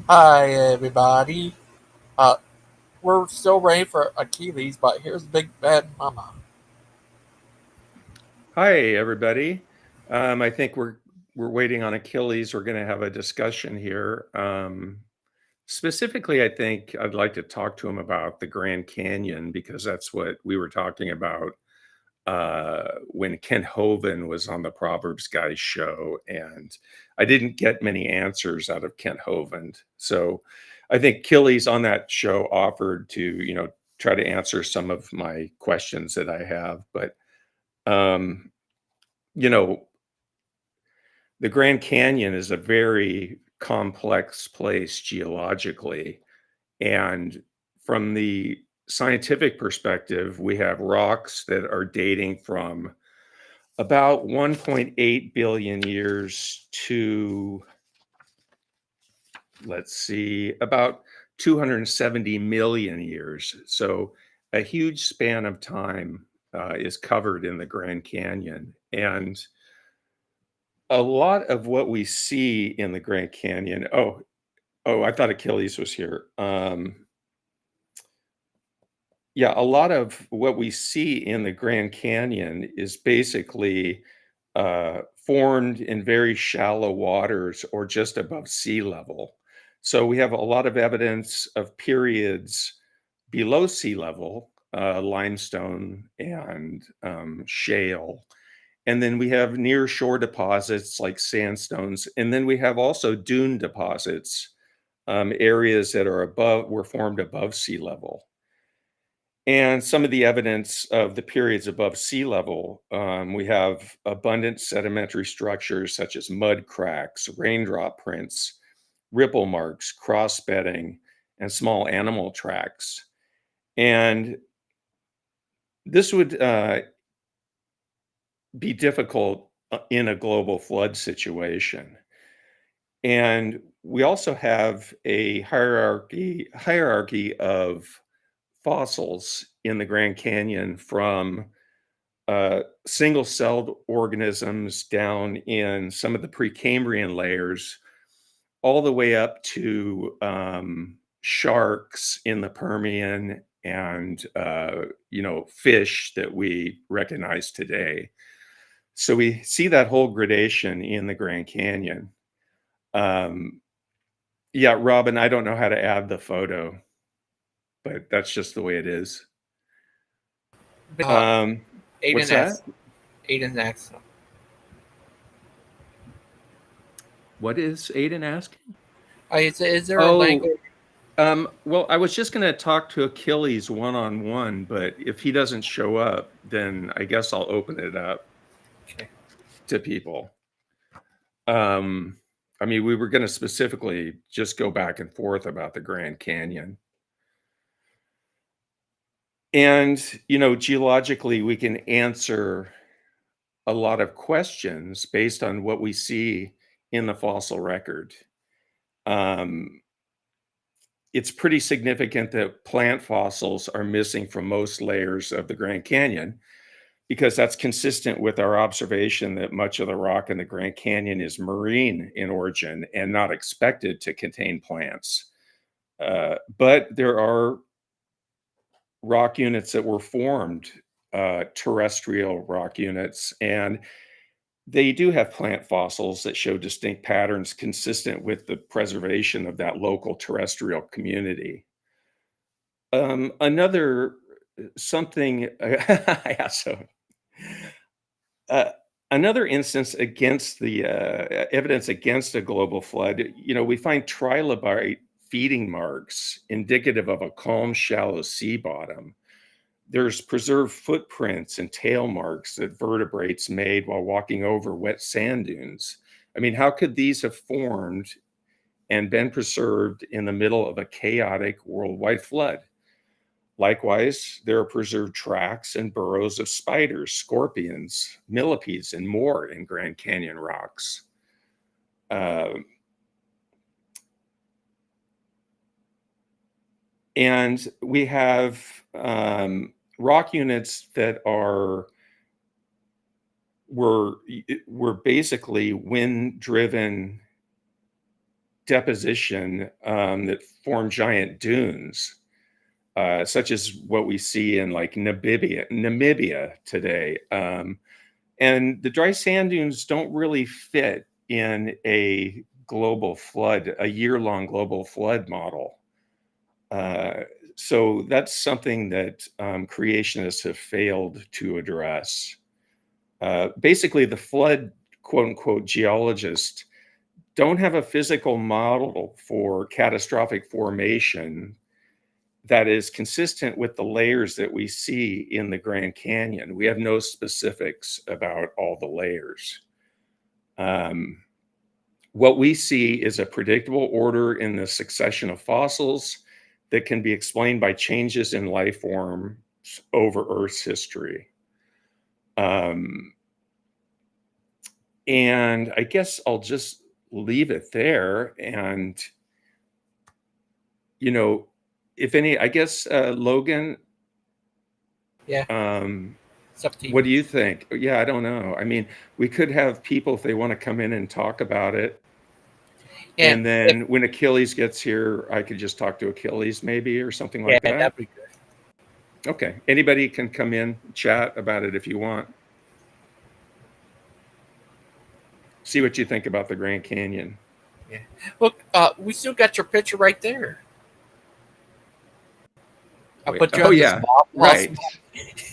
Hi, everybody. Uh, we're still ready for Achilles, but here's Big Bad Mama. Hi, everybody. I think we're waiting on Achilles. We're going to have a discussion here. Specifically, I think I'd like to talk to him about the Grand Canyon because that's what we were talking about when Ken Hovind was on the Proverbs Guys show, and I didn't get many answers out of Kent Hovind. So I think Achilles on that show offered to, try to answer some of my questions that I have, but um, you know, the Grand Canyon is a very complex place geologically. And from the scientific perspective, we have rocks that are dating from about 1.8 billion years to, let's see, about 270 million years. So a huge span of time is covered in the Grand Canyon. And a lot of what we see in the Grand Canyon. Oh, I thought Achilles was here. Yeah, a lot of what we see in the Grand Canyon is basically formed in very shallow waters or just above sea level. So we have a lot of evidence of periods below sea level, limestone and shale. And then we have near shore deposits like sandstones. And then we have also dune deposits, areas that are above, were formed above sea level. And some of the evidence of the periods above sea level, we have abundant sedimentary structures such as mud cracks, raindrop prints, ripple marks, cross bedding, and small animal tracks. And this would be difficult in a global flood situation. And we also have a hierarchy of fossils in the Grand Canyon from single-celled organisms down in some of the Precambrian layers, all the way up to sharks in the Permian and fish that we recognize today. So we see that whole gradation in the Grand Canyon. Um, yeah, Robin, I don't know how to add the photo, but that's just the way it is. Uh, Um, what's Aiden that? asks. Aiden asks. What is Aiden asking? Is there a Oh, language? well, I was just gonna talk to Achilles one-on-one, but if he doesn't show up, then I guess I'll open it up Okay. to people. Um, I mean, we were gonna specifically just go back and forth about the Grand Canyon. And, geologically, we can answer a lot of questions based on what we see in the fossil record. Um, it's pretty significant that plant fossils are missing from most layers of the Grand Canyon because that's consistent with our observation that much of the rock in the Grand Canyon is marine in origin and not expected to contain plants. But there are rock units that were formed, terrestrial rock units, and they do have plant fossils that show distinct patterns consistent with the preservation of that local terrestrial community. Another something, yeah, so uh, another instance against the evidence against a global flood, we find trilobite feeding marks indicative of a calm, shallow sea bottom. There's preserved footprints and tail marks that vertebrates made while walking over wet sand dunes. I mean, how could these have formed and been preserved in the middle of a chaotic worldwide flood? Likewise, there are preserved tracks and burrows of spiders, scorpions, millipedes, and more in Grand Canyon rocks. Uh, and we have rock units that were basically wind driven deposition that form giant dunes, such as what we see in like Namibia today. And the dry sand dunes don't really fit in a global flood, a year-long global flood model. So that's something that creationists have failed to address. Basically, the flood, quote unquote, geologists don't have a physical model for catastrophic formation that is consistent with the layers that we see in the Grand Canyon. We have no specifics about all the layers. What we see is a predictable order in the succession of fossils that can be explained by changes in life forms over Earth's history. And I guess I'll just leave it there. And, you know, if any, I guess, Logan. Yeah. It's up to you. What do you think? Yeah, I don't know. I mean, we could have people if they want to come in and talk about it. Yeah, and then when Achilles gets here, I could just talk to Achilles maybe or something like that. Yeah, that'd be good. Okay. Anybody can come in, chat about it if you want. See what you think about the Grand Canyon. Yeah. Look, we still got your picture right there. I put you on this mob. Right.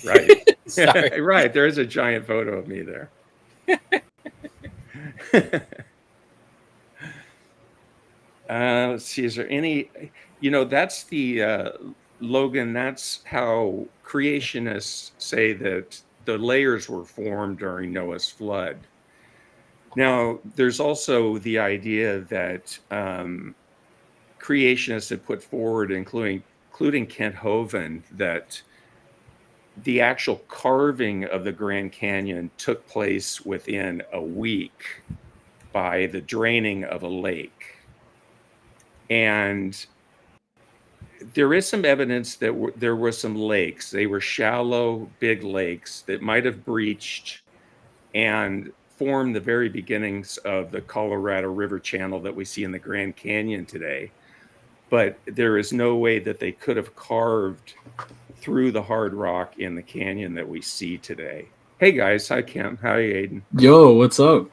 Right. Sorry. Right. There is a giant photo of me there. Let's see. Is there any, you know, that's the, Logan, that's how creationists say that the layers were formed during Noah's flood. Now, there's also the idea that creationists have put forward, including Kent Hovind, that the actual carving of the Grand Canyon took place within a week by the draining of a lake. And there is some evidence that there were some lakes. They were shallow, big lakes that might have breached and formed the very beginnings of the Colorado River channel that we see in the Grand Canyon today. But there is no way that they could have carved through the hard rock in the canyon that we see today. Hey guys, hi Kim, hi Aiden. Yo, what's up?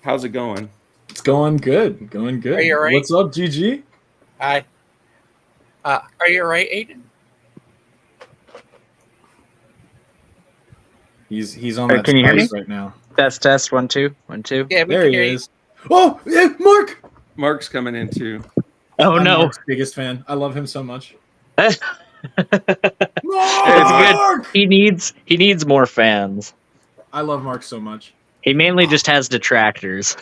How's it going? It's going good, going good. Are you all right? What's up, GG? Hi. Are you all right, Aiden? He's on that can you hear me right now. Test 1 2 1 2. Yeah, there he is. Oh, yeah, Mark. Mark's coming in too. Oh I'm no! Mark's biggest fan. I love him so much. It's good. He needs more fans. I love Mark so much. He mainly just has detractors.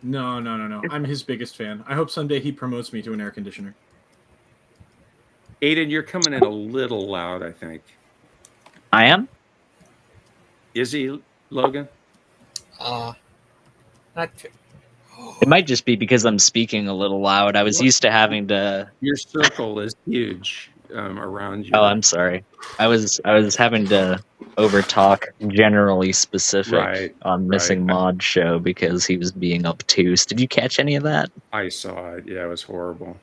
No. I'm his biggest fan. I hope someday he promotes me to an air conditioner. Aiden, you're coming in a little loud, I think. I am? Is he, Logan? Not too. It might just be because I'm speaking a little loud. I was used to having to. Your circle is huge around you. Oh, I'm sorry. I was having to overtalk generally specific on Missing Mod show because he was being obtuse. Did you catch any of that? I saw it. Yeah, it was horrible.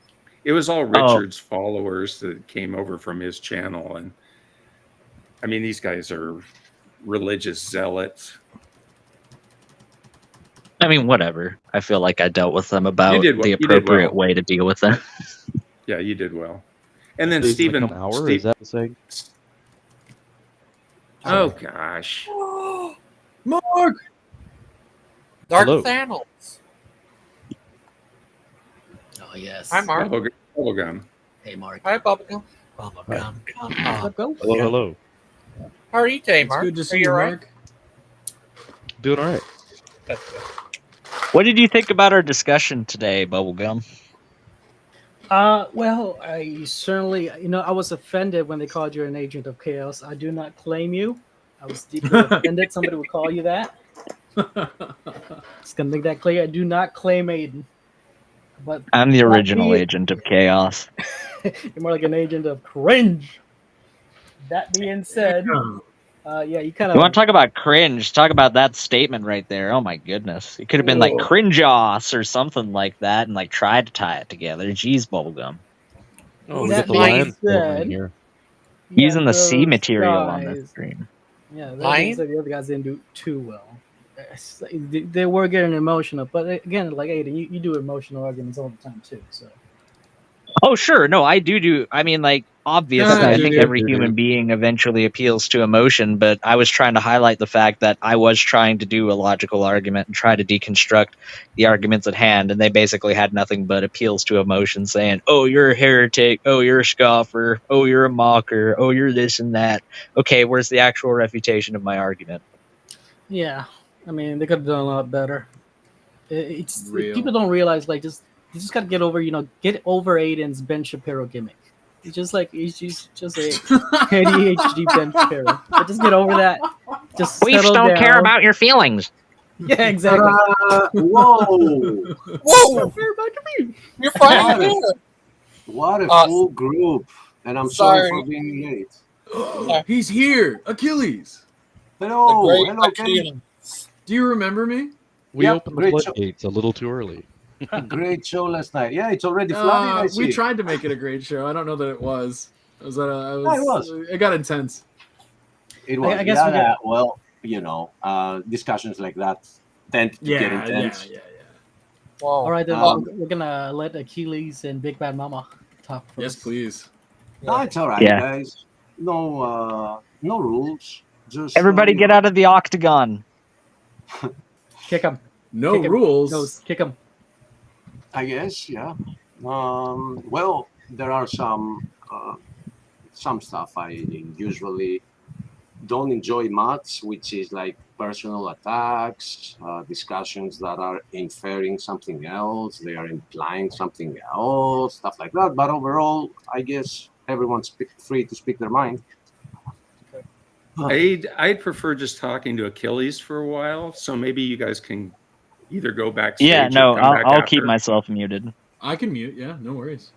It was all Richard's followers that came over from his channel, and I mean, these guys are religious zealots. I mean, whatever. I feel like I dealt with them about the appropriate way to deal with them. Yeah, you did well. And then Stephen, like an hour, is that the saying? Oh gosh, Mark, Dark Hello. Thanos. Oh yes. Hi, Mark. Bubblegum. Hey, Mark. Hi, Bubblegum. Hello. How are you today, Mark? It's good to see are you, you all right? Mark. Doing all right. That's good. What did you think about our discussion today, Bubblegum? Well, I certainly, I was offended when they called you an agent of chaos. I do not claim you. I was deeply offended somebody would call you that. Just gonna make that clear. I do not claim Aiden. But I'm the original agent of chaos. You're more like an agent of cringe. That being said, Yeah, you kind You want of. to talk about cringe? Talk about that statement right there. Oh my goodness. It could have been like Whoa. cringeos or something like that and like tried to tie it together. Jeez, bubblegum. Oh, we That got the being lion form in said, here. yeah, Using the C those material on this guys. stream. Yeah, that being Lion? said, the other guys didn't do too well. They were getting emotional, but again, like Aiden, you do emotional arguments all the time too. So Oh, sure. No, I do. I mean, like, obviously, I think every human being eventually appeals to emotion, but I was trying to highlight the fact that I was trying to do a logical argument and try to deconstruct the arguments at hand, and they basically had nothing but appeals to emotion, saying, oh, you're a heretic, oh, you're a scoffer, oh, you're a mocker, oh, you're this and that. Okay, where's the actual refutation of my argument? yeah, I mean, they could have done a lot better. Real. People don't realize like you just got to get over Aiden's Ben Shapiro gimmick. He's just a ADHD Ben Shapiro. But just get over that. Just settle down. your feelings. Yeah, exactly. Whoa! Whoa! You're finally What? here. What a full group! And I'm sorry for being late. He's here, Achilles. Hello, The great hello, Kenny. Achilles. Do you remember me? We Yep, opened the great show. floodgates a little too early. Great show last night. Yeah, it's already flooded. I see. We tried to make it a great show. I don't know that it was. It was. it It got intense. It was. I guess we get- well, you know, discussions like that tend to get intense. Yeah. Wow. All right, then Um, we're gonna let Achilles and Big Bad Mama talk first. Yes, please. No, it's all right, Yeah. guys. No rules. Just Everybody get out of the octagon. Kick him. No Kick him. rules. No, kick him. I guess, yeah. Well, there are some stuff I usually don't enjoy much, which is like personal attacks, discussions that are inferring something else, they are implying something else, stuff like that. But overall, I guess everyone's free to speak their mind. I'd prefer just talking to Achilles for a while, so maybe you guys can either go backstage. Yeah, no, or come back I'll after. keep myself muted. I can mute. Yeah, no worries.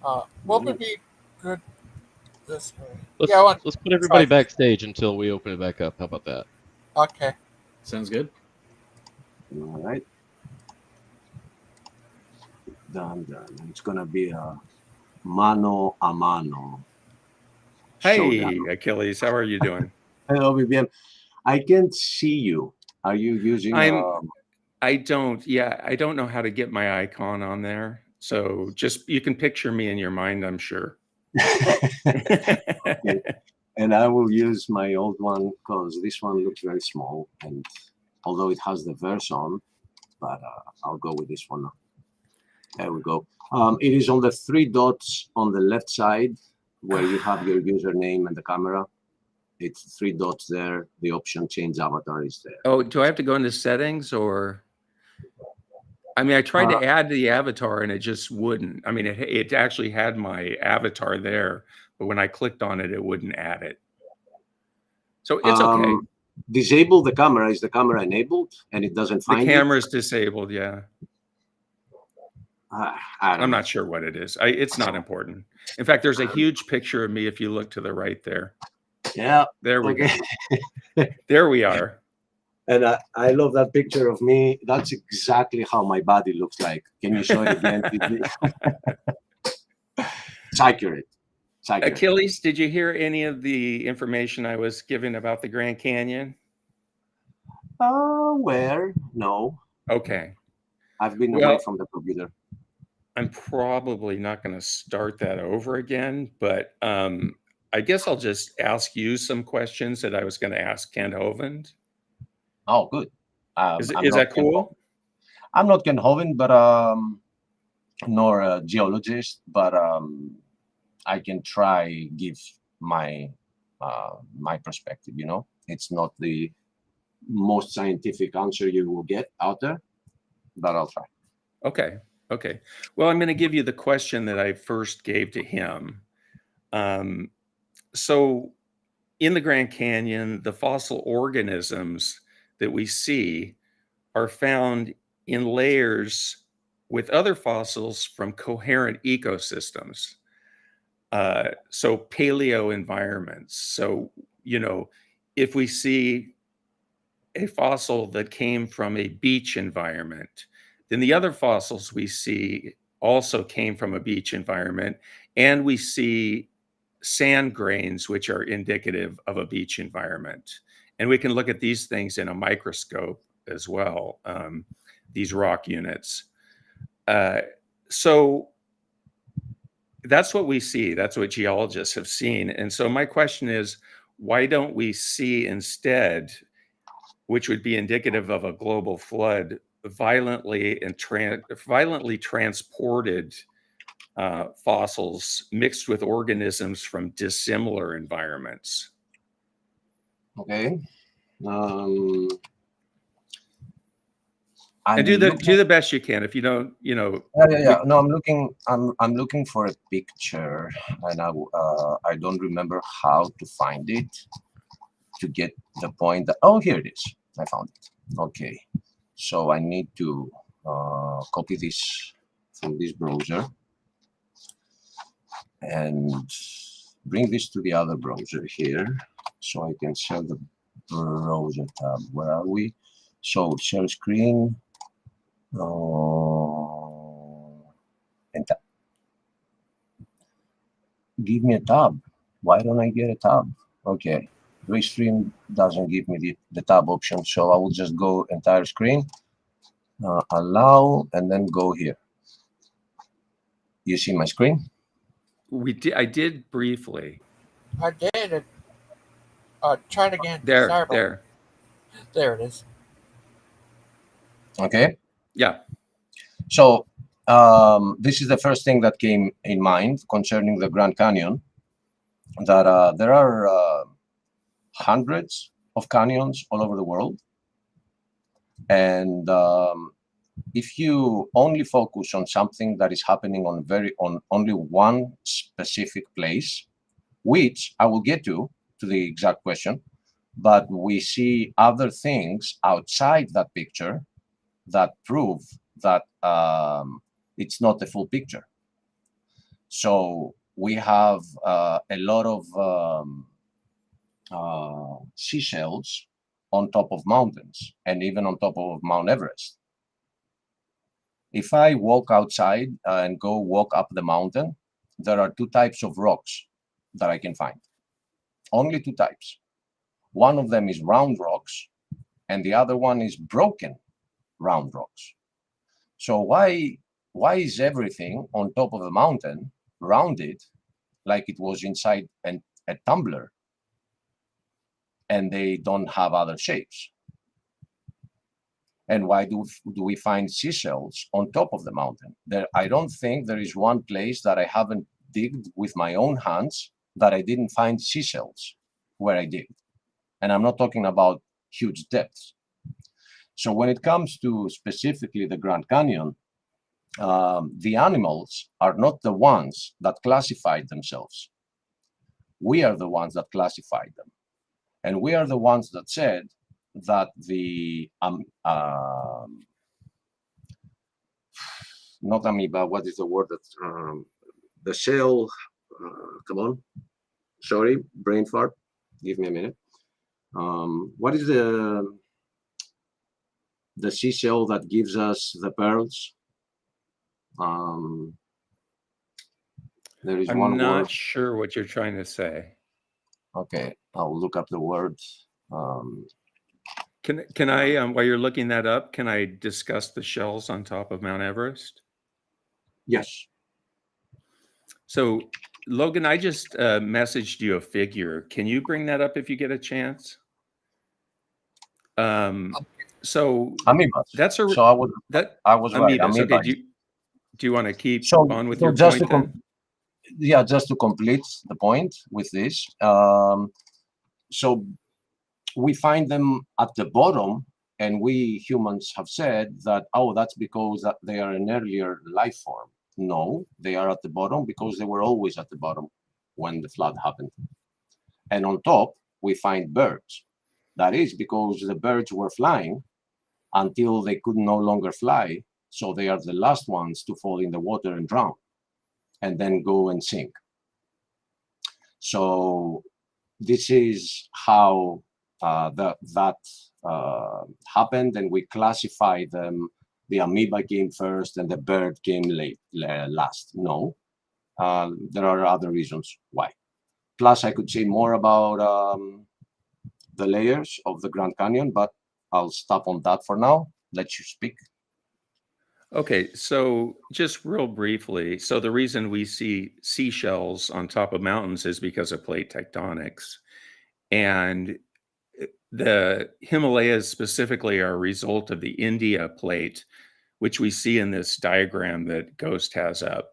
What would be good this way? Let's, Yeah, let's put everybody backstage until we open it back up. How about that? Okay. Sounds good. All right. Done. It's gonna be a mano a mano. Hey, showdown. Achilles, how are you doing? Hello, Vivian. I can't see you. Are you using? I don't know how to get my icon on there. So just you can picture me in your mind, I'm sure. Okay. And I will use my old one because this one looks very small, and although it has the verse on, but I'll go with this one now. There we go. It is on the 3 dots on the left side where you have your username and the camera. It's 3 dots there. The option change avatar is there. Oh, do I have to go into settings or? I mean, I tried to add the avatar and it just wouldn't. I mean, it actually had my avatar there, but when I clicked on it, it wouldn't add it. So it's okay. Disable the camera. Is the camera enabled and it doesn't find the camera's disabled? Yeah. I'm know. not sure what it is. It's not important. In fact, there's a huge picture of me if you look to the right there. Yeah. There we go. There we are. And I love that picture of me. That's exactly how my body looks like. Can you show it again? It's accurate. It's accurate. Achilles, did you hear any of the information I was giving about the Grand Canyon? Where? No. Okay. I've been away from the computer. I'm probably not going to start that over again, but I guess I'll just ask you some questions that I was going to ask Ken Hovind. Oh, good. Is that cool? I'm not Ken Hovind, but nor a geologist, but I can try give my my perspective. You know, it's not the most scientific answer you will get out there, but I'll try. Okay. Well, I'm going to give you the question that I first gave to him. So in the Grand Canyon, the fossil organisms that we see are found in layers with other fossils from coherent ecosystems. So paleo environments. So, if we see a fossil that came from a beach environment, then the other fossils we see also came from a beach environment, and we see sand grains which are indicative of a beach environment. And we can look at these things in a microscope as well, these rock units. So that's what we see. That's what geologists have seen. And so my question is, why don't we see instead, which would be indicative of a global flood, violently transported fossils mixed with organisms from dissimilar environments? Okay. And do the best you can. If you don't, Yeah. No, I'm looking for a picture, and I don't remember how to find it to get the point that, oh, here it is. I found it. Okay. So I need to copy this from this browser and bring this to the other browser here, so I can share the browser tab. Where are we? So share screen. And give me a tab. Why don't I get a tab? Okay, Restream doesn't give me the tab option, so I will just go entire screen, allow, and then go here. You see my screen? I did briefly. I did. Try it again. There. There it is. Okay. Yeah. So this is the first thing that came in mind concerning the Grand Canyon, that there are hundreds of canyons all over the world. And if you only focus on something that is happening on only one specific place, which I will get to the exact question, but we see other things outside that picture that prove that it's not the full picture. So we have a lot of seashells on top of mountains, and even on top of Mount Everest. If I walk outside and go walk up the mountain, there are two types of rocks that I can find. Only two types. One of them is round rocks, and the other one is broken round rocks. So why is everything on top of a mountain rounded like it was inside a tumbler, and they don't have other shapes? And why do we find seashells on top of the mountain? I don't think there is one place that I haven't digged with my own hands that I didn't find seashells where I digged. And I'm not talking about huge depths. So when it comes to specifically the Grand Canyon, the animals are not the ones that classified themselves. We are the ones that classified them. And we are the ones that said that the not amoeba, what is the word that the shell, come on, sorry, brain fart, give me a minute. What is the seashell that gives us the pearls? There is one word. I'm not sure what you're trying to say. Okay, I'll look up the word. Can I, while you're looking that up, can I discuss the shells on top of Mount Everest? Yes. So, Logan, I just messaged you a figure. Can you bring that up if you get a chance? So amoebas. That's a so I was right. Amoebas. Okay. Do you want to keep on with your point then? Yeah, just to complete the point with this. So we find them at the bottom, and we humans have said that, oh, that's because that they are an earlier life form. No, they are at the bottom because they were always at the bottom when the flood happened. And on top, we find birds. That is because the birds were flying until they could no longer fly. So they are the last ones to fall in the water and drown, and then go and sink. So this is how that happened, and we classified them. The amoeba came first, and the bird came last. No, there are other reasons why. Plus, I could say more about the layers of the Grand Canyon, but I'll stop on that for now. Let you speak. Okay, so just real briefly, so the reason we see seashells on top of mountains is because of plate tectonics. And the Himalayas specifically are a result of the India plate, which we see in this diagram that Ghost has up,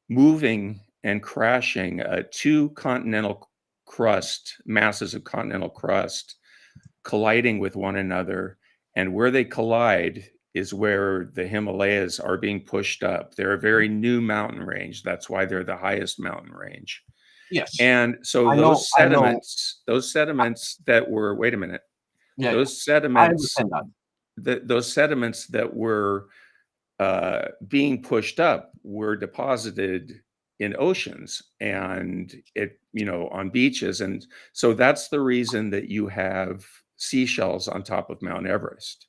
moving and crashing two continental crust, masses of continental crust, colliding with one another. And where they collide is where the Himalayas are being pushed up. They're a very new mountain range. That's why they're the highest mountain range. Yes. And so those sediments that were, wait a minute, Yeah, those I sediments, understand that. those sediments that were being pushed up were deposited in oceans and on beaches. And so that's the reason that you have seashells on top of Mount Everest.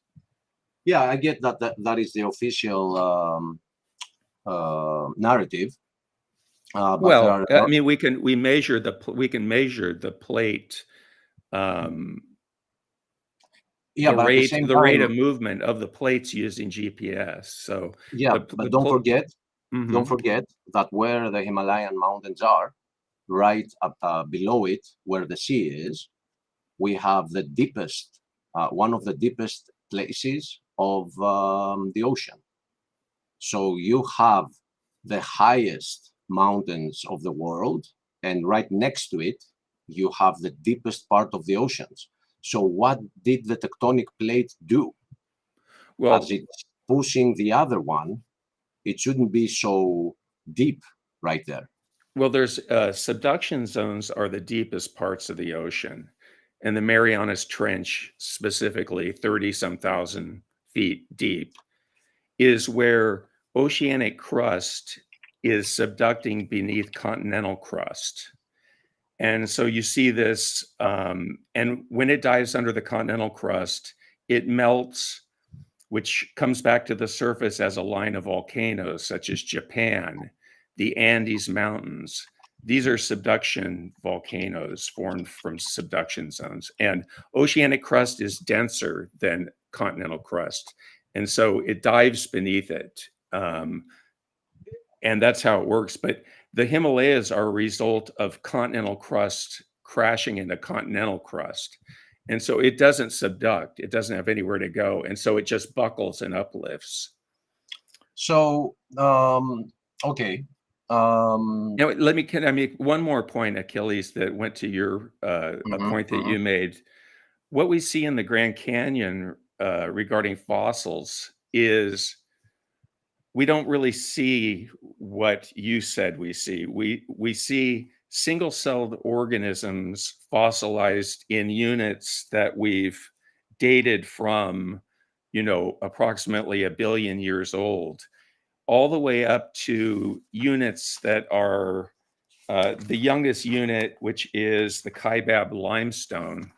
Yeah, I get that is the official narrative. But Well, I mean, we can measure the plate, yeah, but the rate of movement of the plates using GPS. So yeah, but don't forget Mhm. that where the Himalayan mountains are, right up below it, where the sea is, we have the deepest, one of the deepest places of the ocean. So you have the highest mountains of the world, and right next to it, you have the deepest part of the oceans. So what did the tectonic plate do? Well, As it's pushing the other one, it shouldn't be so deep right there. Well, there's subduction zones are the deepest parts of the ocean, and the Marianas Trench, specifically 30 some thousand feet deep, is where oceanic crust is subducting beneath continental crust. And so you see this, and when it dives under the continental crust, it melts, which comes back to the surface as a line of volcanoes, such as Japan, the Andes Mountains. These are subduction volcanoes formed from subduction zones. And oceanic crust is denser than continental crust. And so it dives beneath it. And that's how it works. But the Himalayas are a result of continental crust crashing into continental crust. And so it doesn't subduct, it doesn't have anywhere to go. And so it just buckles and uplifts. So, okay. Now, can I make one more point, Achilles, that went to your a point that you made? What we see in the Grand Canyon regarding fossils is we don't really see what you said we see. We see single-celled organisms fossilized in units that we've dated from, approximately 1 billion years old, all the way up to units that are the youngest unit, which is the Kaibab limestone,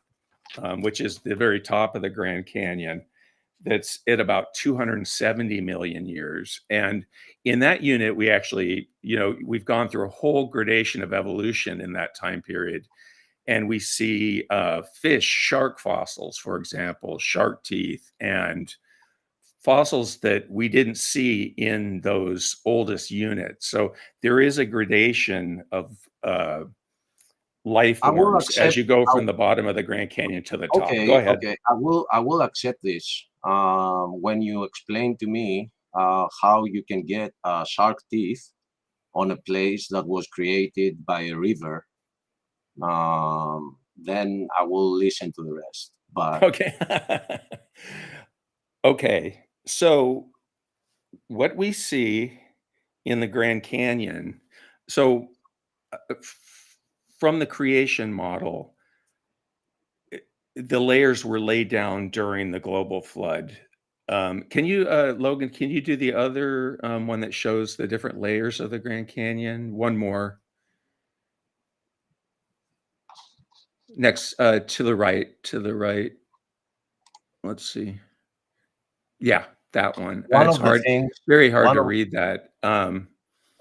which is the very top of the Grand Canyon. That's at about 270 million years. And in that unit, we actually, we've gone through a whole gradation of evolution in that time period. And we see fish, shark fossils, for example, shark teeth, and fossils that we didn't see in those oldest units. So there is a gradation of life forms as you go from the bottom of the Grand Canyon to the top. Go ahead. Okay, I will accept this when you explain to me how you can get shark teeth on a place that was created by a river. Then I will listen to the rest. But okay. Okay. So what we see in the Grand Canyon, so from the creation model, the layers were laid down during the global flood. Can you, Logan, can you do the other one that shows the different layers of the Grand Canyon? One more. Next, to the right. Let's see. Yeah, that one. One It's of the hard, things, very hard one to of, read that.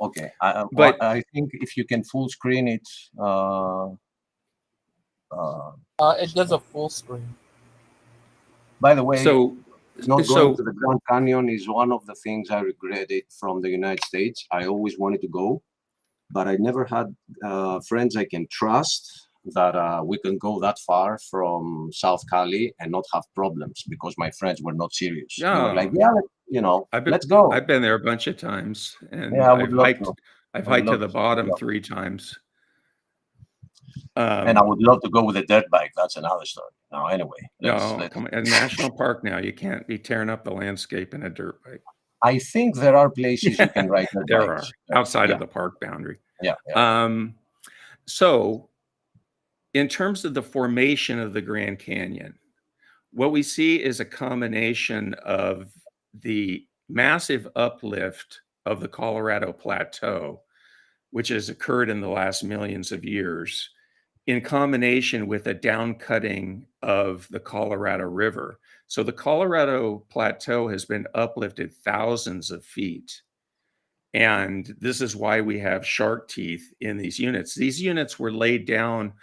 okay, But I think if you can full screen it, It does a full screen. by the way, so not going so to the Grand Canyon is one of the things I regretted from the United States. I always wanted to go, but I never had friends I can trust that we can go that far from South Cali and not have problems, because my friends were not serious. They were like, yeah, yeah, I've let's go. been there a bunch of times, and Yeah, I would love to. I've I would hiked to love the to. bottom 3 times. And I would love to go with a dirt bike. That's another story. Now, anyway, No, come on, a national park now. You can't be tearing up the landscape in a dirt bike. I think there are places you can ride dirt There bikes. are outside Yeah, of the park boundary. yeah, yeah. So, in terms of the formation of the Grand Canyon, what we see is a combination of the massive uplift of the Colorado Plateau, which has occurred in the last millions of years, in combination with a downcutting of the Colorado River. So the Colorado Plateau has been uplifted thousands of feet. And this is why we have shark teeth in these units. These units were laid down,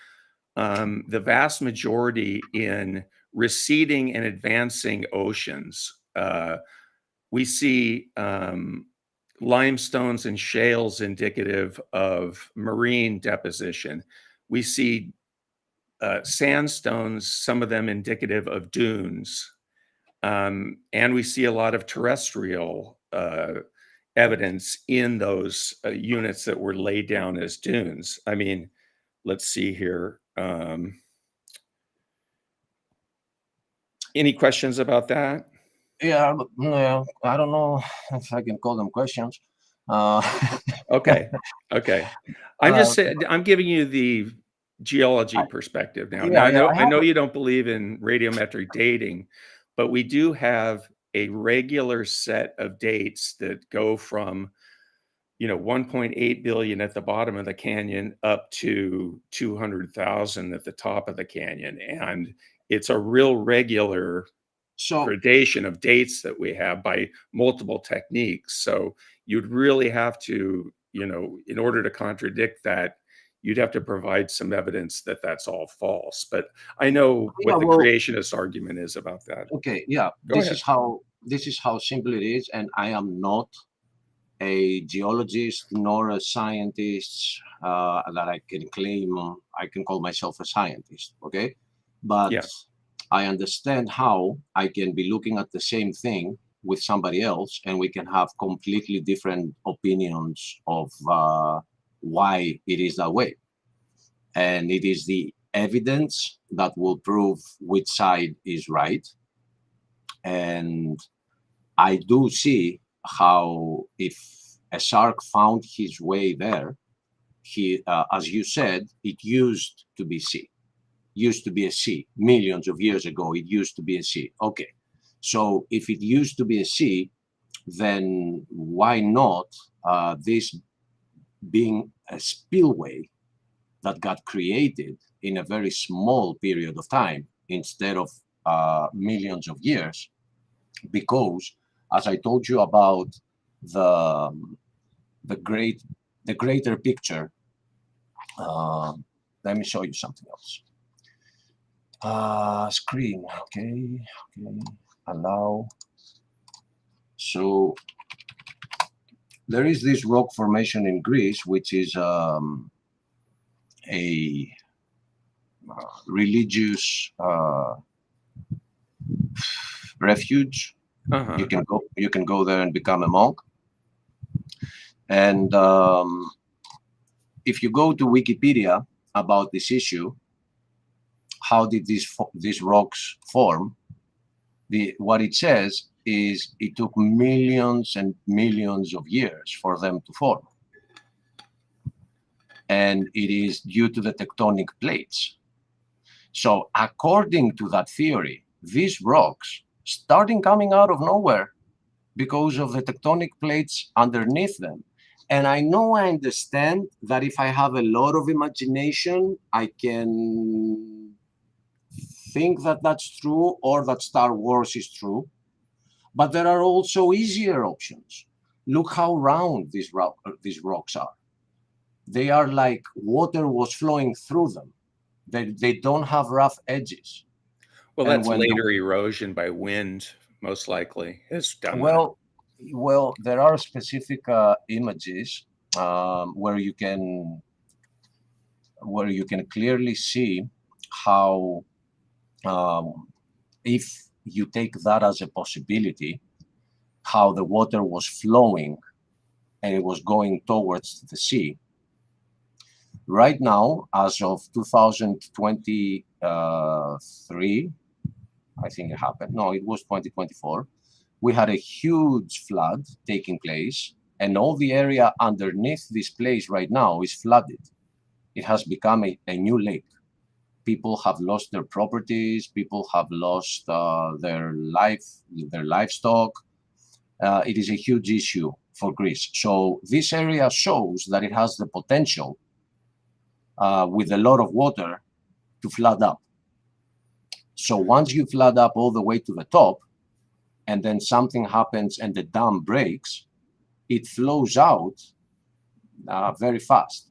the vast majority, in receding and advancing oceans. We see limestones and shales indicative of marine deposition. We see sandstones, some of them indicative of dunes. And we see a lot of terrestrial evidence in those units that were laid down as dunes. I mean, let's see here. Any questions about that? Yeah, I don't know if I can call them questions. Okay. I'm just saying, I'm giving you the geology perspective now. Now, I know you don't believe in radiometric dating, but we do have a regular set of dates that go from 1.8 billion at the bottom of the canyon up to 200,000 at the top of the canyon. And it's a real regular gradation of dates that we have by multiple techniques. So you'd really have to, in order to contradict that, you'd have to provide some evidence that that's all false. But I know what the creationist argument is about that. Okay, yeah, this is how simple it is, and I am not a geologist nor a scientist that I can claim I can call myself a scientist, okay? But I understand how I can be looking at the same thing with somebody else, and we can have completely different opinions of why it is that way. And it is the evidence that will prove which side is right. And I do see how if a shark found his way there, as you said, it used to be a sea. Millions of years ago, it used to be a sea. Okay, so if it used to be a sea, then why not this being a spillway that got created in a very small period of time instead of millions of years? Because, as I told you about the greater picture, let me show you something else. Screen, okay, allow. So there is this rock formation in Greece, which is a religious refuge. You can go there and become a monk. And if you go to Wikipedia about this issue, how did these rocks form? What it says is it took millions and millions of years for them to form. And it is due to the tectonic plates. So according to that theory, these rocks starting coming out of nowhere because of the tectonic plates underneath them, And I know I understand that if I have a lot of imagination, I can think that that's true or that Star Wars is true. But there are also easier options. Look how round these rocks are. They are like water was flowing through them. They don't have rough edges. Well, And that's when later erosion by wind, most likely, has done that. Well, there are specific images where you can clearly see how if you take that as a possibility, how the water was flowing and it was going towards the sea. Right now, as of 2023, I think it happened. No, it was 2024. We had a huge flood taking place, and all the area underneath this place right now is flooded. It has become a new lake. People have lost their properties. People have lost their livestock. It is a huge issue for Greece. So this area shows that it has the potential with a lot of water to flood up. So once you flood up all the way to the top, and then something happens and the dam breaks, it flows out very fast.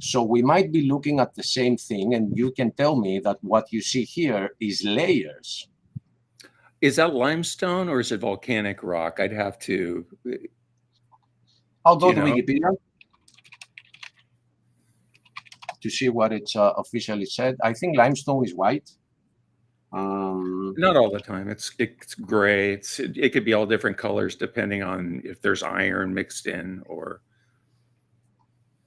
So we might be looking at the same thing, and you can tell me that what you see here is layers. Is that limestone or is it volcanic rock? I'd have to. I'll go to Wikipedia to see what it's officially said. I think limestone is white. Not all the time. It's gray. It could be all different colors depending on if there's iron mixed in or.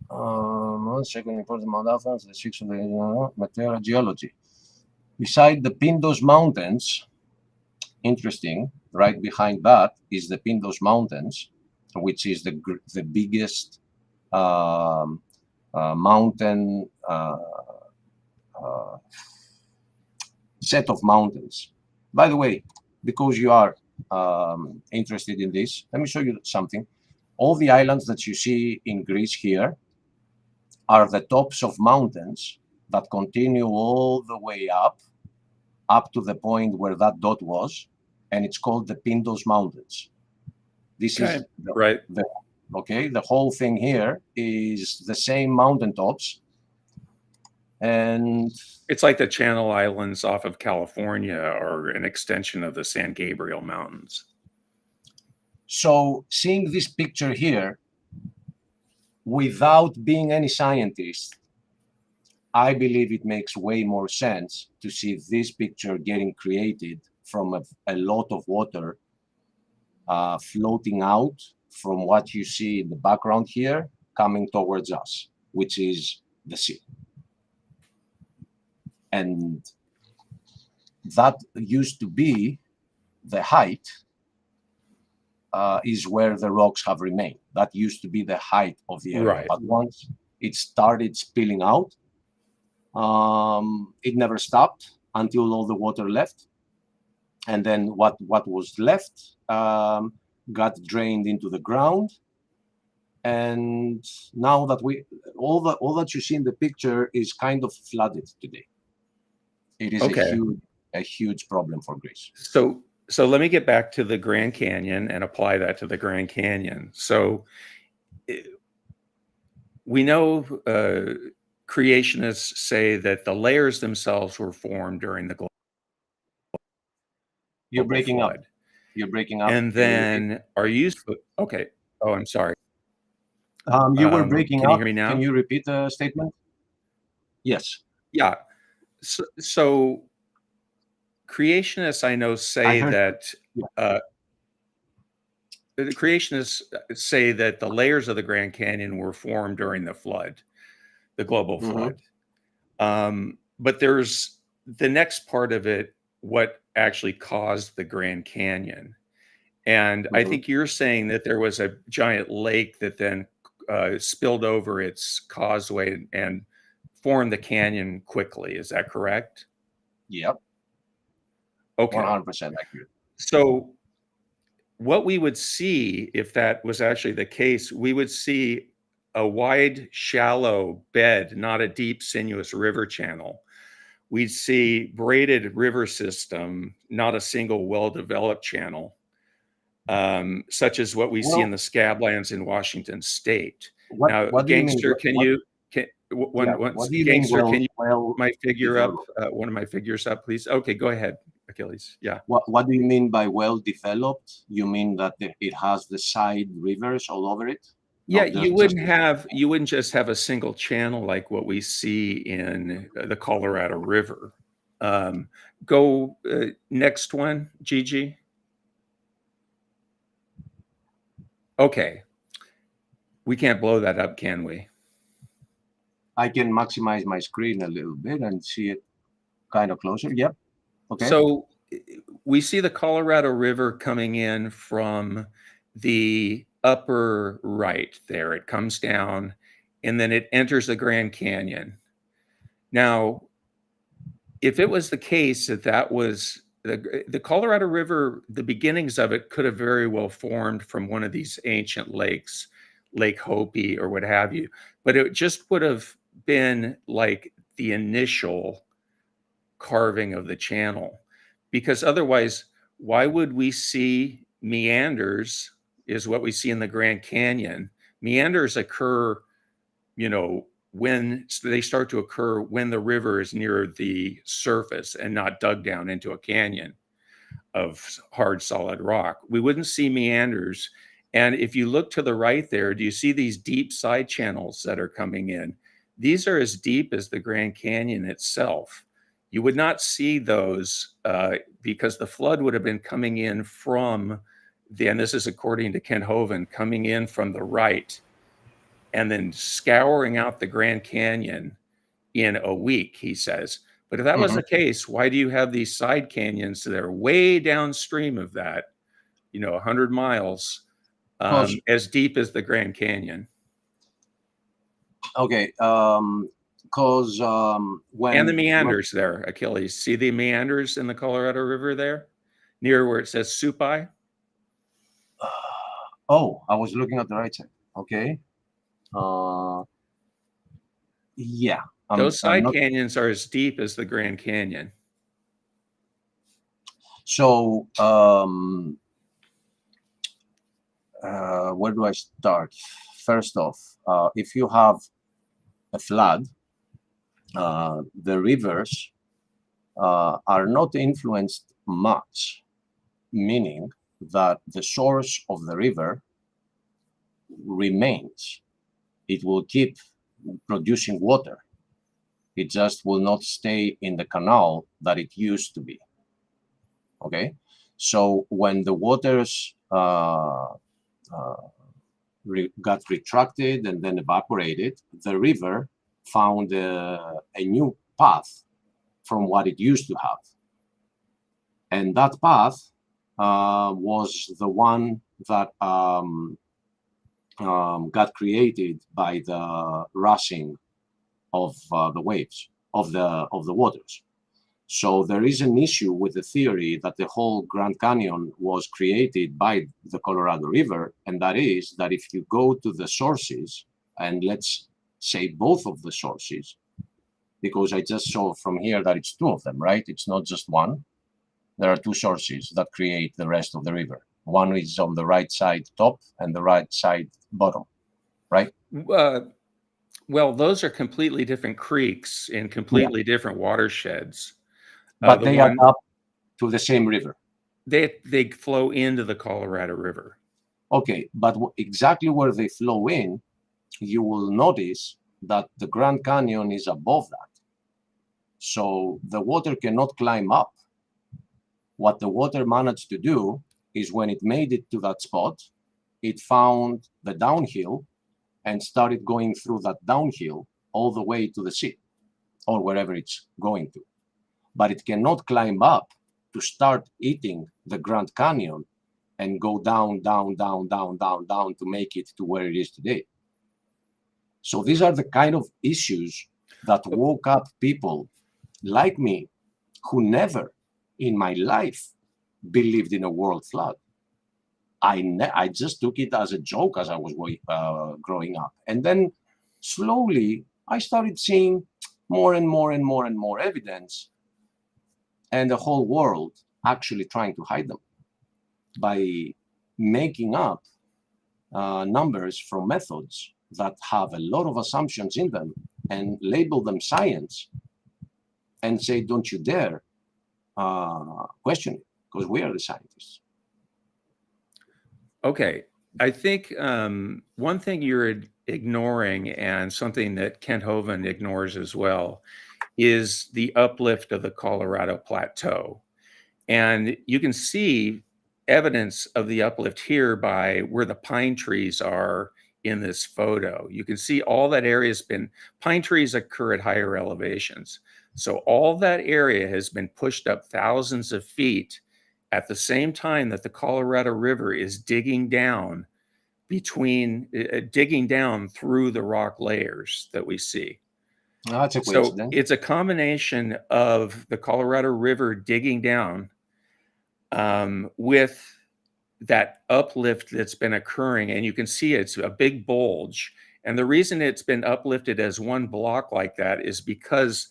1 second, important Mount Athens, the 6th of the material geology. Beside the Pindos Mountains, interesting, right behind that is the Pindos Mountains, which is the biggest mountain set of mountains. By the way, because you are interested in this, let me show you something. All the islands that you see in Greece here are the tops of mountains that continue all the way up to the point where that dot was, and it's called the Pindos Mountains. This is right. The whole thing here is the same mountaintops. And it's like the Channel Islands off of California or an extension of the San Gabriel Mountains. So seeing this picture here, without being any scientist, I believe it makes way more sense to see this picture getting created from a lot of water floating out from what you see in the background here, coming towards us, which is the sea. And that used to be the height, is where the rocks have remained. That used to be the height of the area. Right. But once it started spilling out, it never stopped until all the water left. And then what was left got drained into the ground. And now that all that you see in the picture is kind of flooded today. It is a huge problem for Greece. So let me get back to the Grand Canyon and apply that to the Grand Canyon. So we know creationists say that the layers themselves were formed during the global You're breaking flood. up. You're breaking up. And then okay. Oh, I'm sorry. You were breaking up. Can you hear me now? Can you repeat the statement? Yes. Yeah. So creationists I know say that the creationists say that the layers of the Grand Canyon were formed during the flood, the global flood. But there's the next part of it, what actually caused the Grand Canyon. And I think you're saying that there was a giant lake that then spilled over its causeway and formed the canyon quickly. Is that correct? Yep. Okay. 100% accurate. So what we would see if that was actually the case, we would see a wide, shallow bed, not a deep, sinuous river channel. We'd see braided river system, not a single well-developed channel, such as what we see in the scablands in Washington State. Now, What do you mean? Gangster, can you my figure up? One of my figures up, please. Okay, go ahead, Achilles. Yeah. What do you mean by well developed? You mean that it has the side rivers all over it? Yeah, you wouldn't just have a single channel like what we see in the Colorado River. Go next one, Gigi. Okay. We can't blow that up, can we? I can maximize my screen a little bit and see it kind of closer. Yep. Okay. So we see the Colorado River coming in from the upper right there. It comes down and then it enters the Grand Canyon. Now, if it was the case that that was the Colorado River, the beginnings of it could have very well formed from one of these ancient lakes, Lake Hopi or what have you, but it just would have been like the initial carving of the channel, because otherwise, why would we see meanders is what we see in the Grand Canyon. Meanders occur, when they start to occur when the river is near the surface and not dug down into a canyon of hard solid rock. We wouldn't see meanders. And if you look to the right there, do you see these deep side channels that are coming in? These are as deep as the Grand Canyon itself. You would not see those because the flood would have been coming in from and this is according to Ken Hovind, coming in from the right and then scouring out the Grand Canyon in a week, he says. But if that was the case, why do you have these side canyons that are way downstream of that, 100 miles, as deep as the Grand Canyon? Okay, because when... And the meanders there, Achilles. See the meanders in the Colorado River there? Near where it says Supai? Oh, I was looking at the right side. Okay. Yeah. Those side canyons are as deep as the Grand Canyon. So, where do I start? First off, if you have a flood, the rivers are not influenced much, meaning that the source of the river remains. It will keep producing water. It just will not stay in the canal that it used to be. Okay, so when the waters got retracted and then evaporated, the river found a new path from what it used to have. And that path was the one that got created by the rushing of the waves, of the waters. So there is an issue with the theory that the whole Grand Canyon was created by the Colorado River, and that is that if you go to the sources, and let's say both of the sources, because I just saw from here that it's two of them, right? It's not just one. There are two sources that create the rest of the river. One is on the right side top and the right side bottom, right? Well, those are completely different creeks in completely different watersheds. But they add up to the same river. They flow into the Colorado River. Okay, but exactly where they flow in, you will notice that the Grand Canyon is above that. So the water cannot climb up. What the water managed to do is when it made it to that spot, it found the downhill and started going through that downhill all the way to the sea or wherever it's going to. But it cannot climb up to start eating the Grand Canyon and go down, down, down, down, down, down to make it to where it is today. So these are the kind of issues that woke up people like me who never in my life believed in a world flood. I just took it as a joke as I was growing up. And then slowly I started seeing more and more and more and more evidence, and the whole world actually trying to hide them by making up numbers from methods that have a lot of assumptions in them and label them science and say, don't you dare question it, because we are the scientists. Okay. I think one thing you're ignoring, and something that Kent Hovind ignores as well, is the uplift of the Colorado Plateau. And you can see evidence of the uplift here by where the pine trees are in this photo. You can see all that area has been, pine trees occur at higher elevations. So all that area has been pushed up thousands of feet at the same time that the Colorado River is digging down digging down through the rock layers that we see. That's a So coincidence. it's a combination of the Colorado River digging down with that uplift that's been occurring. And you can see it's a big bulge. And the reason it's been uplifted as one block like that is because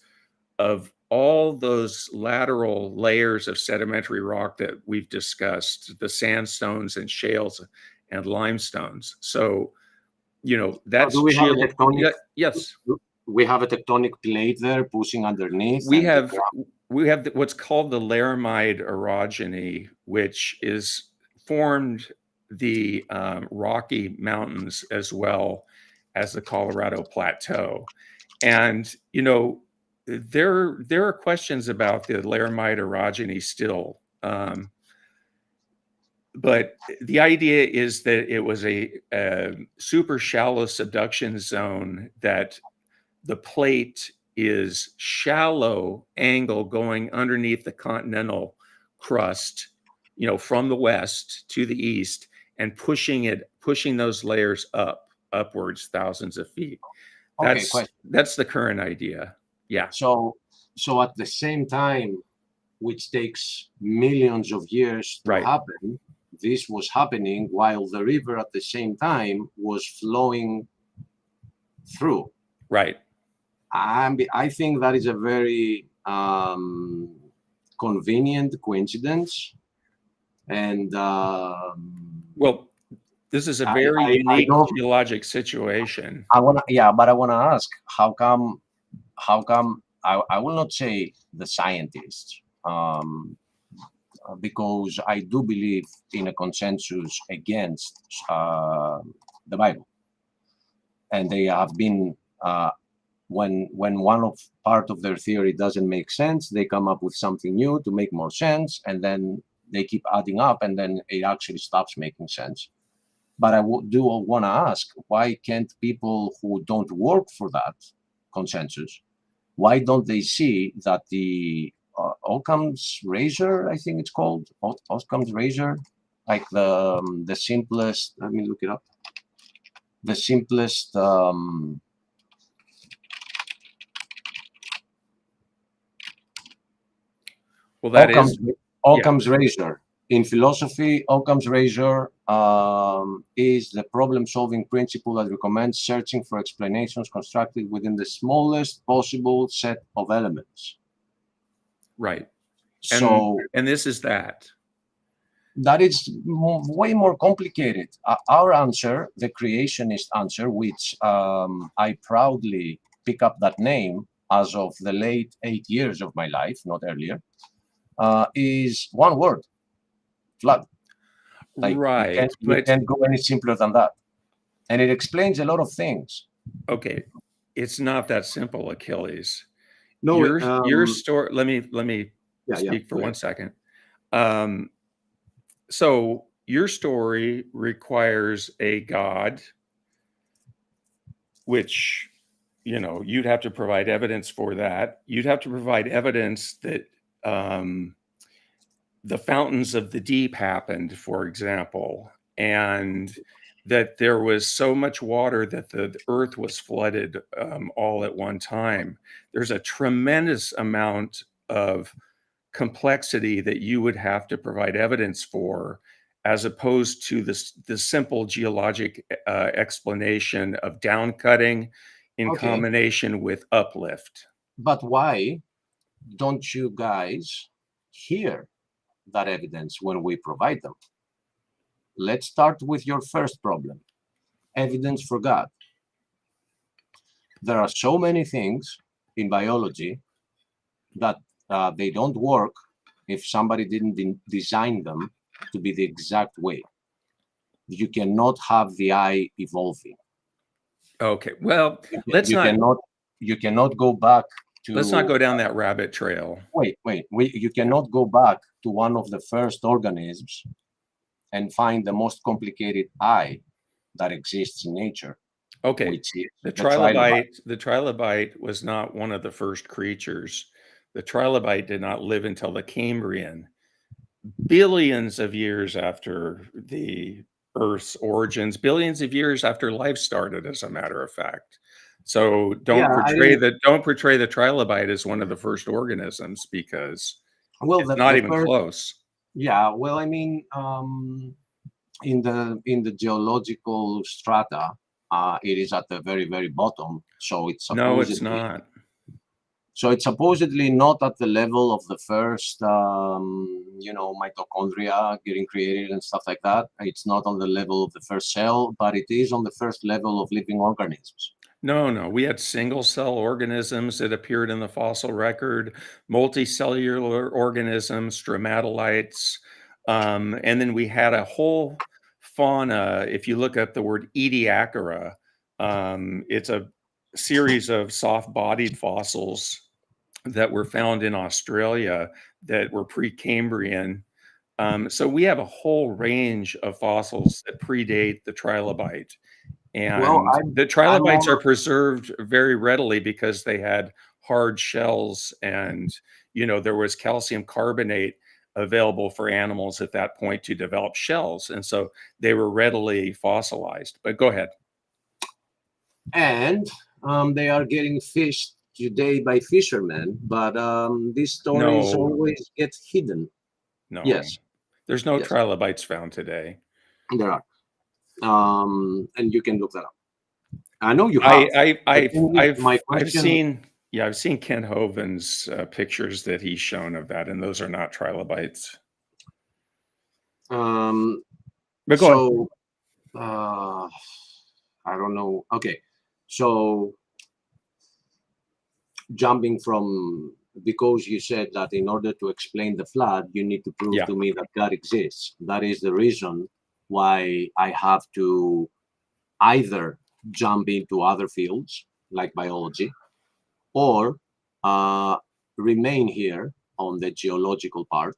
of all those lateral layers of sedimentary rock that we've discussed, the sandstones and shales and limestones. So, that's do we have a tectonic? Yes. We have a tectonic plate there pushing underneath. We have what's called the laramide orogeny, which is formed the Rocky Mountains as well as the Colorado Plateau. And, there are questions about the laramide orogeny still. But the idea is that it was a super shallow subduction zone, that the plate is shallow angle going underneath the continental crust, from the west to the east, and pushing those layers upwards thousands of feet. That's the current idea. Yeah. So at the same time, which takes millions of years to happen, this was happening while the river at the same time was flowing through. Right. I think that is a very convenient coincidence. And well, this is a very unique geologic situation. but I wanna ask, how come I will not say the scientists, because I do believe in a consensus against the Bible, and they have been when one part of their theory doesn't make sense, they come up with something new to make more sense, and then they keep adding up, and then it actually stops making sense. But I do want to ask, why can't people who don't work for that consensus, why don't they see that the Occam's razor, I think it's called, Occam's razor, like the simplest, let me look it up, the simplest well, that Occam's razor. In philosophy, Occam's razor is the problem-solving principle that recommends searching for explanations constructed within the smallest possible set of elements. Right. And this is that. That is way more complicated. Our answer, the creationist answer, which I proudly pick up that name as of the late 8 years of my life, not earlier, is one word: flood. Right. You can't go any simpler than that. And it explains a lot of things. Okay. It's not that simple, Achilles. No, your story, let me speak for 1 second. So your story requires a God, which, you'd have to provide evidence for that. You'd have to provide evidence that the fountains of the deep happened, for example, and that there was so much water that the earth was flooded all at one time. There's a tremendous amount of complexity that you would have to provide evidence for as opposed to the simple geologic explanation of down cutting in Okay. combination with uplift. But why don't you guys hear that evidence when we provide them? Let's start with your first problem, evidence for God. There are so many things in biology that they don't work if somebody didn't design them to be the exact way. You cannot have the eye evolving. Okay, well, You cannot go back to. let's not go down that rabbit trail. Wait. You cannot go back to one of the first organisms and find the most complicated eye that exists in nature. Okay, Which is the trilobite was not one of the first creatures. The trilobite did not live until the Cambrian, billions of years after the Earth's origins, billions of years after life started, as a matter of fact. So don't portray the trilobite as one of the first organisms, because it's not even close. Yeah, well, I mean, in the geological strata, it is at the very, very bottom. So it's supposedly, no, it's not. So it's supposedly not at the level of the first, mitochondria getting created and stuff like that. It's not on the level of the first cell, but it is on the first level of living organisms. No, we had single cell organisms that appeared in the fossil record, multicellular organisms, stromatolites, and then we had a whole fauna. If you look up the word Ediacara, it's a series of soft-bodied fossils that were found in Australia that were Precambrian. So we have a whole range of fossils that predate the trilobite. And the trilobites are preserved very readily because they had hard shells, and there was calcium carbonate available for animals at that point to develop shells, and so they were readily fossilized. But go ahead. And they are getting fished today by fishermen, but these stories always get hidden. No. Yes. There's no trilobites found today. There are. And you can look that up. I know you have. I've seen Ken Hovind's pictures that he's shown of that, and those are not trilobites. But go on. I don't know. Okay, so jumping from, because you said that in order to explain the flood, you need to prove to me that God exists. That is the reason why I have to either jump into other fields like biology, or remain here on the geological part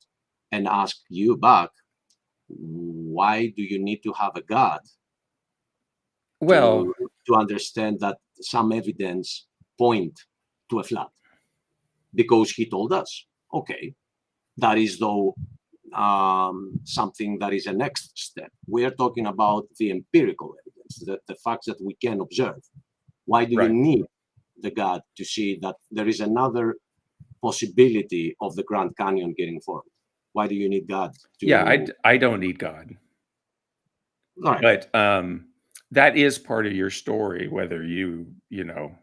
and ask you back, why do you need to have a God to understand that some evidence point to a flood? Because he told us, okay, that is though something that is a next step. We are talking about the empirical evidence, the facts that we can observe. Why do you need the God to see that there is another possibility of the Grand Canyon getting formed? Why do you need God to... I don't need God. All right. But that is part of your story, whether you know.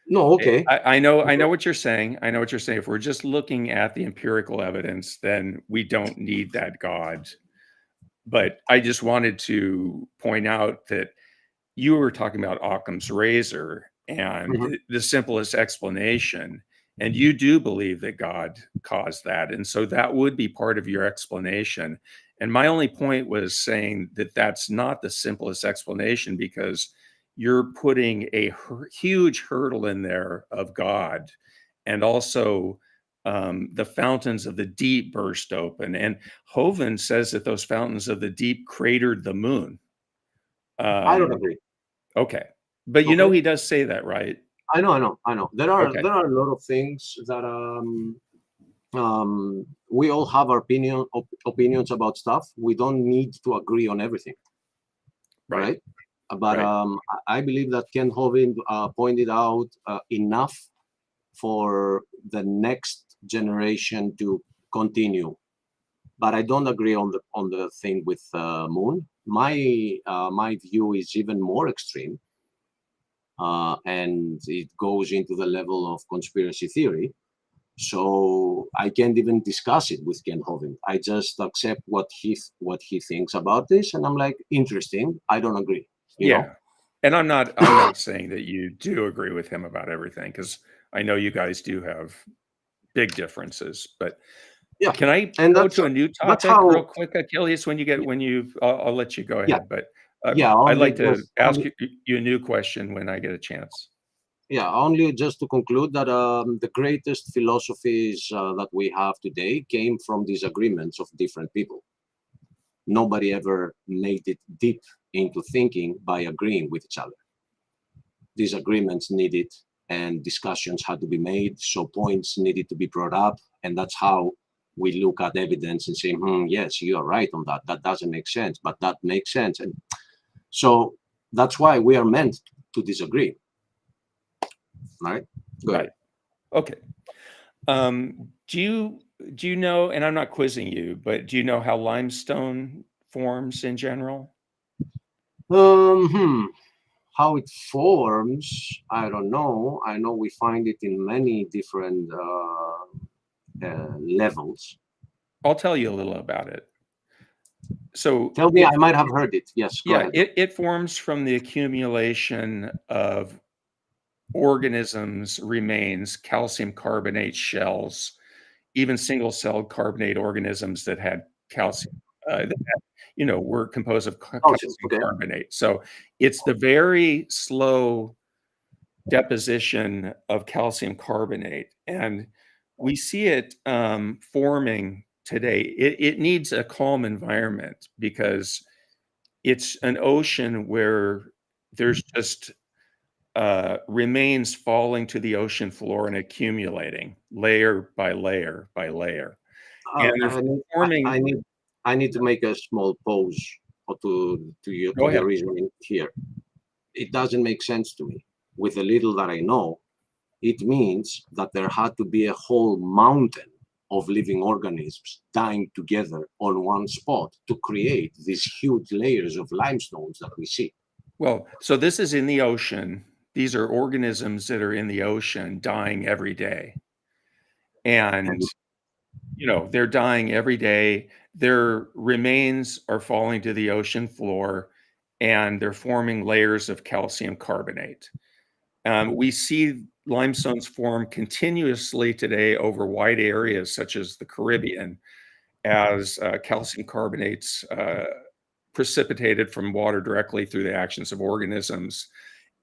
No, okay. I know what you're saying. I know what you're saying. If we're just looking at the empirical evidence, then we don't need that God. But I just wanted to point out that you were talking about Occam's razor and the simplest explanation, and you do believe that God caused that, and so that would be part of your explanation. And my only point was saying that that's not the simplest explanation, because you're putting a huge hurdle in there of God, and also the fountains of the deep burst open. And Hovind says that those fountains of the deep cratered the moon. I don't agree. Okay, but you know he does say that, right? I know. There are a lot of things that we all have our opinions about stuff. We don't need to agree on everything, right? But I believe that Ken Hovind pointed out enough for the next generation to continue But I don't agree on the thing with Moon. My view is even more extreme, and it goes into the level of conspiracy theory. So I can't even discuss it with Ken Hovind. I just accept what he thinks about this, and I'm like, interesting. I don't agree. You know? And I'm not saying that you do agree with him about everything, because I know you guys do have big differences. But Yeah, can I and go to a new that's topic how. real quick, Achilles? I'll let you go Yeah, ahead. But yeah. I'd Only like to just ask you a new question when I get a chance. Yeah, only just to conclude that the greatest philosophies that we have today came from disagreements of different people. Nobody ever made it deep into thinking by agreeing with each other. Disagreements needed and discussions had to be made, so points needed to be brought up, and that's how we look at evidence and say, yes, you are right on that. That doesn't make sense, but that makes sense. And so that's why we are meant to disagree. All right? Go ahead. Okay. Do you know, and I'm not quizzing you, but do you know how limestone forms in general? How it forms, I don't know. I know we find it in many different levels. I'll tell you a little about it. So tell me, I might have heard it. Yes, go ahead. It forms from the accumulation of organisms, remains, calcium carbonate shells, even single-celled carbonate organisms that had calcium, were composed of calcium carbonate. So it's the very slow deposition of calcium carbonate, and we see it forming today. It needs a calm environment because it's an ocean where there's just remains falling to the ocean floor and accumulating layer by layer by layer. And they're forming. I need to make a small pause to your reasoning here. It doesn't make sense to me. With the little that I know, it means that there had to be a whole mountain of living organisms dying together on one spot to create these huge layers of limestones that we see. Well, so this is in the ocean. These are organisms that are in the ocean dying every day. And, they're dying every day. Their remains are falling to the ocean floor, and they're forming layers of calcium carbonate. We see limestones form continuously today over wide areas such as the Caribbean as calcium carbonates precipitated from water directly through the actions of organisms.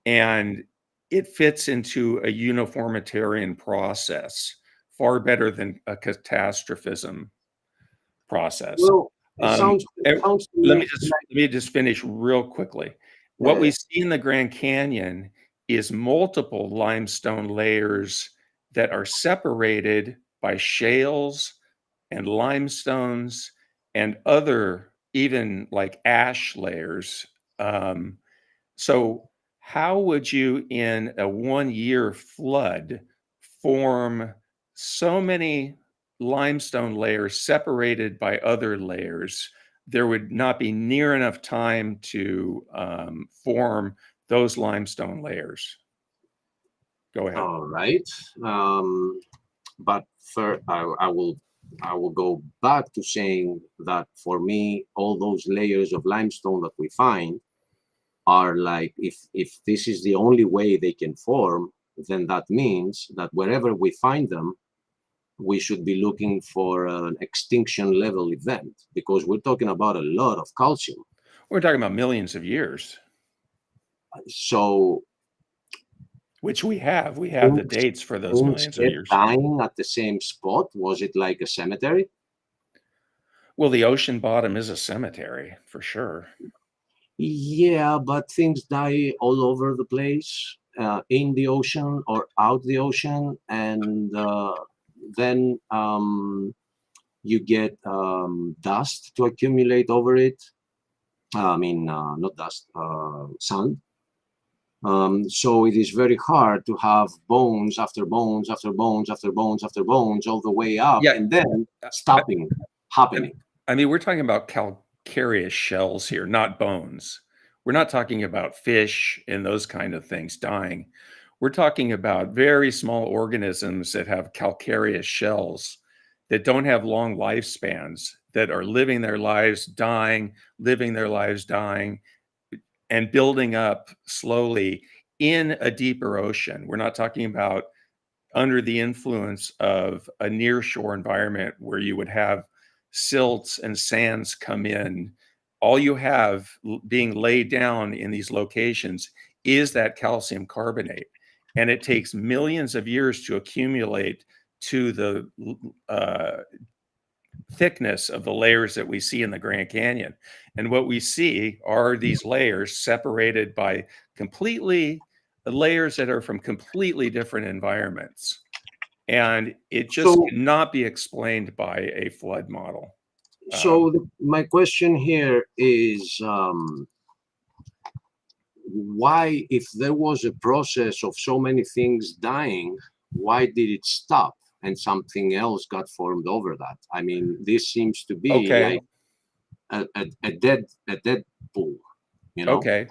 And it fits into a uniformitarian process far better than a catastrophism process. Well, sounds let me just finish real quickly. What we see in the Grand Canyon is multiple limestone layers that are separated by shales and limestones and other, even like ash layers. So how would you, in a 1-year flood, form so many limestone layers separated by other layers? There would not be near enough time to form those limestone layers. Go ahead. All right. But first, I will go back to saying that for me, all those layers of limestone that we find are like, if this is the only way they can form, then that means that wherever we find them, we should be looking for an extinction level event, because we're talking about a lot of calcium. We're talking about millions of years. So, which we have the dates for those millions of years. Dying at the same spot, was it like a cemetery? Well, the ocean bottom is a cemetery for sure. Yeah, but things die all over the place, in the ocean or out the ocean, and then you get dust to accumulate over it. I mean, not dust, sand. So it is very hard to have bones after bones after bones after bones after bones all the way up, and then stopping. happening. I mean, we're talking about calcareous shells here, not bones. We're not talking about fish and those kind of things dying. We're talking about very small organisms that have calcareous shells that don't have long lifespans, that are living their lives dying, living their lives dying, and building up slowly in a deeper ocean. We're not talking about under the influence of a nearshore environment where you would have silts and sands come in. All you have being laid down in these locations is that calcium carbonate. And it takes millions of years to accumulate to the thickness of the layers that we see in the Grand Canyon. And what we see are these layers separated by layers that are from completely different environments. And it just cannot be explained by a flood model. So my question here is, why, if there was a process of so many things dying, why did it stop and something else got formed over that? I mean, this seems to be like a dead pool, you know? Okay.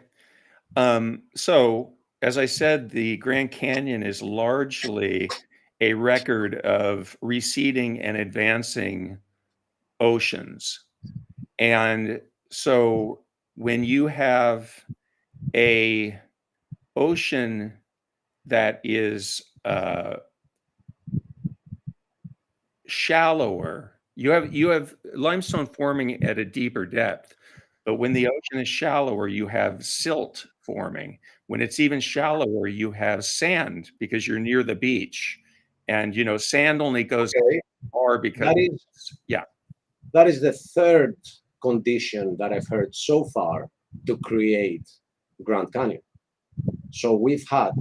So as I said, the Grand Canyon is largely a record of receding and advancing oceans. And so when you have a ocean that is shallower, you have limestone forming at a deeper depth. But when the ocean is shallower, you have silt forming. When it's even shallower, you have sand because you're near the beach. And, you know, sand only goes far because, that is the third condition that I've heard so far to create Grand Canyon. So we've had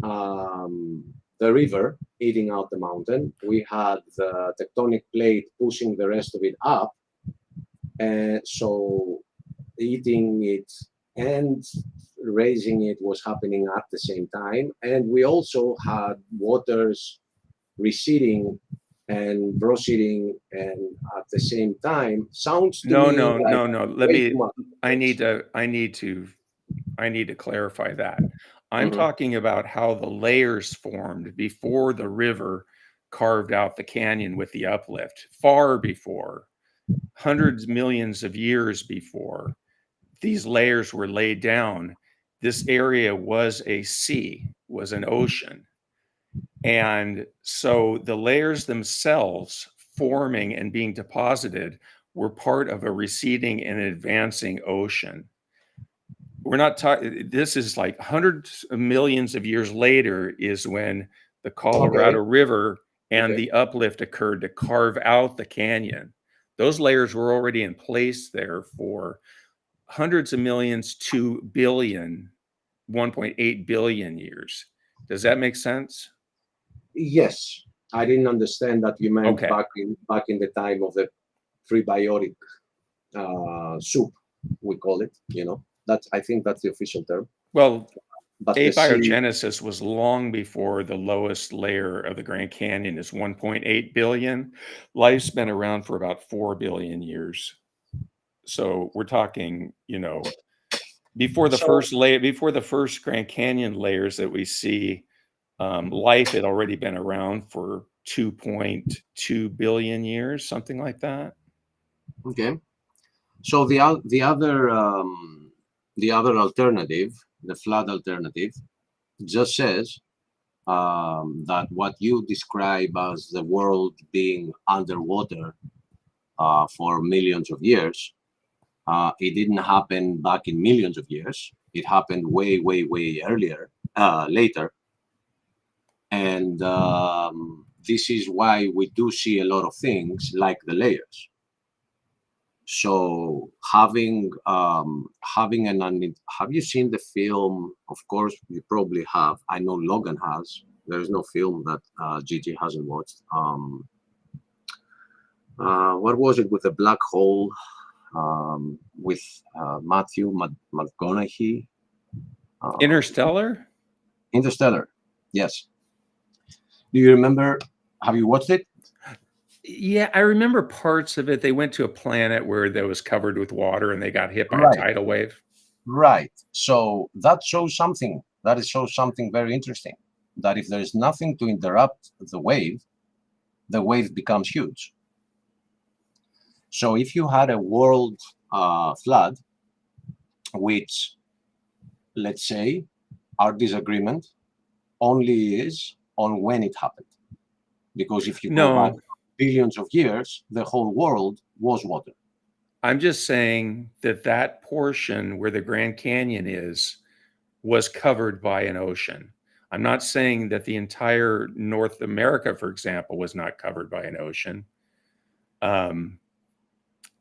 the river eating out the mountain. We had the tectonic plate pushing the rest of it up. And so eating it and raising it was happening at the same time. And we also had waters receding and proceeding and at the same time. Sounds to me no. I need to clarify that. I'm talking about how the layers formed before the river carved out the canyon with the uplift, far before, hundreds, millions of years before these layers were laid down. This area was a sea, was an ocean. And so the layers themselves forming and being deposited were part of a receding and advancing ocean. We're not talking, this is like hundreds of millions of years later is when the Colorado River and the uplift occurred to carve out the canyon. Those layers were already in place there for hundreds of millions to billion, 1.8 billion years. Does that make sense? Yes. I didn't understand that you meant back in the time of the prebiotic soup, we call it, you know. I think that's the official term. Well, abiogenesis was long before the lowest layer of the Grand Canyon is 1.8 billion. Life's been around for about 4 billion years. So we're talking, you know, before the first Grand Canyon layers that we see, life had already been around for 2.2 billion years, something like that. Okay. So the other alternative, the flood alternative, just says that what you describe as the world being underwater for millions of years, it didn't happen back in millions of years. It happened way later. And this is why we do see a lot of things like the layers. So have you seen the film? Of course, you probably have. I know Logan has. There is no film that Gigi hasn't watched. What was it with the black hole with Matthew McConaughey? Interstellar? Interstellar, yes. Do you remember? Have you watched it? Yeah, I remember parts of it. They went to a planet where that was covered with water and they got hit by a Right. tidal wave. Right. So that shows something. That shows something very interesting. That if there's nothing to interrupt the wave becomes huge. So if you had a world flood, which, let's say, our disagreement only is on when it happened. Because if you go back No, billions of years, the whole world was water. I'm just saying that that portion where the Grand Canyon is was covered by an ocean. I'm not saying that the entire North America, for example, was not covered by an ocean.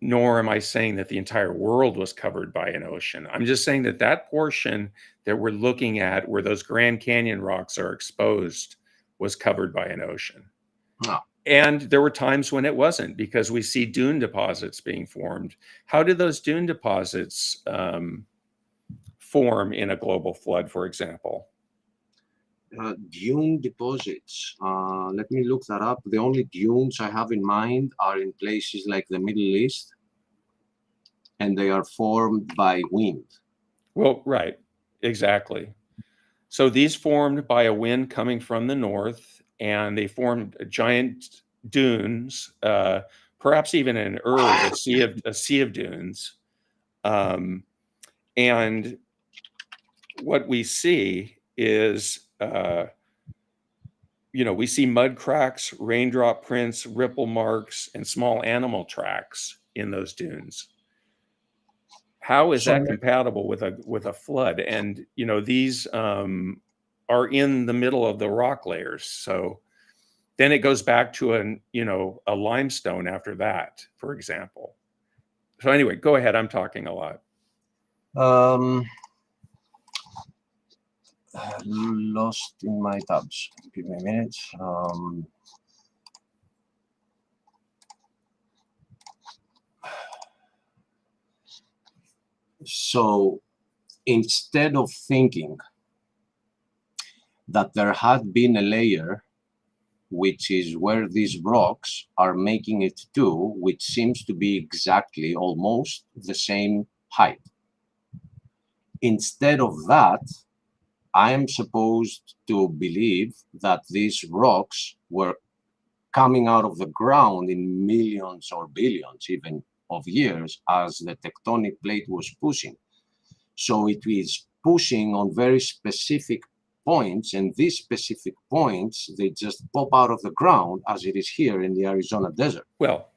Nor am I saying that the entire world was covered by an ocean. I'm just saying that that portion that we're looking at where those Grand Canyon rocks are exposed was covered by an ocean. No. And there were times when it wasn't, because we see dune deposits being formed. How did those dune deposits form in a global flood, for example? Dune deposits. Let me look that up. The only dunes I have in mind are in places like the Middle East, and they are formed by wind. Well, right, exactly. So these formed by a wind coming from the north, and they formed giant dunes, perhaps even an erg, a sea of dunes. And what we see is, we see mud cracks, raindrop prints, ripple marks, and small animal tracks in those dunes. How is that compatible with a flood? And these are in the middle of the rock layers. So then it goes back to a limestone after that, for example. So anyway, go ahead. I'm talking a lot. Lost in my tabs. Give me a minute. So instead of thinking that there had been a layer, which is where these rocks are making it to, which seems to be exactly almost the same height. Instead of that, I am supposed to believe that these rocks were coming out of the ground in millions or billions even of years as the tectonic plate was pushing. So it is pushing on very specific points, and these specific points, they just pop out of the ground as it is here in the Arizona desert. Well,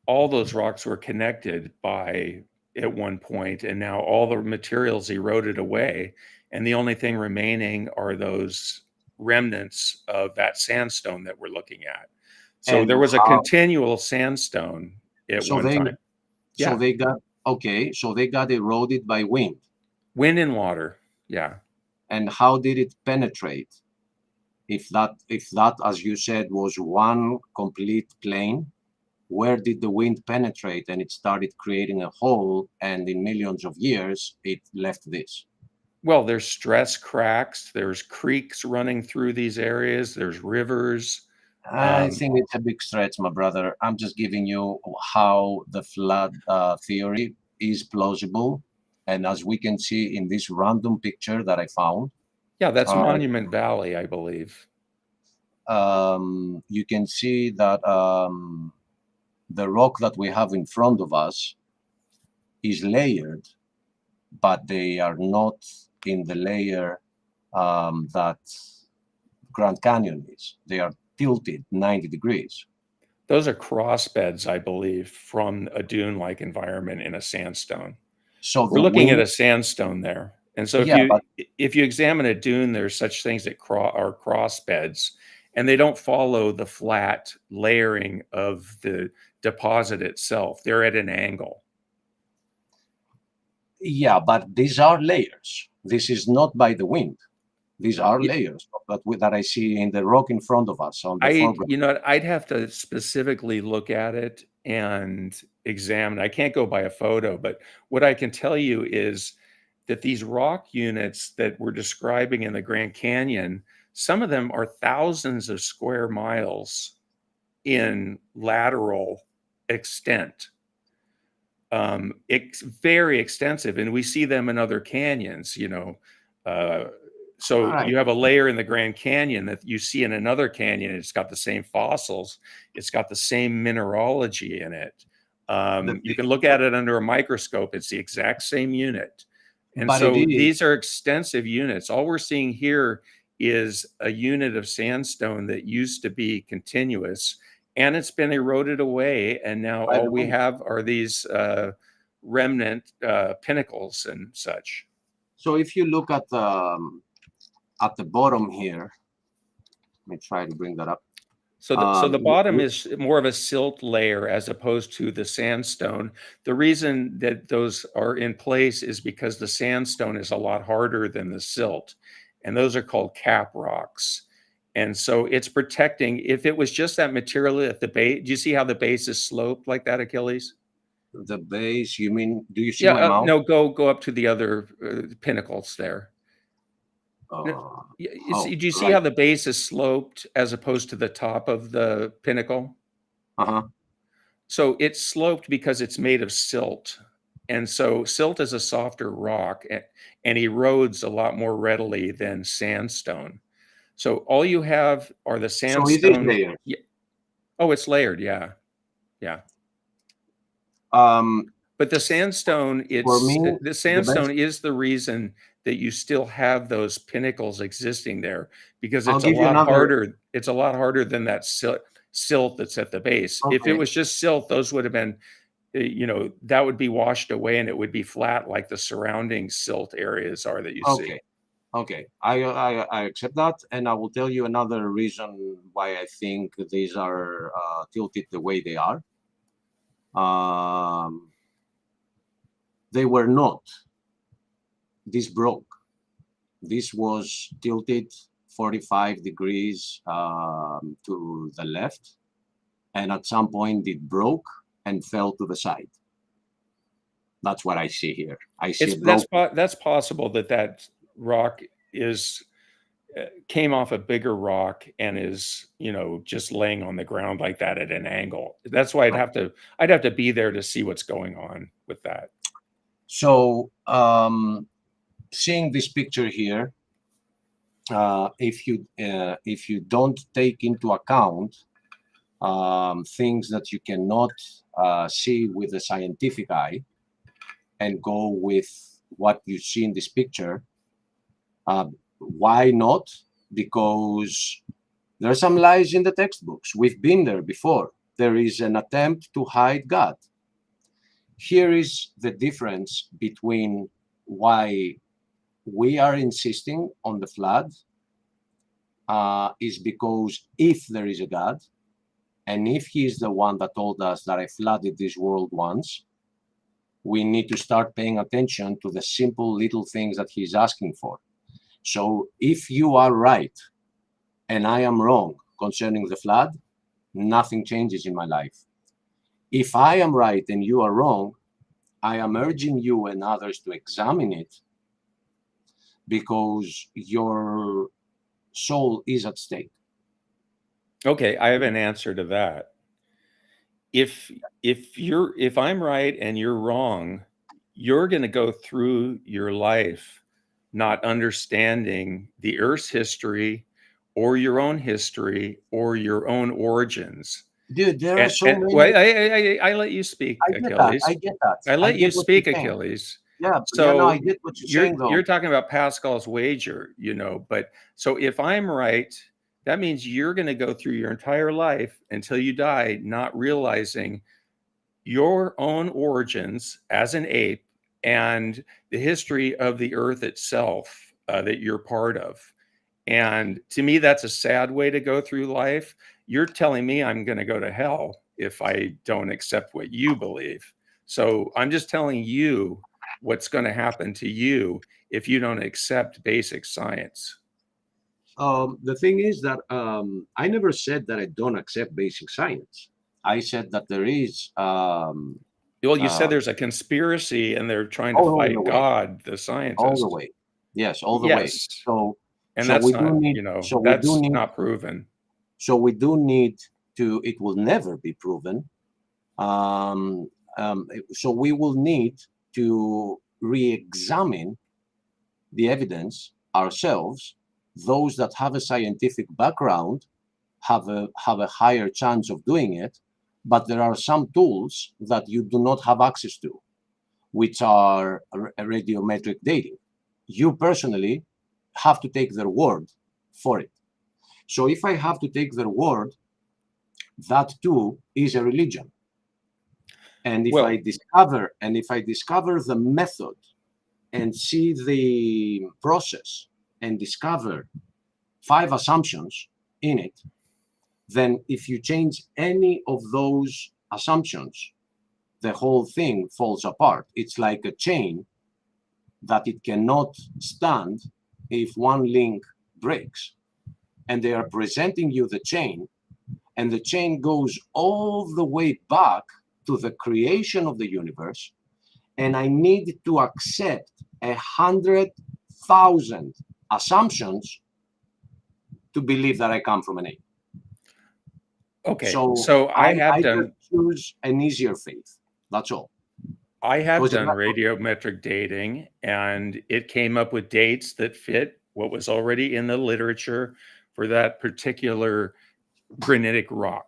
all those rocks were connected at one point, and now all the materials eroded away, and the only thing remaining are those remnants of that sandstone that we're looking at. So And there was a continual sandstone at one time. So they got eroded by wind. Wind and water, yeah. And how did it penetrate? If that, as you said, was one complete plane, where did the wind penetrate and it started creating a hole, and in millions of years it left this? Well, there's stress cracks, there's creeks running through these areas, there's rivers. I think it's a big stretch, my brother. I'm just giving you how the flood theory is plausible. And as we can see in this random picture that I found. Yeah, that's Monument Valley, I believe. You can see that the rock that we have in front of us is layered, but they are not in the layer that Grand Canyon is. They are tilted 90 degrees. Those are cross beds, I believe, from a dune-like environment in a sandstone. So we're looking at a sandstone there. And so if you examine a dune, there's such things that are cross beds, and they don't follow the flat layering of the deposit itself. They're at an angle. Yeah, but these are layers. This is not by the wind. These are layers that I see in the rock in front of us on the foreground. I'd have to specifically look at it and examine. I can't go by a photo, but what I can tell you is that these rock units that we're describing in the Grand Canyon, some of them are thousands of square miles in lateral extent. It's very extensive, and we see them in other canyons, you know. So Right. you have a layer in the Grand Canyon that you see in another canyon. It's got the same fossils. It's got the same mineralogy in it. You can look at it under a microscope. It's the exact same unit. And But so it is. these are extensive units. All we're seeing here is a unit of sandstone that used to be continuous, and it's been eroded away. And now By the all we way. have are these remnant pinnacles and such. So if you look at the bottom here, let me try to bring that up. So the bottom is more of a silt layer as opposed to the sandstone. The reason that those are in place is because the sandstone is a lot harder than the silt, and those are called cap rocks. And so it's protecting. If it was just that material at the base, do you see how the base is sloped like that, Achilles? The base, you mean, do you see my mouth? No, go up to the other pinnacles there. Oh, do you see right. how the base is sloped as opposed to the top of the pinnacle? Uh-huh. So it's sloped because it's made of silt. And so silt is a softer rock and erodes a lot more readily than sandstone. So all you have are the sandstone. So it is layered. Yeah. Oh, it's layered, yeah. Yeah. But the sandstone, the sandstone is the reason that you still have those pinnacles existing there, because it's a lot harder. It's a lot harder than that silt that's at the base. Okay. If it was just silt, those would have been, you know, that would be washed away and it would be flat like the surrounding silt areas are that you see. Okay, I accept that, and I will tell you another reason why I think these are tilted the way they are. They were not. This broke. This was tilted 45 degrees to the left, and at some point it broke and fell to the side. That's what I see here. I see that's possible that rock came off a bigger rock and is, you know, just laying on the ground like that at an angle. That's why I'd have to be there to see what's going on with that. So seeing this picture here, if you don't take into account things that you cannot see with the scientific eye and go with what you see in this picture, why not? Because there are some lies in the textbooks. We've been there before. There is an attempt to hide God. Here is the difference between why we are insisting on the flood is because if there is a God, and if he is the one that told us that I flooded this world once, we need to start paying attention to the simple little things that he's asking for. So if you are right and I am wrong concerning the flood, nothing changes in my life. If I am right and you are wrong, I am urging you and others to examine it, because your soul is at stake. Okay, I have an answer to that. If I'm right and you're wrong, you're going to go through your life not understanding the Earth's history or your own history or your own origins. Dude, there are so many. Well, I let you speak, Achilles. I get that. I let you speak, Achilles. Yeah, so no, I get what you're saying, though. You're talking about Pascal's wager, you know, but so if I'm right, that means you're going to go through your entire life until you die not realizing your own origins as an ape and the history of the Earth itself that you're part of. And to me, that's a sad way to go through life. You're telling me I'm going to go to hell if I don't accept what you believe. So I'm just telling you what's going to happen to you if you don't accept basic science. The thing is that I never said that I don't accept basic science. I said that there is. Well, you said there's a conspiracy and they're trying to fight God, the scientist. All the way. Yes, all the way. And that's not, not proven. So we do need it will never be proven. So we will need to re-examine the evidence ourselves. Those that have a scientific background have a higher chance of doing it, but there are some tools that you do not have access to, which are radiometric dating. You personally have to take their word for it. So if I have to take their word, that too is a religion. And if I discover the method and see the process and discover 5 assumptions in it, then if you change any of those assumptions, the whole thing falls apart. It's like a chain that it cannot stand if one link breaks. And they are presenting you the chain, and the chain goes all the way back to the creation of the universe, and I need to accept 100,000 assumptions to believe that I come from an ape. Okay, so I have done choose an easier faith. That's all. I have done radiometric dating, and it came up with dates that fit what was already in the literature for that particular granitic rock.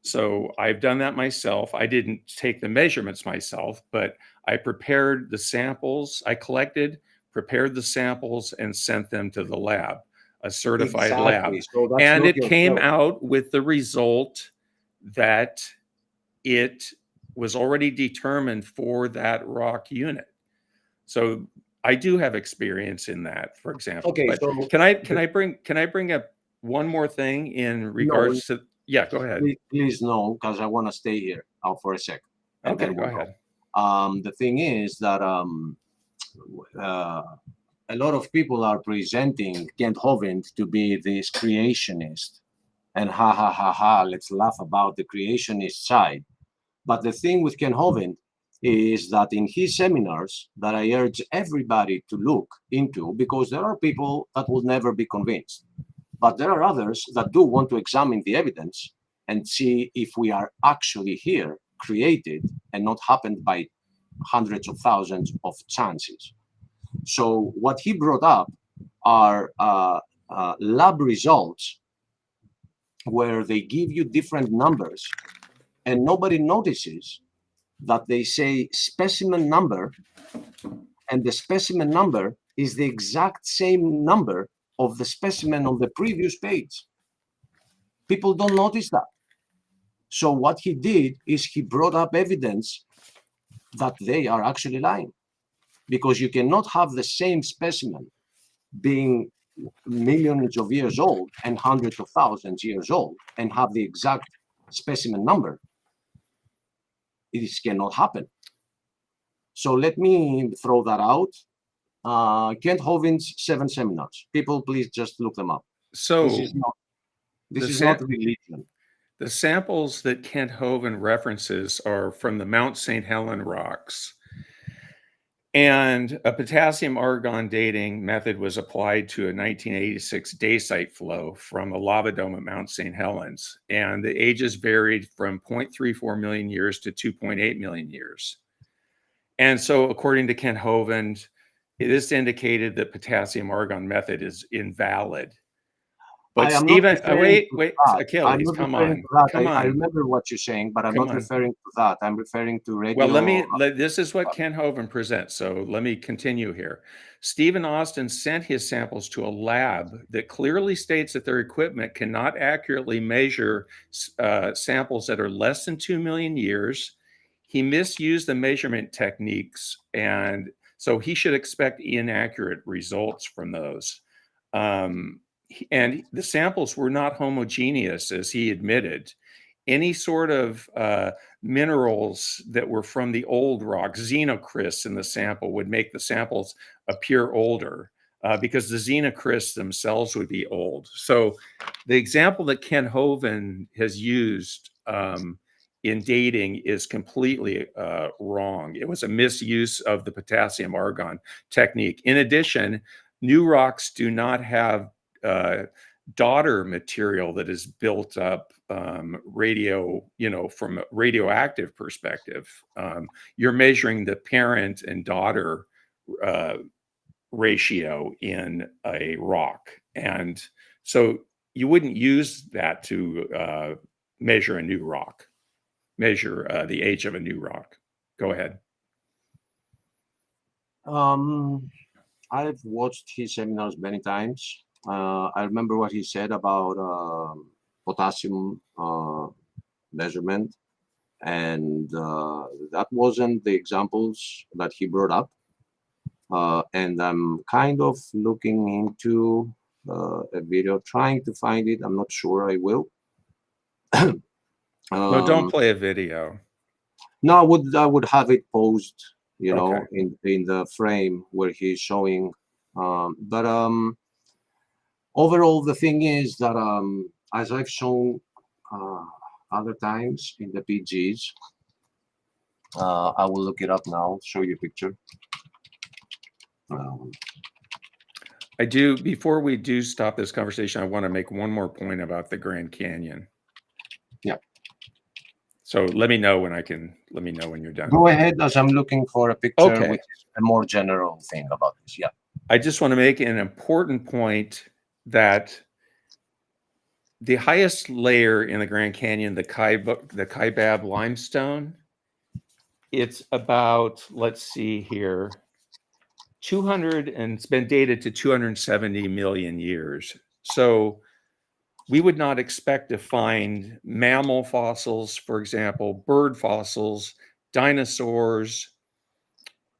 So I've done that myself. I didn't take the measurements myself, but I prepared the samples. I collected, prepared the samples, and sent them to the lab, a certified lab. So and it came out with the result that it was already determined for that rock unit. So I do have experience in that, for example. Okay, but so can I bring up one more thing in regards to? Yeah, go ahead. Please no, because I want to stay here for a second. Okay, go ahead. The thing is that a lot of people are presenting Kent Hovind to be this creationist, and let's laugh about the creationist side. But the thing with Kent Hovind is that in his seminars that I urge everybody to look into, because there are people that will never be convinced, but there are others that do want to examine the evidence and see if we are actually here, created, and not happened by hundreds of thousands of chances. So what he brought up are lab results where they give you different numbers, and nobody notices that they say specimen number, and the specimen number is the exact same number of the specimen on the previous page. People don't notice that. So what he did is he brought up evidence that they are actually lying, because you cannot have the same specimen being millions of years old and hundreds of thousands years old and have the exact specimen number. It cannot happen. So let me throw that out. Kent Hovind's 7 seminars. People, please just look them up. So this is not religion. The samples that Kent Hovind references are from the Mount St. Helens rocks. And a potassium argon dating method was applied to a 1986 dacite flow from a lava dome at Mount St. Helens. And the ages varied from 0.34 million years to 2.8 million years. And so according to Kent Hovind, this indicated that potassium argon method is invalid. But Stephen, wait, Achilles, come on. I remember what you're saying, but I'm not referring to that. I'm referring to radio. Well, this is what Kent Hovind presents. So let me continue here. Stephen Austin sent his samples to a lab that clearly states that their equipment cannot accurately measure samples that are less than 2 million years. He misused the measurement techniques, and so he should expect inaccurate results from those. And the samples were not homogeneous, as he admitted. Any sort of minerals that were from the old rock, xenocrysts in the sample, would make the samples appear older because the xenocrysts themselves would be old. So the example that Kent Hovind has used in dating is completely wrong. It was a misuse of the potassium argon technique. In addition, new rocks do not have daughter material that is built up radio, from a radioactive perspective. You're measuring the parent and daughter ratio in a rock. And so you wouldn't use that to measure a new rock, measure the age of a new rock. Go ahead. I've watched his seminars many times. I remember what he said about potassium measurement, and that wasn't the examples that he brought up. And I'm kind of looking into a video, trying to find it. I'm not sure I will. No, don't play a video. No, I would have it posed, Okay. in the frame where he's showing. But overall, the thing is that as I've shown other times in the PGs, I will look it up now, show you a picture. Before we do stop this conversation, I want to make one more point about the Grand Canyon. Yeah. So let me know when you're done. Go ahead, as I'm looking for a picture, Okay. which is a more general thing about this. Yeah. I just want to make an important point that the highest layer in the Grand Canyon, the Kaibab limestone, it's about, let's see here, and it's been dated to 270 million years. So we would not expect to find mammal fossils, for example, bird fossils, dinosaurs,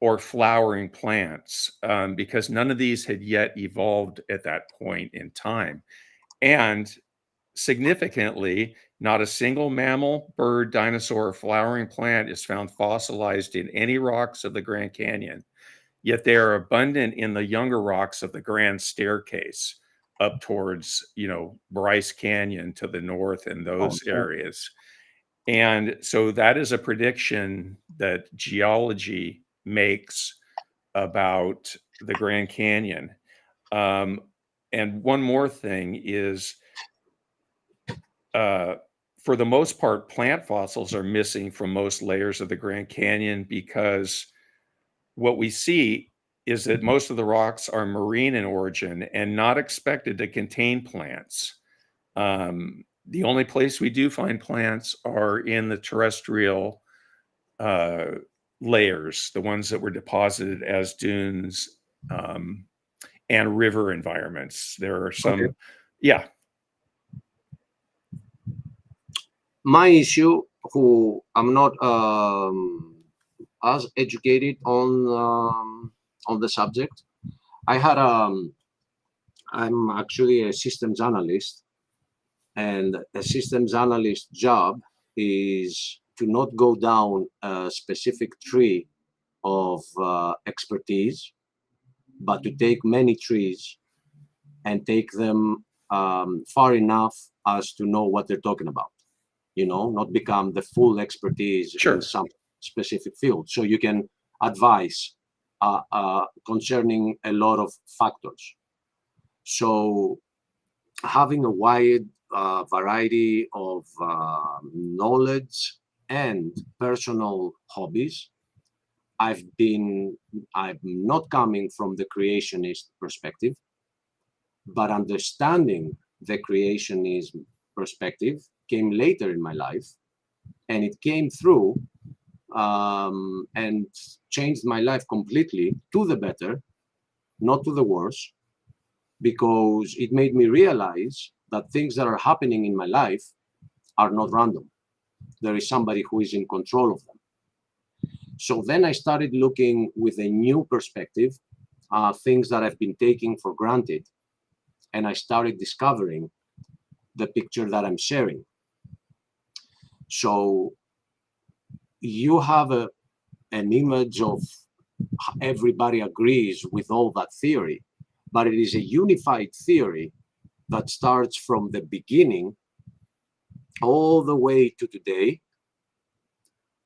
or flowering plants, because none of these had yet evolved at that point in time. And significantly, not a single mammal, bird, dinosaur, or flowering plant is found fossilized in any rocks of the Grand Canyon. Yet they are abundant in the younger rocks of the Grand Staircase up towards, Bryce Canyon to the north and those areas. And so that is a prediction that geology makes about the Grand Canyon. And one more thing is, for the most part, plant fossils are missing from most layers of the Grand Canyon, because what we see is that most of the rocks are marine in origin and not expected to contain plants. The only place we do find plants are in the terrestrial layers, the ones that were deposited as dunes and river environments. There are some, Okay. Yeah. My issue, who I'm not as educated on the subject. I'm actually a systems analyst, and a systems analyst job is to not go down a specific tree of expertise, but to take many trees and take them far enough as to know what they're talking about. Not become the full expertise Sure. in some specific field. So you can advise concerning a lot of factors. So having a wide variety of knowledge and personal hobbies, I'm not coming from the creationist perspective, but understanding the creationist perspective came later in my life, and it came through and changed my life completely to the better, not to the worse, because it made me realize that things that are happening in my life are not random. There is somebody who is in control of them. So then I started looking with a new perspective, things that I've been taking for granted, and I started discovering the picture that I'm sharing. So you have an image of everybody agrees with all that theory, but it is a unified theory that starts from the beginning all the way to today,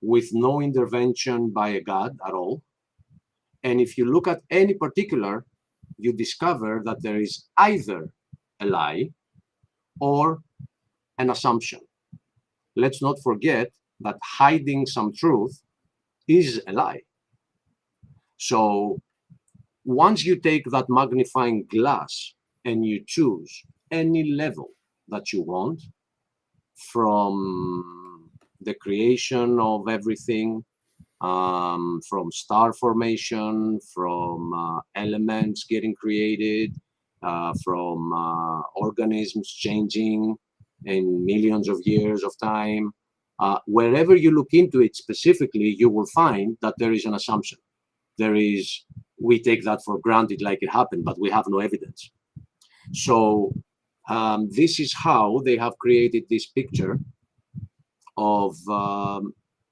with no intervention by a god at all. And if you look at any particular, you discover that there is either a lie or an assumption. let's not forget that hiding some truth is a lie. So once you take that magnifying glass and you choose any level that you want, from the creation of everything, from star formation, from elements getting created, from organisms changing in millions of years of time, wherever you look into it specifically, you will find that there is an assumption. We take that for granted like it happened, but we have no evidence. So this is how they have created this picture of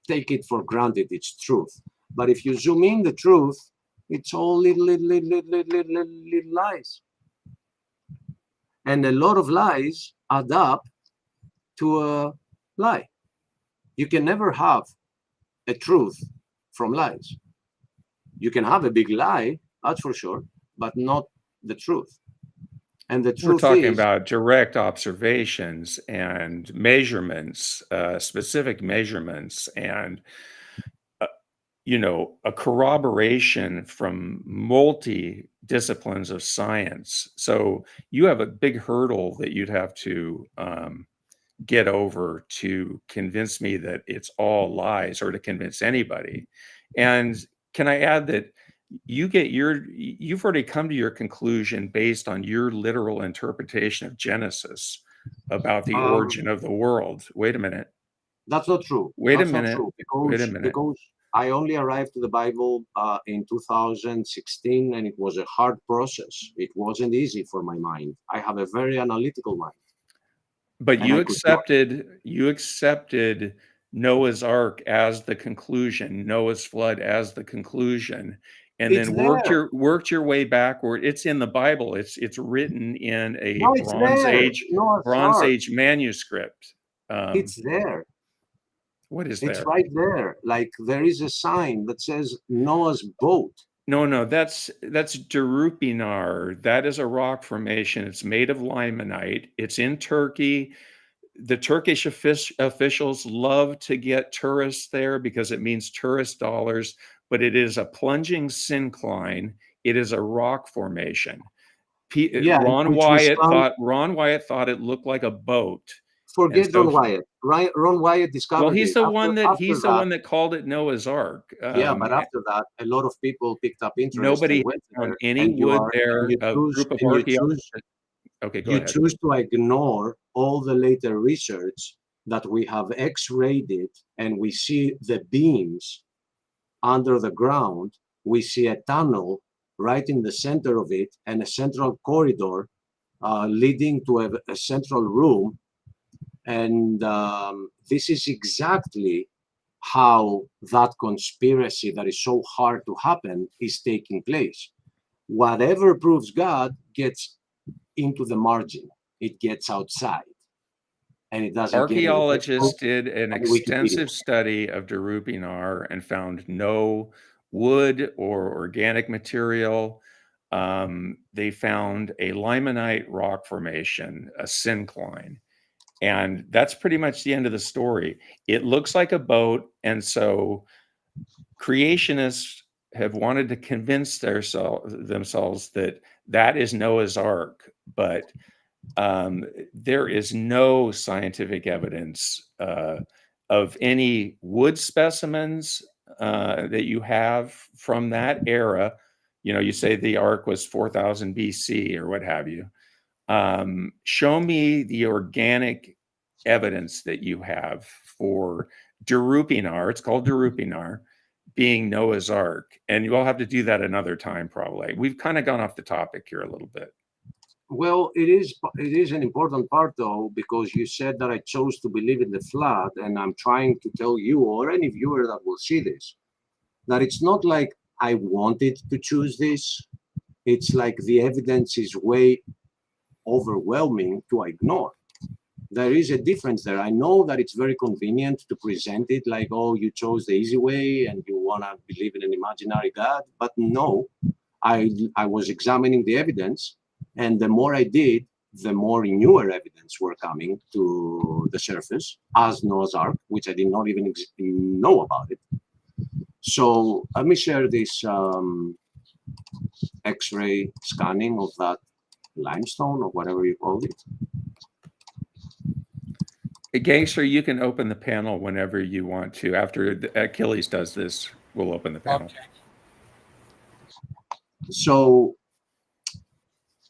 take it for granted, it's truth. But if you zoom in the truth, it's all little lies. And a lot of lies add up to a lie. You can never have a truth from lies. You can have a big lie, that's for sure, but not the truth. And the truth We're talking is, about direct observations and measurements, specific measurements, and a corroboration from multi-disciplines of science. So you have a big hurdle that you'd have to get over to convince me that it's all lies, or to convince anybody. And can I add that you've already come to your conclusion based on your literal interpretation of Genesis about the origin of the world. Wait a minute. That's not true. Wait That's a minute. Not true Wait a minute. Because I only arrived to the Bible in 2016, and it was a hard process. It wasn't easy for my mind. I have a very analytical mind. But you accepted Noah's Ark as the conclusion, Noah's flood as the conclusion, and It's then there. worked your way backward. It's in the Bible. It's written in a No, it's Bronze there. Age manuscript. It's there. What is It's there? right there. Like there is a sign that says Noah's boat. No, that's Derupinar. That is a rock formation. It's made of limonite. It's in Turkey. The Turkish officials love to get tourists there because it means tourist dollars, but it is a plunging syncline. It is a rock formation. Ron Wyatt thought it looked like a boat. Forget Ron Wyatt. Ron Wyatt discovered it. Well, he's the one that called it Noah's Ark. Yeah, but after that, a lot of people picked up interest. Nobody found any wood there. A group of archaeologists. Okay, go ahead. You choose to ignore all the later research that we have X-rayed it, and we see the beams under the ground. We see a tunnel right in the center of it, and a central corridor leading to a central room. And this is exactly how that conspiracy that is so hard to happen is taking place. Whatever proves God gets into the margin. It gets outside. And it doesn't. Archaeologists did an extensive study of Derupinar and found no wood or organic material. They found a limonite rock formation, a syncline. And that's pretty much the end of the story. It looks like a boat. And so creationists have wanted to convince themselves that that is Noah's Ark. But there is no scientific evidence of any wood specimens that you have from that era. You say the Ark was 4000 BC or what have you. Show me the organic evidence that you have for Derupinar. It's called Derupinar being Noah's Ark. And you'll have to do that another time, probably. We've kind of gone off the topic here a little bit. Well, it is an important part, though, because you said that I chose to believe in the flood, and I'm trying to tell you or any viewer that will see this, that it's not like I wanted to choose this. It's like the evidence is way overwhelming to ignore. There is a difference there. I know that it's very convenient to present it like, oh, you chose the easy way and you want to believe in an imaginary God. But no, I was examining the evidence, and the more I did, the more newer evidence were coming to the surface, as Noah's Ark, which I did not even know about it. So let me share this X-ray scanning of that limestone or whatever you call it. Gangster, you can open the panel whenever you want to. After Achilles does this, we'll open the panel. Okay. So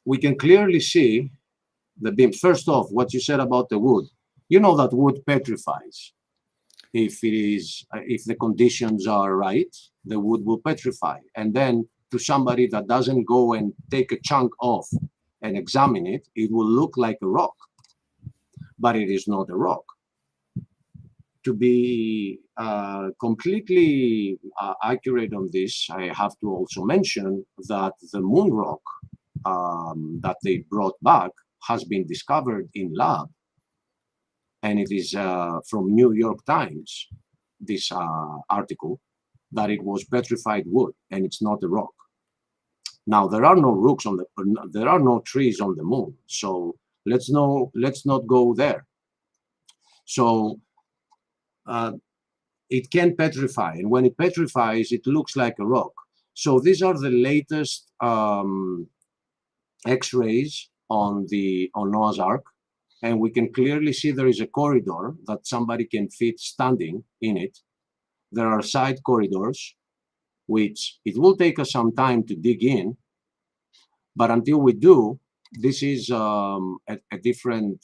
we can clearly see the beam. First off, what you said about the wood, you know that wood petrifies. If the conditions are right, the wood will petrify. And then to somebody that doesn't go and take a chunk off and examine it, it will look like a rock, but it is not a rock. To be completely accurate on this, I have to also mention that the moon rock that they brought back has been discovered in lab, and it is from New York Times, this article, that it was petrified wood and it's not a rock. Now there are no rocks on there are no trees on the moon, so let's not go there. So it can petrify, and when it petrifies, it looks like a rock. So these are the latest X-rays on Noah's Ark, and we can clearly see there is a corridor that somebody can fit standing in it. There are side corridors, which it will take us some time to dig in, but until we do, this is a different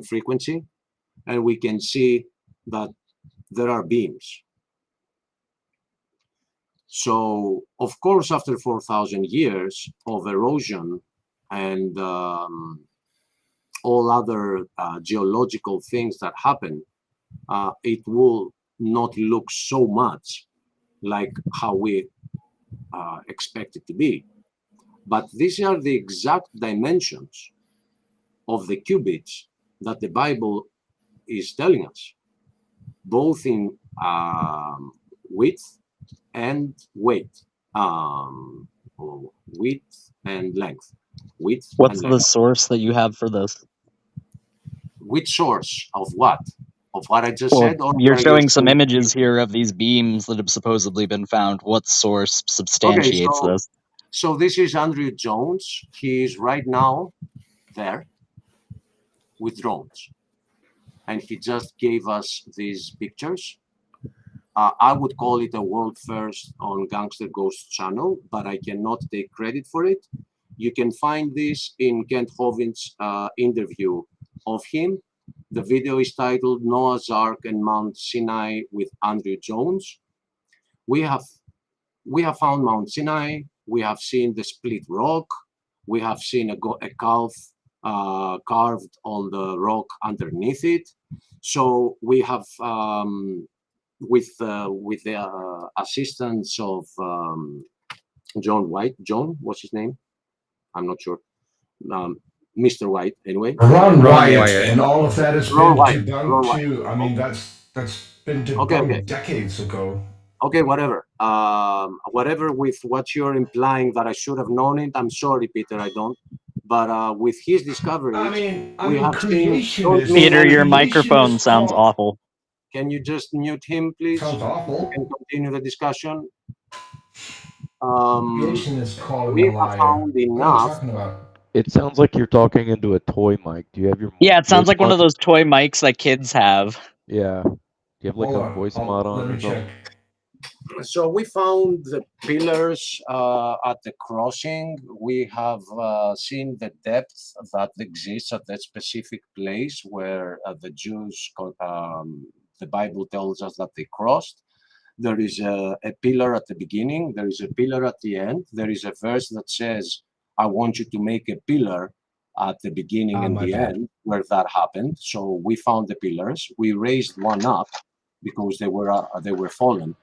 frequency, and we can see that there are beams. So, of course, after 4,000 years of erosion and all other geological things that happen, it will not look so much like how we expect it to be. But these are the exact dimensions of the cubits that the Bible is telling us, both in width and weight, width and length. What's the source that you have for this? Which source of what? Of what I just said? Or You're showing some images here of these beams that have supposedly been found. What source substantiates this? So this is Andrew Jones. He is right now there with drones, and he just gave us these pictures. I would call it a world first on Gangster Ghost channel, but I cannot take credit for it. You can find this in Kent Hovind's interview of him. The video is titled Noah's Ark and Mount Sinai with Andrew Jones. We have found Mount Sinai. We have seen the split rock. We have seen a calf carved on the rock underneath it. So we have, with the assistance of John White, what's his name? I'm not sure. Mr. White, anyway. Ron Wyatt, and all of that has been debunked too. I mean, that's been debunked decades ago. Okay, whatever. Whatever with what you're implying that I should have known it. I'm sorry, Peter, I don't. But with his discovery, we have seen. Peter, your microphone sounds awful. Can you just mute him, please? Sounds awful. And continue the discussion. Creation is called we have found enough. It sounds like you're talking into a toy mic. Do you have your? Yeah, it sounds like one of those toy mics that kids have. Yeah. Do you have like a voice mod on? Let me check. So we found the pillars at the crossing. We have seen the depth that exists at that specific place where the Jews, the Bible tells us that they crossed. There is a pillar at the beginning. There is a pillar at the end. There is a verse that says, I want you to make a pillar at the beginning and the end where that happened. So we found the pillars. We raised one up because they were fallen.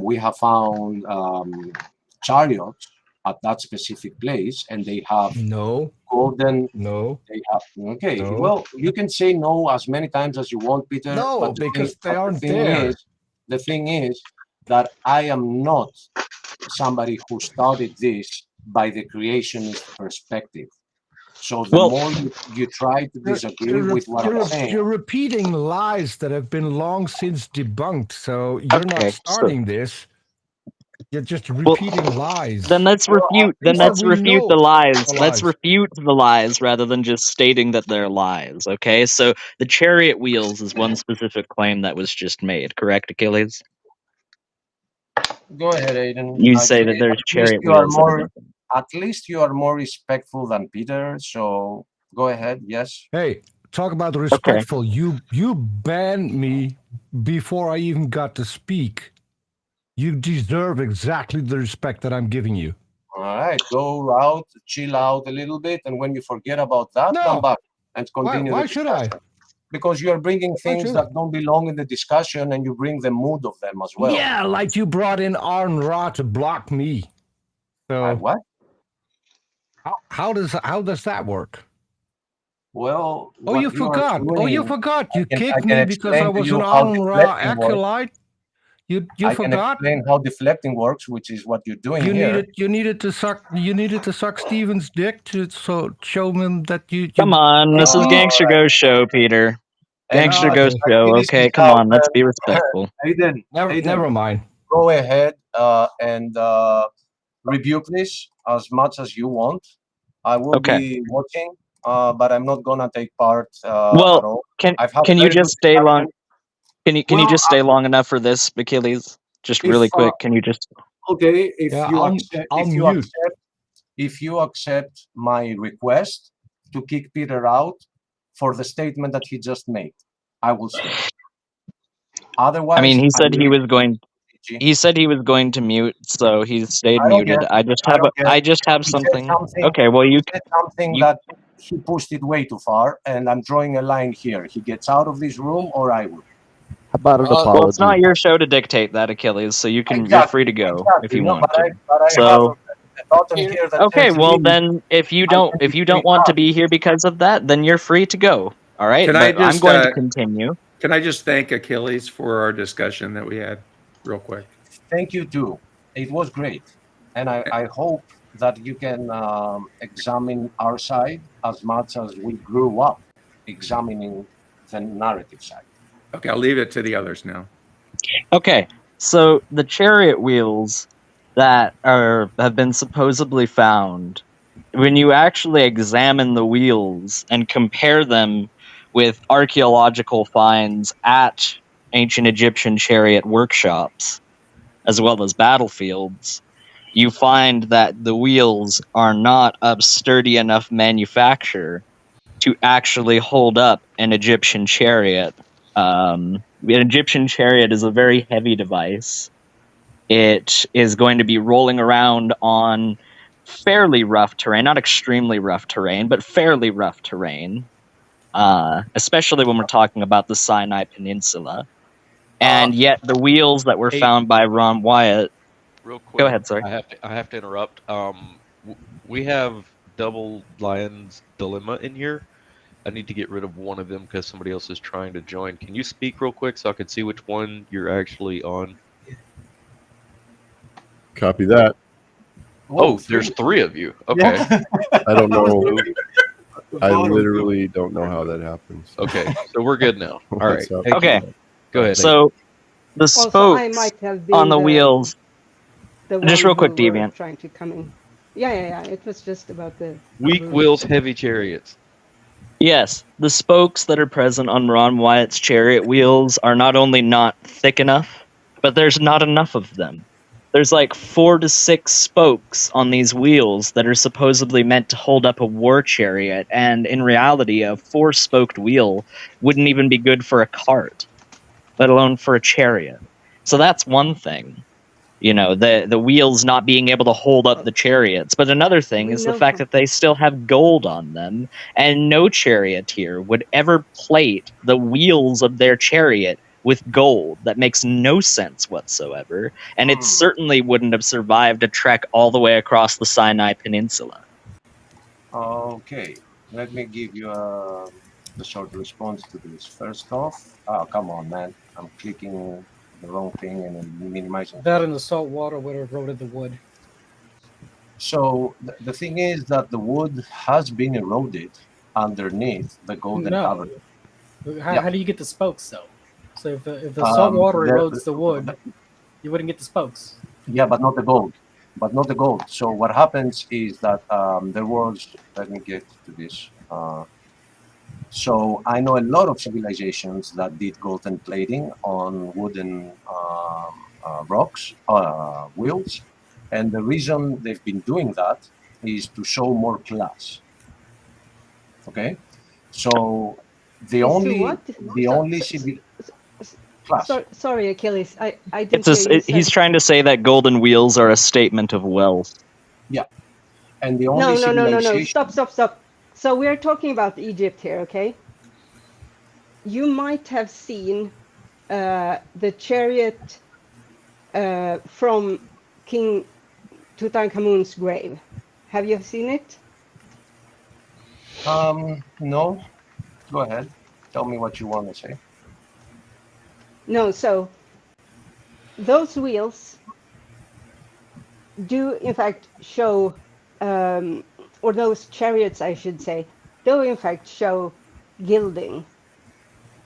We have found chariots at that specific place, and they have golden. No. They have okay. No. Well, you can say no as many times as you want, Peter. No, but because they aren't there. The thing is that I am not somebody who studied this by the creationist perspective. So the more you try to disagree with what I'm saying, you're repeating lies that have been long since debunked. So you're not starting this. You're just repeating lies. Then let's refute. Then let's refute the lies. Let's refute the lies rather than just stating that they're lies. Okay, so the chariot wheels is one specific claim that was just made. Correct, Achilles? Go ahead, Aiden. You say that there's chariot wheels. At least you are more respectful than Peter. So go ahead. Yes. Hey, talk about respectful. Okay. You banned me before I even got to speak. You deserve exactly the respect that I'm giving you. All right, go out, chill out a little bit, and when you forget about that, come back and continue. Why should I? Because you are bringing things that don't belong in the discussion, and you bring the mood of them as well. Yeah, like you brought in Arn Ra to block me. So what? How does that work? Well, you forgot. You forgot. You kicked me because I was an Arn Ra acolyte. You I forgot. Can explain how deflecting works, which is what you're doing here. You needed to suck Steven's dick to show him that you. Come on, this is Gangster Ghost Show, Peter. Gangster Ghost Show. Okay, come on, let's be respectful. Aiden, never mind. Go ahead and rebuke this as much as you want. I will be watching, but I'm not gonna take part at all. Can you just stay long? Can you just stay long enough for this, Achilles? Just really quick. Can you just? Okay, if you accept my request to kick Peter out for the statement that he just made, I will stay. Otherwise, I mean, he said he was going. He said he was going to mute, so he stayed muted. I just have something. Okay, well you said something that he pushed it way too far, and I'm drawing a line here. He gets out of this room, or I will. About an apology. Well, it's not your show to dictate that, Achilles. So you're free to go if you want to. Okay, well then, if you don't want to be here because of that, then you're free to go. All right, I'm going to continue. Can I just thank Achilles for our discussion that we had, real quick? Thank you too. It was great, and I hope that you can examine our side as much as we grew up examining the narrative side. Okay, I'll leave it to the others now. Okay, so the chariot wheels that have been supposedly found, when you actually examine the wheels and compare them with archaeological finds at ancient Egyptian chariot workshops, as well as battlefields, you find that the wheels are not of sturdy enough manufacture to actually hold up an Egyptian chariot. An Egyptian chariot is a very heavy device. It is going to be rolling around on fairly rough terrain, not extremely rough terrain, but fairly rough terrain, especially when we're talking about the Sinai Peninsula. And yet the wheels that were found by Ron Wyatt... Real quick. Go ahead, sorry. I have to interrupt. We have Double Lion's Dilemma in here. I need to get rid of one of them because somebody else is trying to join. Can you speak real quick so I can see which one you're actually on? Copy that. Oh, there's 3 of you. Okay. I don't know. I literally don't know how that happens. Okay, so we're good now. All right. Okay. Go ahead. So the spokes on the wheels. Just real quick, Deviant. Trying to come in. Yeah. It was just about the weak wheels, heavy chariots. Yes, the spokes that are present on Ron Wyatt's chariot wheels are not only not thick enough, but there's not enough of them. There's like 4 to 6 spokes on these wheels that are supposedly meant to hold up a war chariot, and in reality, a 4-spoked wheel wouldn't even be good for a cart, let alone for a chariot. So that's one thing. You know, the wheels not being able to hold up the chariots. But another thing is the fact that they still have gold on them, and no charioteer would ever plate the wheels of their chariot with gold. That makes no sense whatsoever, and it certainly wouldn't have survived a trek all the way across the Sinai Peninsula. Okay, let me give you a short response to this. First off, come on, man, I'm clicking the wrong thing and minimizing. That in the salt water would have eroded the wood. So the thing is that the wood has been eroded underneath the golden No. cavern. How do you get the spokes though? So if the salt water erodes the wood, you wouldn't get the spokes. Yeah, but not the gold. But not the gold. So what happens is that there was. Let me get to this. So I know a lot of civilizations that did golden plating on wooden rocks, wheels, and the reason they've been doing that is to show more class. Okay, so the only class. Sorry, Achilles. I didn't hear you He's trying to say that golden wheels are a statement of wealth. Yeah, and the only No. Stop. So we're talking about Egypt here, okay? You might have seen the chariot from King Tutankhamun's grave. Have you seen it? No. Go ahead. Tell me what you want to say. No, so those wheels do in fact show, or those chariots, I should say, do in fact show gilding.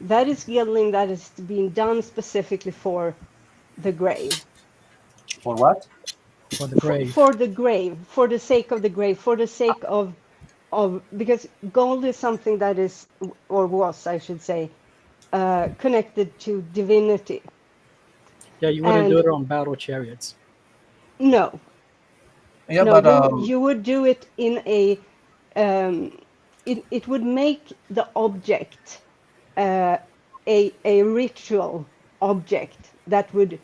That is gilding that is being done specifically for the grave. For what? For the grave. For the grave, for the sake of the grave, for the sake of because gold is something that is, or was, I should say, connected to divinity. Yeah, you wouldn't do it on battle chariots. No. Yeah, no, but you would do it in a. It would make the object a ritual object that would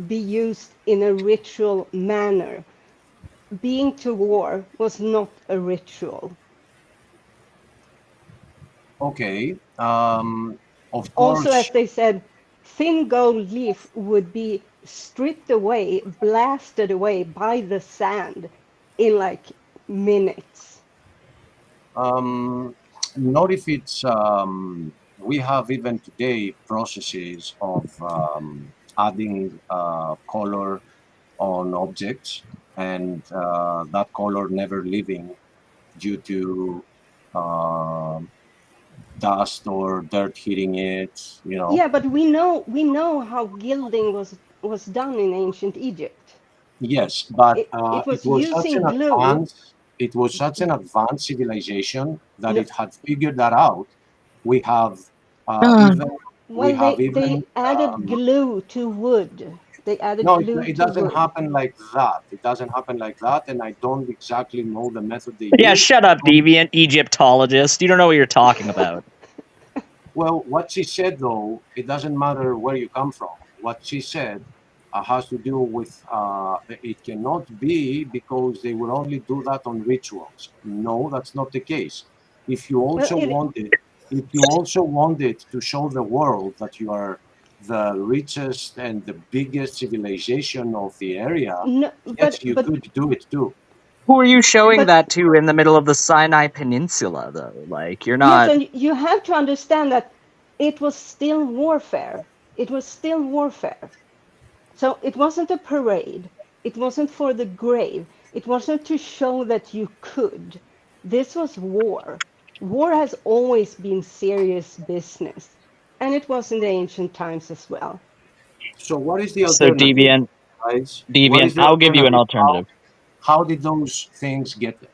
be used in a ritual manner. Being to war was not a ritual. Okay. Of course. Also, as they said, thin gold leaf would be stripped away, blasted away by the sand in like minutes. Not if it's. We have even today processes of adding color on objects, and that color never leaving due to dust or dirt hitting it. You know. Yeah, but we know how gilding was done in ancient Egypt. Yes, but it was using glue. It was such an advanced civilization that it had figured that out. We have they added glue to wood. They added glue it to doesn't wood. happen like that. It doesn't happen like that, and I don't exactly know the method they Yeah, use. shut up, deviant Egyptologist. You don't know what you're talking about. Well, what she said, though, it doesn't matter where you come from. What she said has to do with it cannot be because they will only do that on rituals. No, that's not the case. If you also wanted to show the world that you are the richest and the biggest civilization of the area, yes, you could do it too. Who are you showing that to in the middle of the Sinai Peninsula, though? Like, you're not... Yes, and you have to understand that it was still warfare. It was still warfare. So it wasn't a parade. It wasn't for the grave. It wasn't to show that you could. This was war. War has always been serious business. And it was in the ancient times as well. So what is the alternative? So, Deviant, guys? Deviant, I'll give you an alternative. How did those things get there?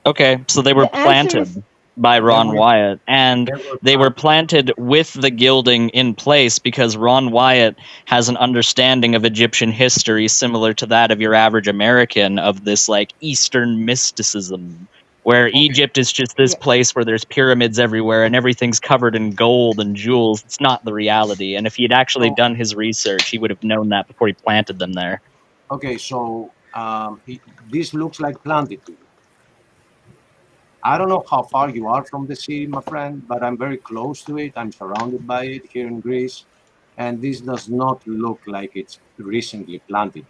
Okay, so they were planted by Ron Wyatt, and they were planted with the gilding in place because Ron Wyatt has an understanding of Egyptian history similar to that of your average American, of this like Eastern mysticism, where Egypt is just this place where there's pyramids everywhere and everything's covered in gold and jewels. It's not the reality, and if he'd actually done his research, he would have known that before he planted them there. Okay, so this looks like planted to you. I don't know how far you are from the city, my friend, but I'm very close to it. I'm surrounded by it here in Greece, and this does not look like it's recently planted.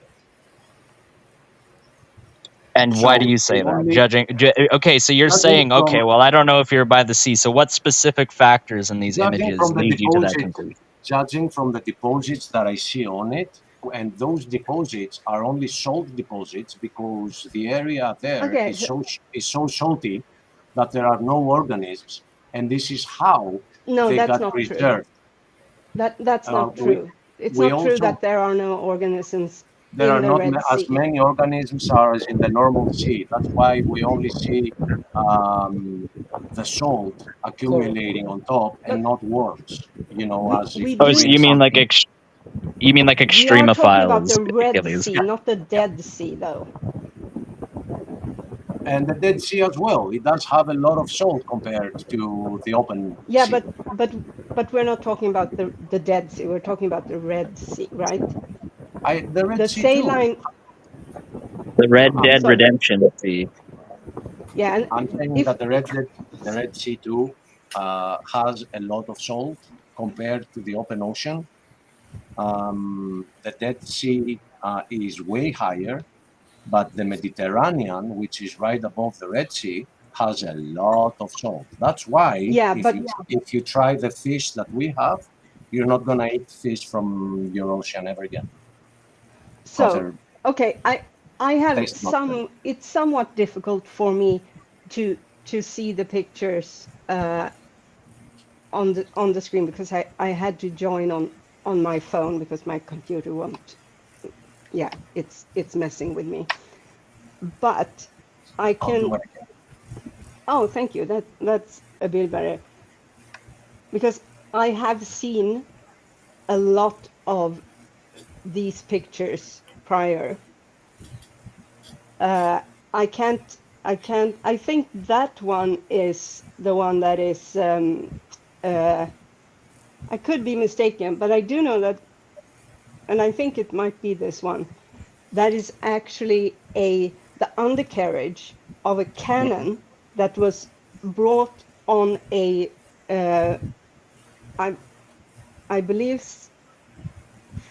And why do you say that? Okay, so you're saying, okay, well, I don't know if you're by the sea. So what specific factors in these images lead you to that conclusion? Judging from the deposits that I see on it, and those deposits are only salt deposits because the area there is so salty that there are no organisms, and this is how they that's got not preserved. true. That's not true. It's not true that there are no organisms there in are the not Red as Sea. many organisms as in the normal sea. That's why we only see the salt accumulating on top and not worms. You know, as if Oh, so you mean like we are talking about extremophiles, the Red Achilles? Sea, not the Dead Sea, though. And the Dead Sea as well. It does have a lot of salt compared to the open Yeah, sea. but we're not talking about the Dead Sea. We're talking about the Red Sea, right? The Red Sea saline. The Red Dead Redemption Sea. Yeah, and I'm saying that the Red Sea too has a lot of salt compared to the open ocean. The Dead Sea is way higher, but the Mediterranean, which is right above the Red Sea, has a lot of salt. That's why if you try the fish that we have, you're not gonna eat fish from your ocean ever again. So okay, I have some. It's somewhat difficult for me to see the pictures on the screen because I had to join on my phone because my computer won't. Yeah, it's messing with me. But I can. Oh, thank you. That's a bit better. Because I have seen a lot of these pictures prior. I think that one is the one that is. I could be mistaken, but I do know that, and I think it might be this one. That is actually the undercarriage of a cannon that was brought on a. I believe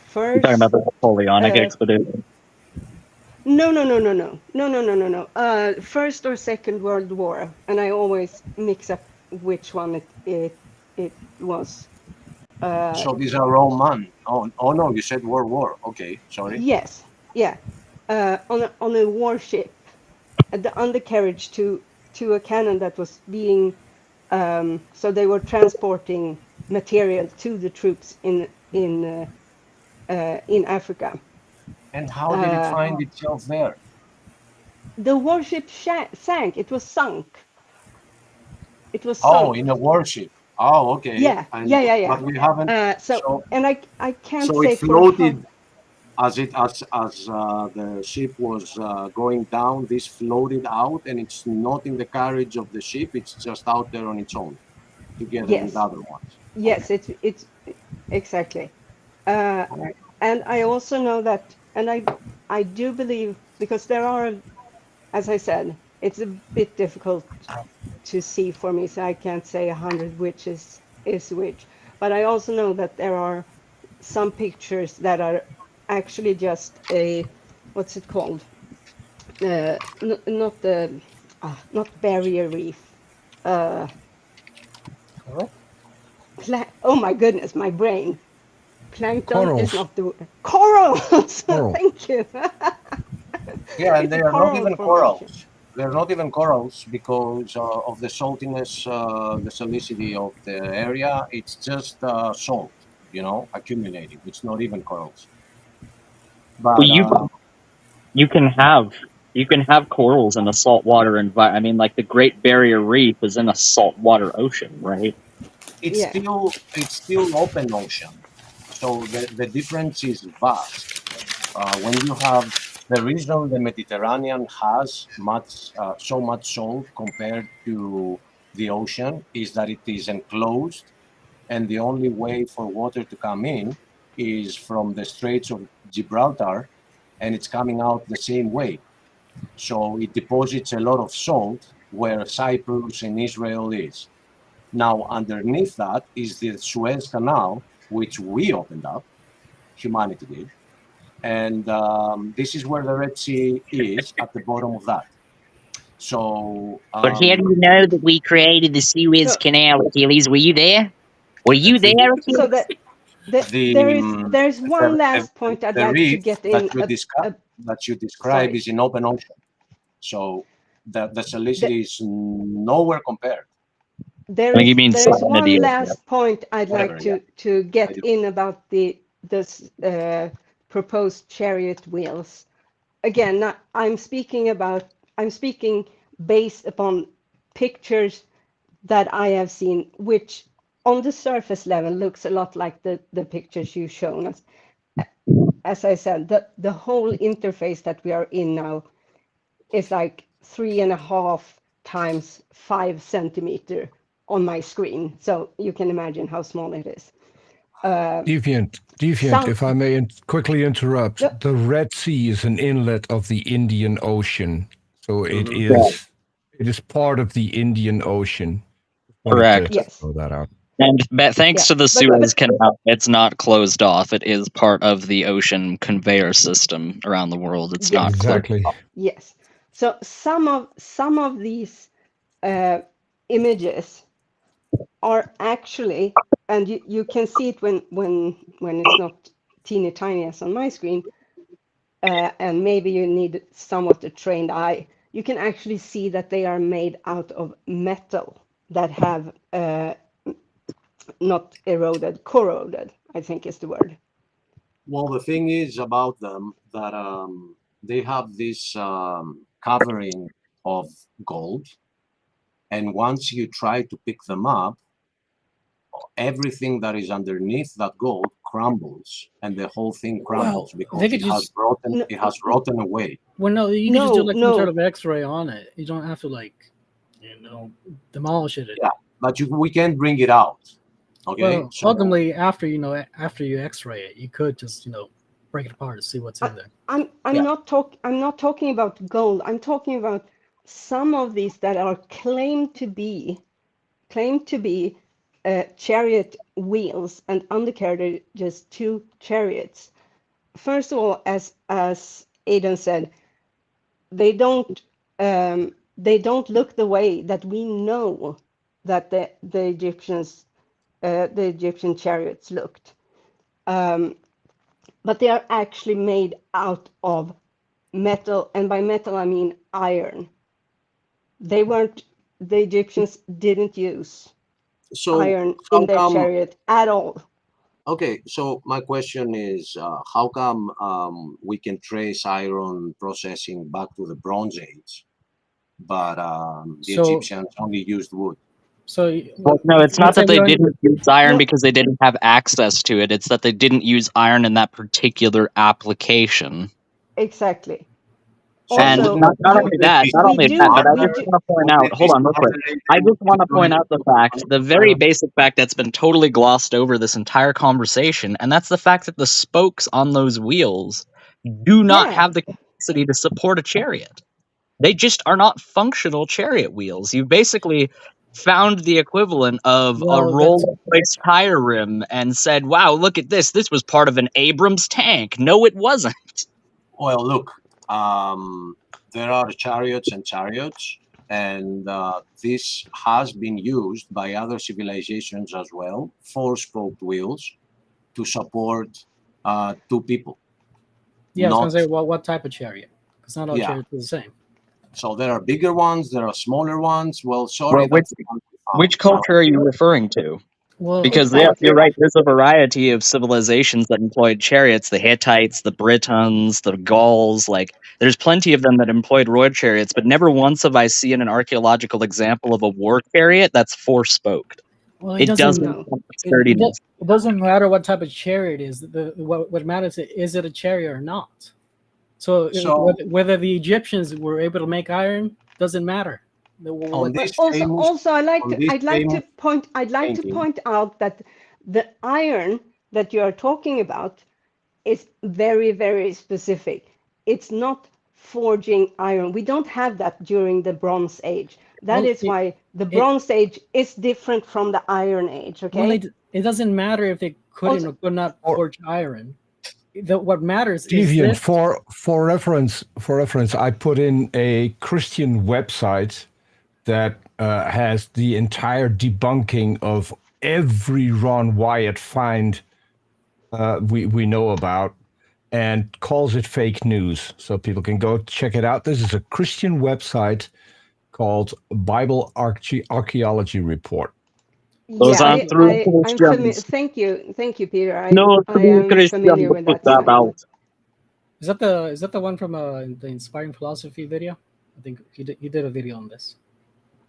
first. You're talking about the Napoleonic expedition. No. First or Second World War, and I always mix up which one it was. So these are Roman. Oh no, you said World War. Okay, sorry. Yes, yeah. On a warship, the undercarriage to a cannon that was being. So they were transporting material to the troops in Africa. And how did it find itself there? The warship sank. It was sunk. It was sunk. Oh, in a warship. Oh, okay. Yeah. But we haven't. And I can't so say it floated as the ship was going down. This floated out, and it's not in the carriage of the ship. It's just out there on its own, together with other ones. Yes, it's exactly. And I also know that, and I do believe, because there are, as I said, it's a bit difficult to see for me, so I can't say 100 which is which. But I also know that there are some pictures that are actually just what's it called? Not barrier reef. Oh my goodness, my brain. Plankton is not the corals. Thank you. Yeah, and they are not even corals. They're not even corals because of the saltiness, the salicity of the area. It's just salt, accumulating. It's not even corals. But well, you can have corals in a saltwater environment. I mean, like the Great Barrier Reef is in a saltwater ocean, right? It's still open ocean. So the difference is vast. When you have the reason the Mediterranean has so much salt compared to the ocean is that it is enclosed, and the only way for water to come in is from the Straits of Gibraltar, and it's coming out the same way. So it deposits a lot of salt where Cyprus and Israel is. Now, underneath that is the Suez Canal, which we opened up, humanity did. And this is where the Red Sea is, at the bottom of that. So. But how do you know that we created the Suez Canal, Achilles? Were you there? Were you there, Achilles? There's one last point I'd like to get in. That you describe is in open ocean, so the salinity is nowhere compared. There is one last point I'd like to get in about this proposed chariot wheels. Again, I'm speaking based upon pictures that I have seen, which on the surface level looks a lot like the pictures you've shown us. As I said, the whole interface that we are in now is like 3.5 times 5 centimeter on my screen. So you can imagine how small it is. Deviant, if I may quickly interrupt, the Red Sea is an inlet of the Indian Ocean. So it is part of the Indian Ocean. Correct. Yes. Throw that out. And thanks to the Suez Canal, it's not closed off. It is part of the ocean conveyor system around the world. It's not closed off. Yes. So some of these images are actually, and you can see it when it's not teeny tiny as on my screen, and maybe you need somewhat a trained eye. You can actually see that they are made out of metal that have not eroded, corroded, I think is the word. Well, the thing is about them that they have this covering of gold, and once you try to pick them up, everything that is underneath that gold crumbles, and the whole thing crumbles because it has rotten away. Well, no, you can just do like some sort of X-ray on it. You don't have to demolish it. Yeah, but we can't bring it out. Okay. Well, ultimately, after you X-ray it, you could just break it apart to see what's in there. I'm not talking about gold. I'm talking about some of these that are claimed to be chariot wheels and undercarriages to chariots. First of all, as Aidan said, they don't look the way that we know that the Egyptian chariots looked, but they are actually made out of metal, and by metal I mean iron. The Egyptians didn't use iron in their chariot at all. Okay, so my question is, how come we can trace iron processing back to the Bronze Age, but the Egyptians only used wood? No, it's not that they didn't use iron because they didn't have access to it. It's that they didn't use iron in that particular application. Exactly. And not only that, but I just want to point out, hold on real quick. I just want to point out the very basic fact that's been totally glossed over this entire conversation, and that's the fact that the spokes on those wheels do not have the capacity to support a chariot. They just are not functional chariot wheels. You basically found the equivalent of a Rolls-Royce tire rim and said, wow, look at this. This was part of an Abrams tank. No, it wasn't. Well, look, there are chariots and chariots, and this has been used by other civilizations as well, 4-spoked wheels to support 2 people. Yeah, I was going to say, well, what type of chariot? Because not all chariots are the same. So there are bigger ones, there are smaller ones. Well, sorry. Which culture are you referring to? Well, because you're right. There's a variety of civilizations that employed chariots: the Hittites, the Britons, the Gauls. There's plenty of them that employed road chariots, but never once have I seen an archaeological example of a war chariot that's 4-spoked. Well, it doesn't. It doesn't matter what type of chariot it is. What matters is it a chariot or not. So whether the Egyptians were able to make iron doesn't matter. Also, I'd like to point out that the iron that you are talking about is very, very specific. It's not forging iron. We don't have that during the Bronze Age. That is why the Bronze Age is different from the Iron Age. Okay. Well, it doesn't matter if they could or could not forge iron. What matters is for reference, I put in a Christian website that has the entire debunking of every Ron Wyatt find we know about, and calls it fake news. So people can go check it out. This is a Christian website called Bible Archaeology Report. Those Yeah, aren't through I'm familiar. Christians. Thank you, Peter. No, I through am familiar Christians with put that that site. out. Is that the one from the Inspiring Philosophy video? I think he did a video on this.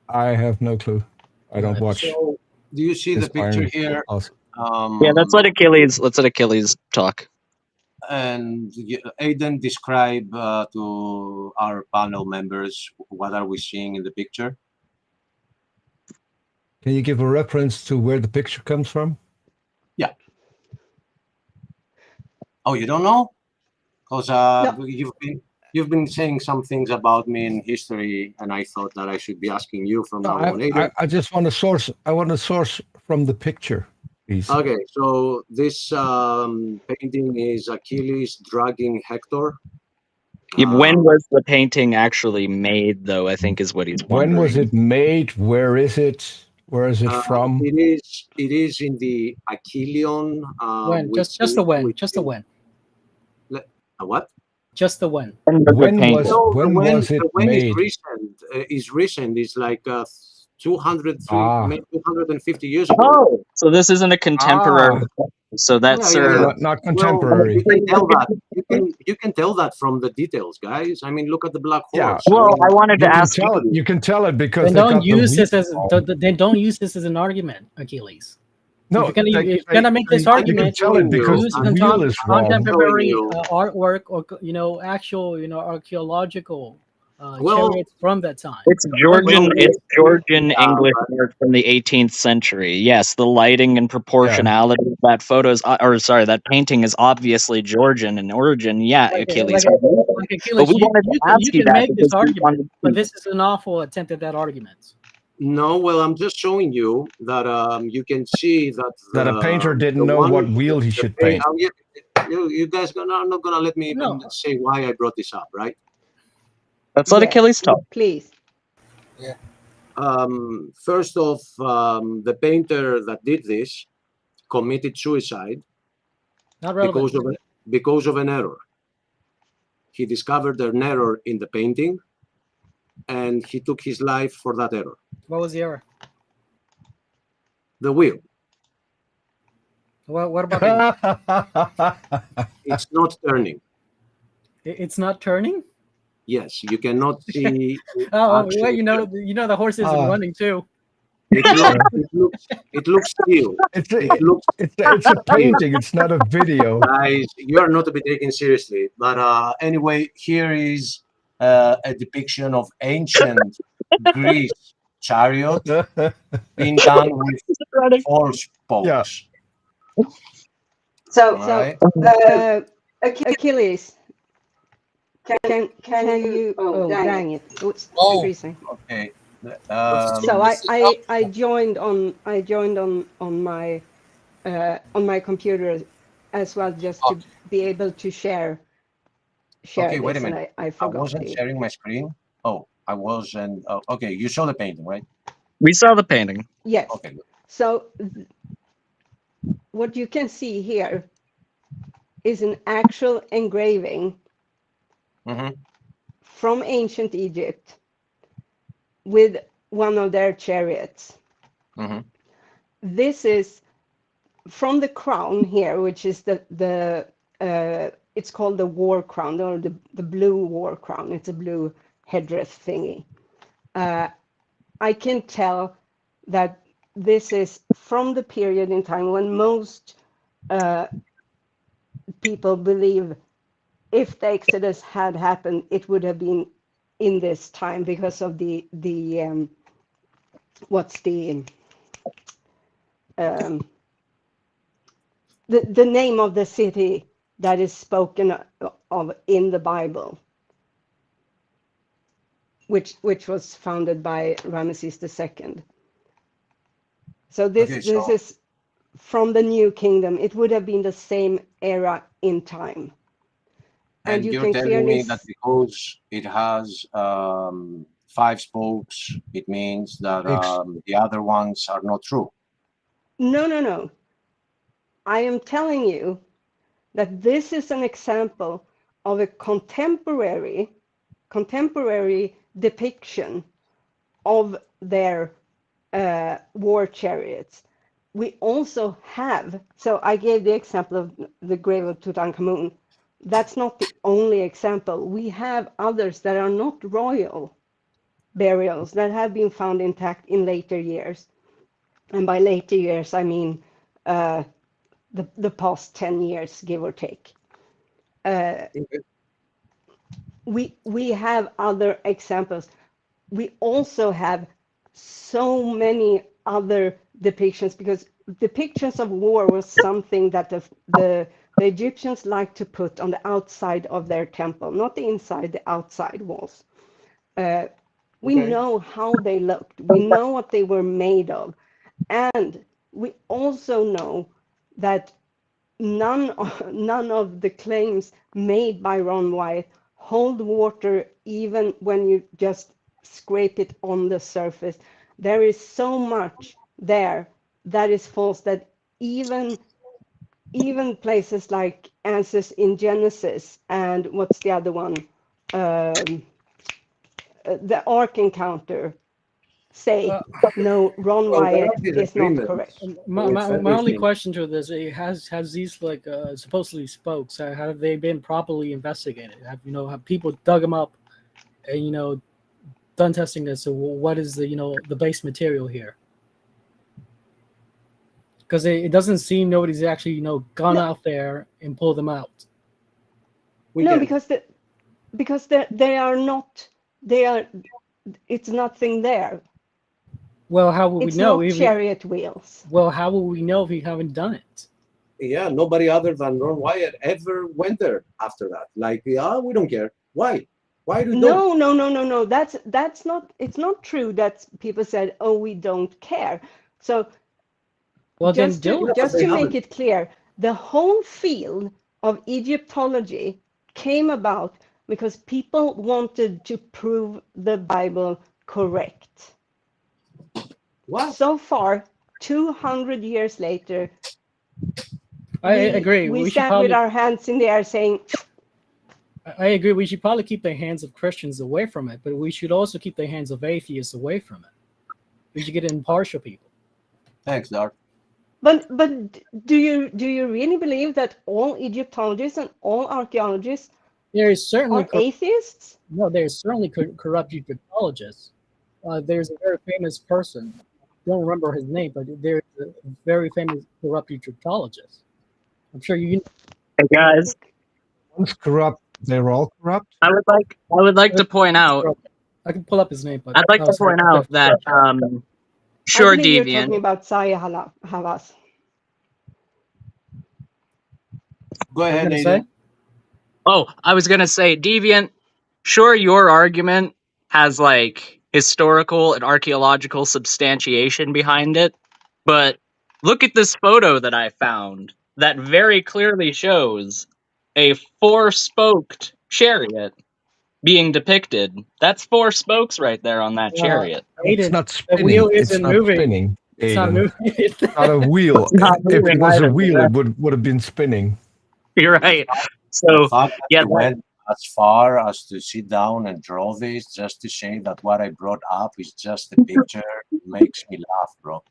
I have no clue. I don't watch. So, do you see the picture Inspiring here? Yeah, let's let Achilles talk. And Aidan, describe to our panel members what are we seeing in the picture? Can you give a reference to where the picture comes from? Yeah. Oh, you don't know? Because No. you've been saying some things about me in history, and I thought that I should be asking you from now on. Aidan. I just want a source. I want a source from the picture, please. Okay, so this painting is Achilles dragging Hector. Yeah, when was the painting actually made, though? I think is what he's wondering. When was it made? Where is it? Where is it from? It is in the Achilleon. When? Just the when. Just the when. What? Just the when. When was it when made? Is recent. It's like 250 years ago. Oh, so this isn't a contemporary. So that's not contemporary. Well, you can tell that. You can tell that from the details, guys. I mean, look at the black horse. Yeah. Well, I wanted to ask you. You can tell it because they don't use this as an argument, Achilles. No, if you're gonna make this argument, you can tell it because use the wheel is wrong. contemporary artwork or actual archaeological chariots from that time. It's Georgian. It's Georgian English art from the 18th century. Yes, the lighting and proportionality of that that painting is obviously Georgian in origin. Yeah, Achilles. Achilles, you can make this argument, but this is an awful attempt at that argument. No, well, I'm just showing you that you can see that a painter didn't know what wheel he should paint. You guys are not gonna let me even say why I brought this up, right? Let's let Achilles talk, please. Yeah. First off, the painter that did this committed suicide because of an error. He discovered an error in the painting, and he took his life for that error. What was the error? The wheel. Well, what about It's not turning. It's not turning? Yes, you cannot see. Well, you know the horse isn't running too. It looks still. It's a painting. It's not a video. Guys, you are not to be taken seriously. But anyway, here is a depiction of ancient Greece chariot being done with 4 spokes. Yeah. So Achilles, can you? Oh, dang it! It's freezing. Okay. So I joined on my computer as well, just to be able to share. Okay, wait a minute. I forgot. I wasn't sharing my screen. Oh, I wasn't. Okay, you saw the painting, right? We saw the painting. Yes. Okay. Good. So what you can see here is an actual engraving from ancient Egypt with one of their chariots. This is from the crown here, which is the it's called the war crown, or the blue war crown. It's a blue headdress thingy. I can tell that this is from the period in time when most people believe if the Exodus had happened, it would have been in this time because of the name of the city that is spoken of in the Bible, which was founded by Ramesses II. So this is from the New Kingdom. It would have been the same era in time. And you you're telling me that because it has 5 spokes, it means that the other ones are not true? No. I am telling you that this is an example of a contemporary depiction of their war chariots. We also have, so I gave the example of the grave of Tutankhamun. That's not the only example. We have others that are not royal burials that have been found intact in later years. And by later years, I mean the past 10 years, give or take. We have other examples. We also have so many other depictions, because depictions of war was something that the Egyptians liked to put on the outside of their temple, not the inside, the outside walls. We know how they looked. We know what they were made of. And we also know that none of the claims made by Ron Wyatt hold water even when you just scrape it on the surface. There is so much there that is false that even places like Answers in Genesis and what's the other one? The Ark Encounter say, no, Ron Wyatt is not correct. My only question to this: has these like supposedly spokes have they been properly investigated? Have people dug them up and done testing this? So what is the base material here? Because it doesn't seem nobody's actually gone out there and pulled them out. Because they are not. It's nothing there. Well, how will we know? It's not chariot wheels. Well, how will we know if we haven't done it? Yeah, nobody other than Ron Wyatt ever went there after that. Like, we don't care. Why? Why do No. That's not. It's not true that people said, "Oh, we don't care." So, just to make it clear, the whole field of Egyptology came about because people wanted to prove the Bible correct. What? So far, 200 years later, I agree. We stand with our hands in the air saying, I agree. We should probably keep the hands of Christians away from it, but we should also keep the hands of atheists away from it. We should get impartial people. Thanks, Dark. But do you really believe that all Egyptologists and all archaeologists are atheists? No, there's certainly corrupt Egyptologists. There's a very famous person. I don't remember his name, but there's a very famous corrupt Egyptologist. I'm sure you. Hey guys, one's corrupt. They're all corrupt. I would like to point out. I can pull up his name, but I'd like to point out that sure, I believe you're Deviant. talking about Saya Havas. Go ahead, Nathan. Oh, I was gonna say, Deviant. Sure, your argument has like historical and archaeological substantiation behind it, but look at this photo that I found that very clearly shows a four-spoked chariot being depicted. That's four spokes right there on that chariot. It's not spinning. The wheel It's isn't not moving. spinning. It's not moving. It's not a wheel. If it was a wheel, it would have been spinning. You're right. So the fact that he went as far as to sit down and draw this just to say that what I brought up is just a picture makes me laugh, bro.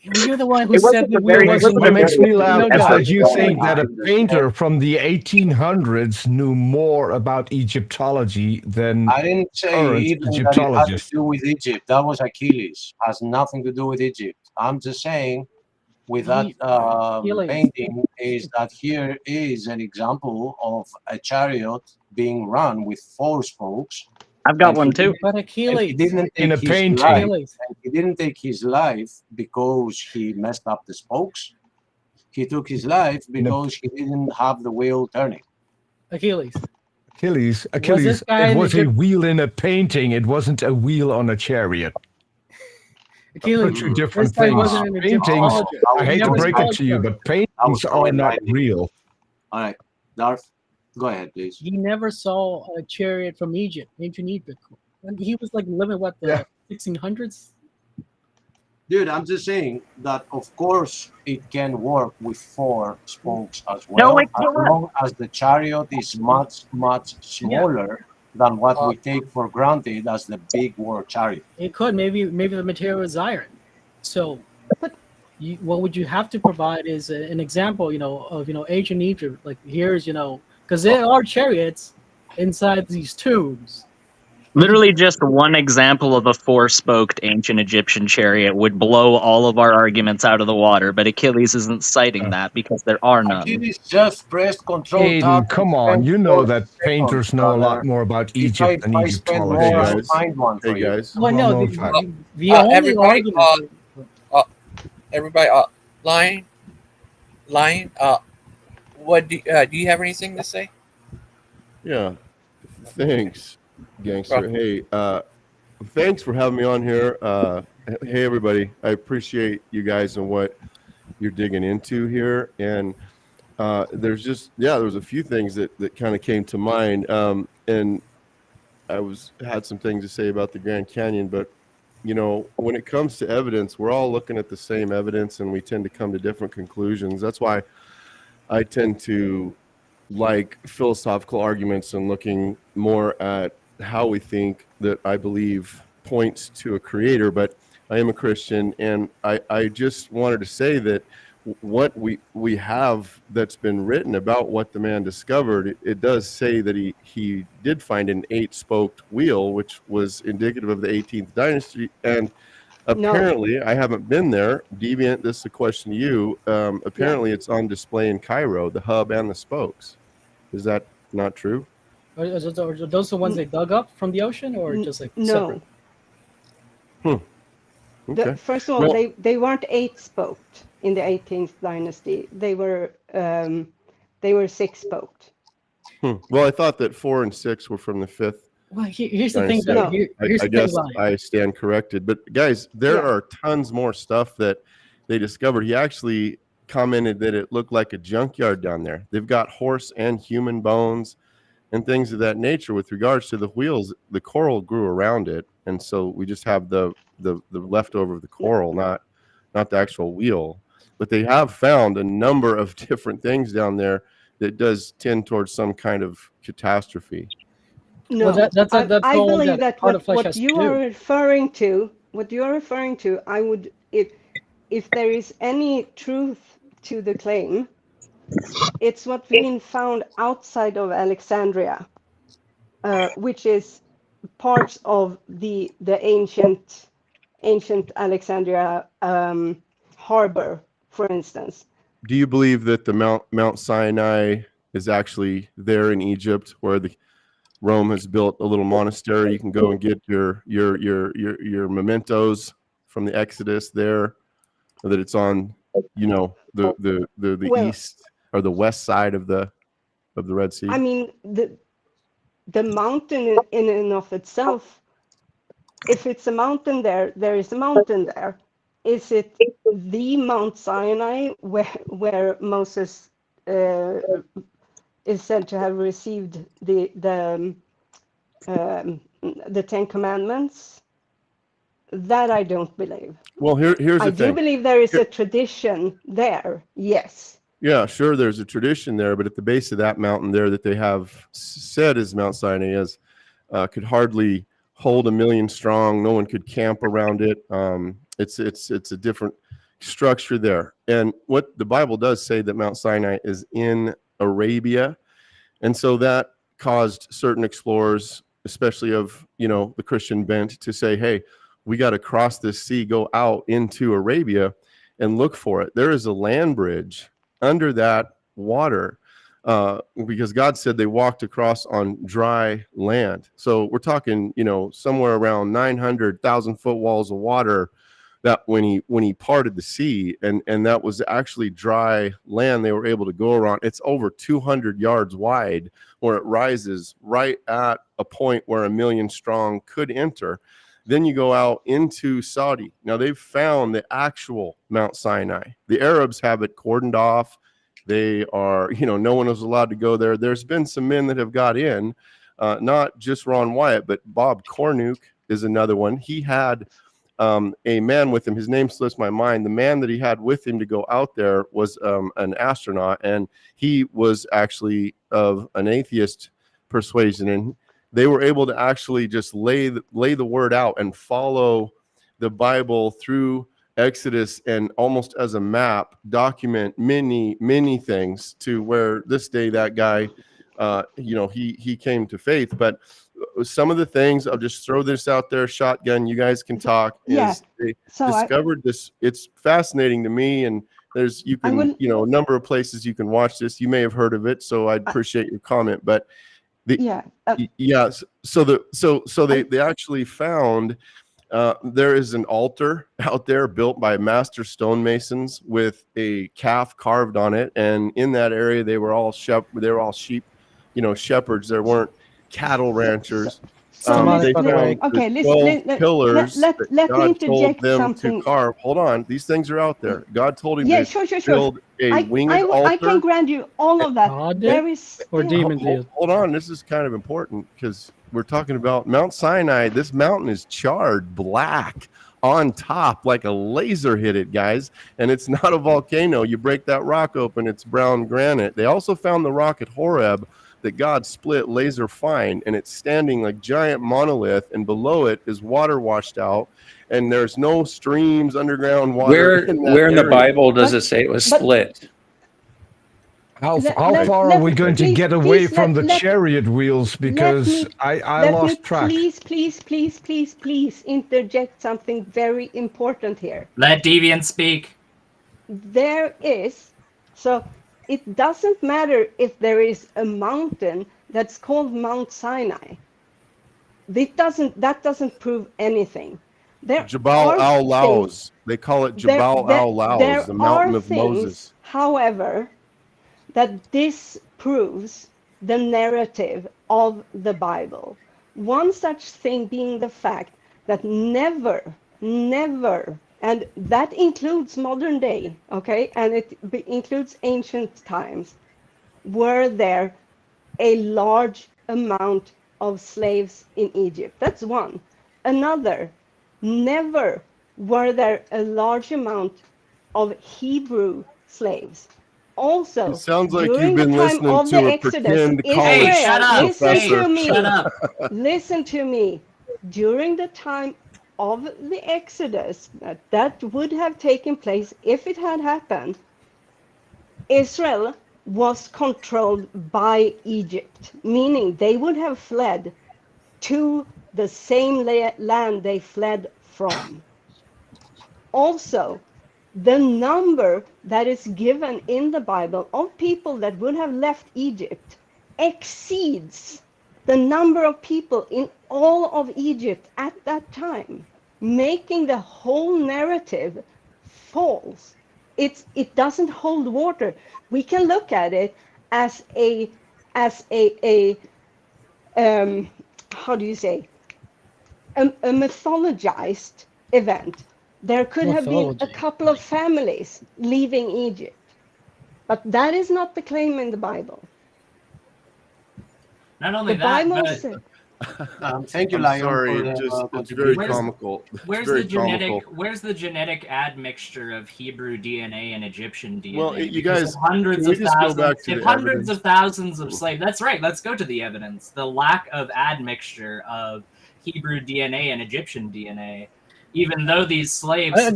You're the one who said the wheel wasn't What makes me laugh is that you guys. think that a painter from the 1800s knew more about Egyptology than I didn't say current even that it had Egyptologists. to do with Egypt. That was Achilles. Has nothing to do with Egypt. I'm just saying with that painting is that here is an example of a chariot being run with four spokes. I've got one too. But Achilles, he didn't take in a his painting. life, he didn't take his life because he messed up the spokes. He took his life because he didn't have the wheel turning. Achilles. It was a wheel in a painting. It wasn't a wheel on a chariot. Achilles, Two different this guy things. wasn't an Paintings, Egyptologist. I hate to break it to you, but paintings are not real. All right, Darth, go ahead, please. He never saw a chariot from Egypt, ancient Egypt. And he was like living the 1600s. Dude, I'm just saying that of course it can work with 4 spokes as No, well, it as can't. long as the chariot is much smaller than what we take for granted as the big war chariot. It could. Maybe the material is iron. So, what would you have to provide is an example, of ancient Egypt. Like here's, because there are chariots inside these tubes. Literally, just one example of a 4-spoked ancient Egyptian chariot would blow all of our arguments out of the water, but Achilles isn't citing that because there are none. Achilles just pressed Control Aiden, Tab. come on. You know that painters know a lot more about If Egypt than I spend more, Egyptology. I'll find one for you. Well, no, Well, known the only everybody, argument. everybody, Lion, what do you have anything to say? Yeah. Thanks, Gangster. Hey, thanks for having me on here. Hey, everybody. I appreciate you guys and what you're digging into here. And there's just, there was a few things that kind of came to mind. And I had some things to say about the Grand Canyon, but when it comes to evidence, we're all looking at the same evidence and we tend to come to different conclusions. That's why I tend to like philosophical arguments and looking more at how we think that I believe points to a creator. But I am a Christian, and I just wanted to say that what we have that's been written about what the man discovered, it does say that he did find an 8-spoked wheel, which was indicative of the 18th dynasty. And apparently, I haven't been there. Deviant, this is a question to you. Apparently, it's on display in Cairo, the hub and the spokes. Is that not true? Are those the ones they dug up from the ocean, or just like no? Separate? Okay. First of all, they weren't 8-spoked in the 18th dynasty. They were 6-spoked. Well, I thought that 4 and 6 were from the 5th. Well, here's the dynasty. thing. Here's I guess I stand corrected. But guys, there are tons more stuff that they discovered. He actually commented that it looked like a junkyard down there. They've got horse and human bones and things of that nature. With regards to the wheels, the coral grew around it, and so we just have the leftover of the coral, not the actual wheel. But they have found a number of different things down there that does tend towards some kind of catastrophe. No, well, that's I believe that what you are do. referring to, I would, if there is any truth to the claim, it's what's been found outside of Alexandria, which is parts of the ancient Alexandria harbor, for instance. Do you believe that the Mount Sinai is actually there in Egypt, where Rome has built a little monastery? You can go and get your mementos from the Exodus there, or that it's on, the east or the west side of the Red Sea. I mean, the mountain in and of itself, if it's a mountain there is a mountain there. Is it the Mount Sinai where Moses is said to have received the 10 Commandments? That I don't believe. Well, here's the thing. I do believe there is a tradition there. Yes. Yeah, sure. There's a tradition there, but at the base of that mountain there that they have said is Mount Sinai could hardly hold 1 million strong. No one could camp around it. It's a different structure there. And what the Bible does say that Mount Sinai is in Arabia, and so that caused certain explorers, especially of the Christian bent, to say, hey, we got to cross this sea, go out into Arabia and look for it. There is a land bridge under that water, because God said they walked across on dry land. So we're talking, somewhere around 900,000 foot walls of water that when he parted the sea, and that was actually dry land they were able to go around. It's over 200 yards wide, where it rises right at a point where 1 million strong could enter. Then you go out into Saudi. Now they've found the actual Mount Sinai. The Arabs have it cordoned off. They are, no one was allowed to go there. There's been some men that have got in, not just Ron Wyatt, but Bob Cornuke is another one. He had a man with him. His name slips my mind. The man that he had with him to go out there was an astronaut, and he was actually of an atheist persuasion, and they were able to actually just lay the word out and follow the Bible through Exodus, and almost as a map document many things, to where this day that guy he came to faith. But some of the things, I'll just throw this out there, shotgun, you guys can talk, is they discovered this. It's fascinating to me, and there's a number of places you can watch this. You may have heard of it, so I'd appreciate your comment. But so they actually found there is an altar out there built by master stonemasons with a calf carved on it, and in that area they were all sheep, shepherds. There weren't cattle ranchers. They found pillars that God told them to carve. Hold on, these things are out there. God told him to build a winged altar. I can grant you all of that. There is or demon did. Hold on, this is kind of important because we're talking about Mount Sinai. This mountain is charred black on top, like a laser hit it, guys. And it's not a volcano. You break that rock open, it's brown granite. They also found the rock at Horeb that God split laser fine, and it's standing like giant monolith, and below it is water washed out, and there's no streams, underground water. Where in the Bible does it say it was split? How far are we going to get away from the chariot wheels? Because I lost track. Please interject something very important here. Let Deviant speak. There is, so it doesn't matter if there is a mountain that's called Mount Sinai. That doesn't prove anything. Jabal al-Lauz. They call it Jabal al-Lauz, the mountain of Moses. However, that disproves the narrative of the Bible. One such thing being the fact that never, and that includes modern day, okay, and it includes ancient times, were there a large amount of slaves in Egypt. That's one. Another, never were there a large amount of Hebrew slaves. Also, it sounds like you've been listening to a pretend college professor. Listen to me. During the time of the Exodus, that would have taken place if it had happened, Israel was controlled by Egypt, meaning they would have fled to the same land they fled from. Also, the number that is given in the Bible of people that would have left Egypt exceeds the number of people in all of Egypt at that time, making the whole narrative false. It doesn't hold water. We can look at it as a how do you say, a mythologized event. There could have been a couple of families leaving Egypt, but that is not the claim in the Bible. Not only the that, Bible but thank you, Lion. Sorry, it's very comical. Where's the genetic admixture of Hebrew DNA and Egyptian DNA? Well, you guys, hundreds of thousands of slaves. That's right. Let's go to the evidence. The lack of admixture of Hebrew DNA and Egyptian DNA. Even though these slaves lived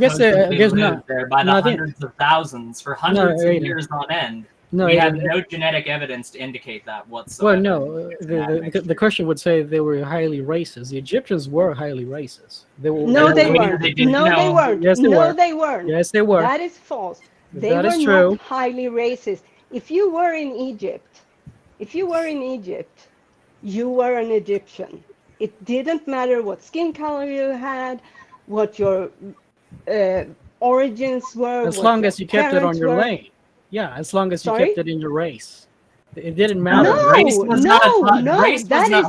there by the hundreds of thousands for hundreds of years on end, we have no genetic evidence to indicate that whatsoever. Well, no, the question would say they were highly racist. The Egyptians were highly racist. They weren't. They weren't. Yes, they were. They weren't. Yes, they were. That is false. They that were is true. Not highly racist. If you were in Egypt, you were an Egyptian. It didn't matter what skin color you had, what your origins were. As long as you kept it on your lane. Yeah, as long as you kept it in your race. It didn't matter. Race was that is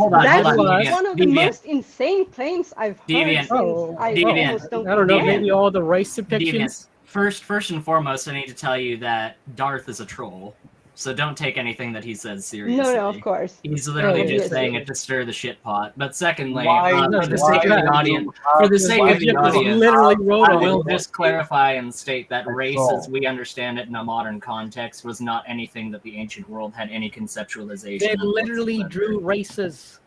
one of the most insane claims I've heard. I don't know, maybe all the race depictions. First and foremost, I need to tell you that Darth is a troll. So don't take anything that he says seriously. No, of course. He's literally just Obviously. saying it to stir the shit pot. But secondly, Why- for the why sake of the do audience, you for the have sake to- of the Egypt was audience, literally wrote I on will it. just clarify and state that race, all. as we understand it in a modern context, was not anything that the ancient world had any conceptualization. They of literally whatsoever. drew races.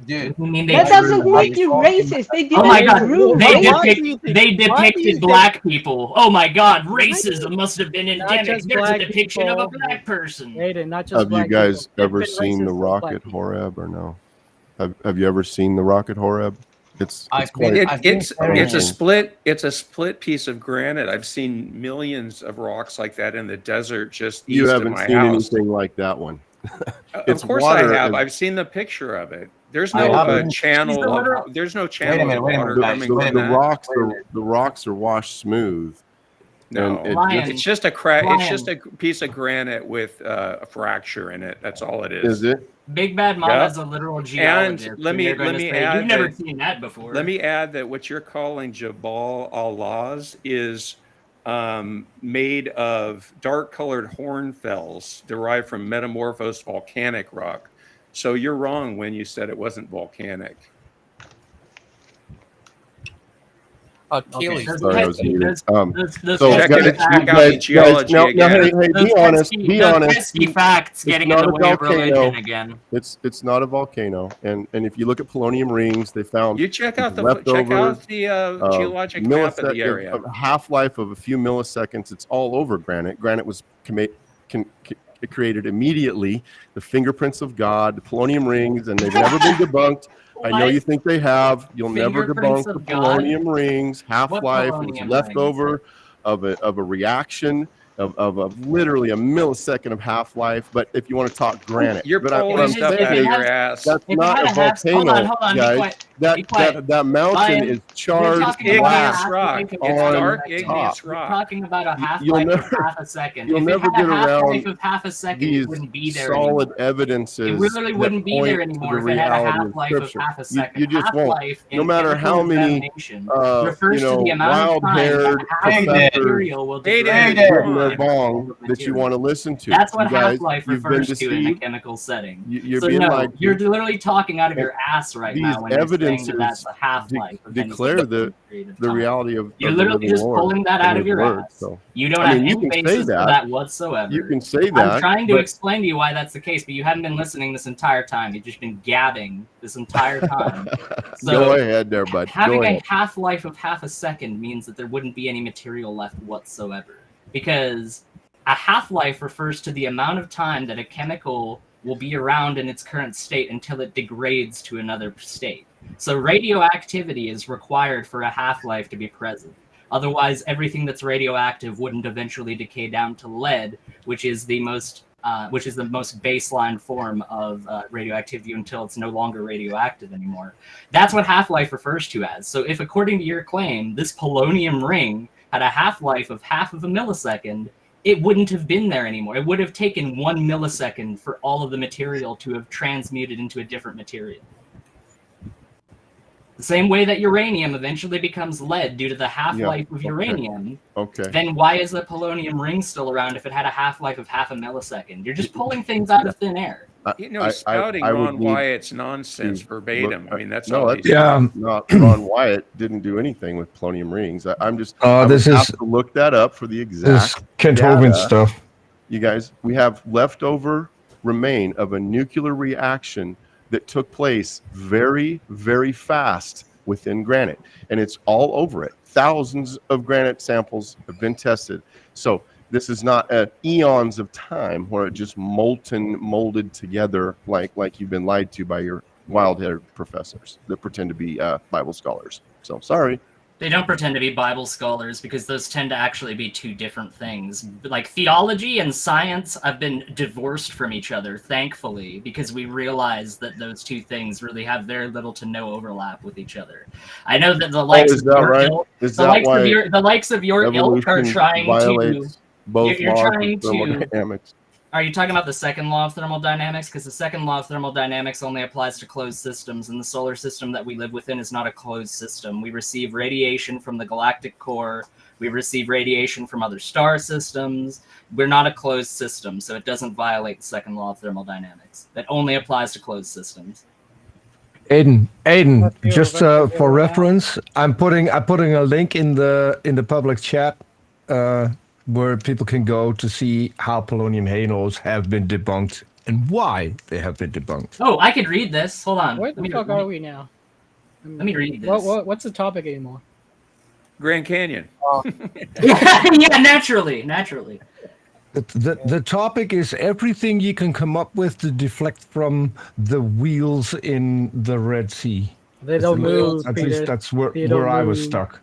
Dude, I mean, That doesn't make you racist. They didn't Oh my god, drew they, races. depicted black people. Oh my god, racism must have been endemic. just There's a black depiction of a people. black person. Aiden, not just Have you black guys people. ever They've been seen the racist with black rocket Horeb or no? Have you ever seen the rocket Horeb? It's quite It's a amazing. split piece of granite. I've seen millions of rocks like that in the desert just You east of haven't my seen house. anything like that one. Of course I water have. as- I've seen the picture of it. There's I no haven't. channel. There's no channel of water coming The from that. rocks are washed smooth. No, And it's just a crack. It's Ryan. just a piece of granite with a fracture in it. That's all it is. Is it? Big Bad Mama Yeah. is a literal geologist. And let and me you're going let to me say, add you've never that, seen that before. Let me add that what you're calling Jabal al-Laz is made of dark-colored hornfells derived from metamorphosed volcanic rock. So you're wrong when you said it wasn't volcanic. Achilles. Sorry, I was muted. those So check guys, out guys, the geology now, again. hey, be honest. Be honest. pesky facts It's getting in not the a way of religion volcano. again. It's not a volcano. And if you look at polonium rings, they found You check out the leftover, geologic map of the area. A half-life of a few milliseconds. It's all over granite. Granite was created immediately. The fingerprints of God, the polonium rings, and they've never been debunked. I know you think they have. You'll never Fingerprints debunk the of God? polonium rings. Half-life was polonium leftover of a reaction of literally a millisecond of half-life. But if you want to talk granite, You're but what pulling I'm stuff saying out of is your ass. that's If it not had a a half- volcano, hold on, be guys. quiet. Be quiet. That mountain Ryan, is You're charged talking about glass a rock. half-life of It's half a dark, second. igneous You're rock. talking about a You'll half-life of never- half a second. you'll If never it had get a half-life around of half a second, these it wouldn't be there solid anymore. evidences. It literally that wouldn't be there point to anymore the if it had a reality of half-life of Scripture. half a second. You just won't. Half-life No in matter chemical how many, examination refers to the amount of time wild-haired that half of the professors material will Hey, degrade Dave, into come their on. bong that you want to listen to. That's what You guys, half-life you've been refers to in a deceived. chemical setting. You're So being no, lied to. you're literally talking out of your ass right These now when you're saying that evidences that's a half-life of anything declare that's the been created the time. reality of You're the literally living just Lord pulling that and out of His your word. ass. So You don't I have mean, you any can say basis for that. that whatsoever. You can say I'm that, trying to but- explain to you why that's the case, but you haven't been listening this entire time. You've just been gabbing this entire time. Go ahead there, bud. Having Go a ahead. half-life of half a second means that there wouldn't be any material left whatsoever. Because a half-life refers to the amount of time that a chemical will be around in its current state until it degrades to another state. So radioactivity is required for a half-life to be present. Otherwise, everything that's radioactive wouldn't eventually decay down to lead, which is the most baseline form of radioactivity until it's no longer radioactive anymore. That's what half-life refers to as. So if, according to your claim, this polonium ring had a half-life of half of a millisecond, it wouldn't have been there anymore. It would have taken 1 millisecond for all of the material to have transmuted into a different material. The same way that uranium eventually becomes lead due to the half-life of uranium, Okay. then why is the polonium ring still around if it had a half-life of half a millisecond? You're just pulling things out of thin air. You know, spouting I would Ron need Wyatt's nonsense to verbatim. look- I mean, that's no, all that's he's not Ron Wyatt didn't do anything with polonium rings. I'm just I this would is- have to look that up for the This exact Kent data. Hovind stuff. You guys, we have leftover remain of a nuclear reaction that took place very, very fast within granite, and it's all over it. Thousands of granite samples have been tested. So this is not eons of time where it just molded together like you've been lied to by your wild-haired professors that pretend to be Bible scholars. So sorry. They don't pretend to be Bible scholars because those tend to actually be two different things. Like theology and science have been divorced from each other, thankfully, because we realize that those two things really have very little to no overlap with each other. I know that the likes is of that your right? ilk, Is the that likes why of your ilk are evolution trying to violates both you're laws trying of to thermodynamics? Are you talking about the second law of thermodynamics? Because the second law of thermodynamics only applies to closed systems, and the solar system that we live within is not a closed system. We receive radiation from the galactic core. We receive radiation from other star systems. We're not a closed system, so it doesn't violate the second law of thermodynamics. That only applies to closed systems. Aiden, just for reference, I'm putting a link in the public chat where people can go to see how polonium halos have been debunked and why they have been debunked. Oh, I could read this. Hold on. Where the fuck are we now? Let me read this. What's the topic anymore? Grand Canyon. Yeah, naturally. The topic is everything you can come up with to deflect from the wheels in the Red Sea. They don't move. At least that's where I was stuck.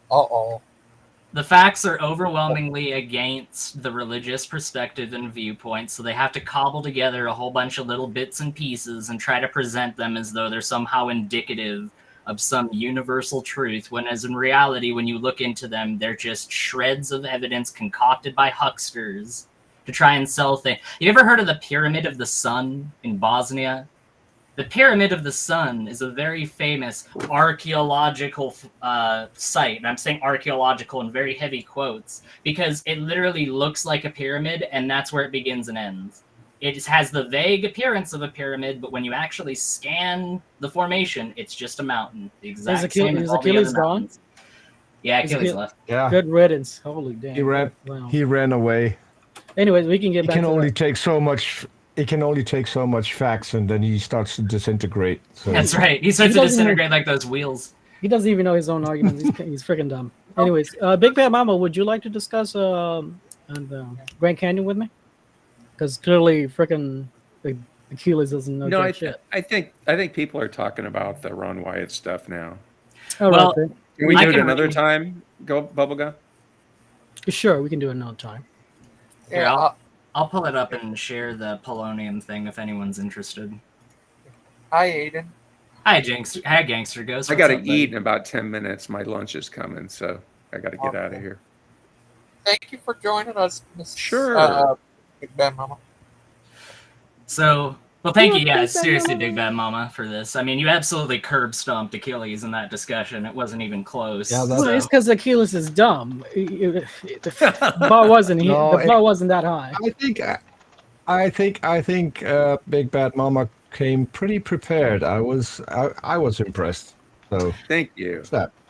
Uh-oh. The facts are overwhelmingly against the religious perspective and viewpoint, so they have to cobble together a whole bunch of little bits and pieces and try to present them as though they're somehow indicative of some universal truth, when as in reality, when you look into them, they're just shreds of evidence concocted by hucksters to try and sell things. You ever heard of the Pyramid of the Sun in Bosnia? The Pyramid of the Sun is a very famous archaeological site. And I'm saying archaeological in very heavy quotes because it literally looks like a pyramid, and that's where it begins and ends. It has the vague appearance of a pyramid, but when you actually scan the formation, it's just a mountain. The exact same as all the other mountains. Yeah, Achilles left. Yeah. Good riddance. Holy damn. He ran away. Anyways, we can get back to It can only take so much facts, and then he starts to disintegrate. So. That's right. He starts to disintegrate like those wheels. He doesn't even know his own arguments. He's freaking dumb. Anyways, Big Bad Mama, would you like to discuss Grand Canyon with me? Because clearly, freaking Achilles doesn't know jack shit. I think people are talking about the Ron Wyatt stuff now. All right, then. Can we do it another time? Go Bubblegum? Sure, we can do it another time. Yeah, I'll pull it up and share the polonium thing if anyone's interested. Hi, Aiden. Hi, Gangster Ghost. I got to eat in about 10 minutes. My lunch is coming, so I got to get out of here. Thank you for joining us, Miss Big Bad Mama. So, well, thank you guys, seriously, Big Bad Mama, for this. I mean, you absolutely curb stomped Achilles in that discussion. It wasn't even close. Yeah, it's because Achilles is dumb. The bar wasn't the bar wasn't that high. I think Big Bad Mama came pretty prepared. I was impressed. So thank you.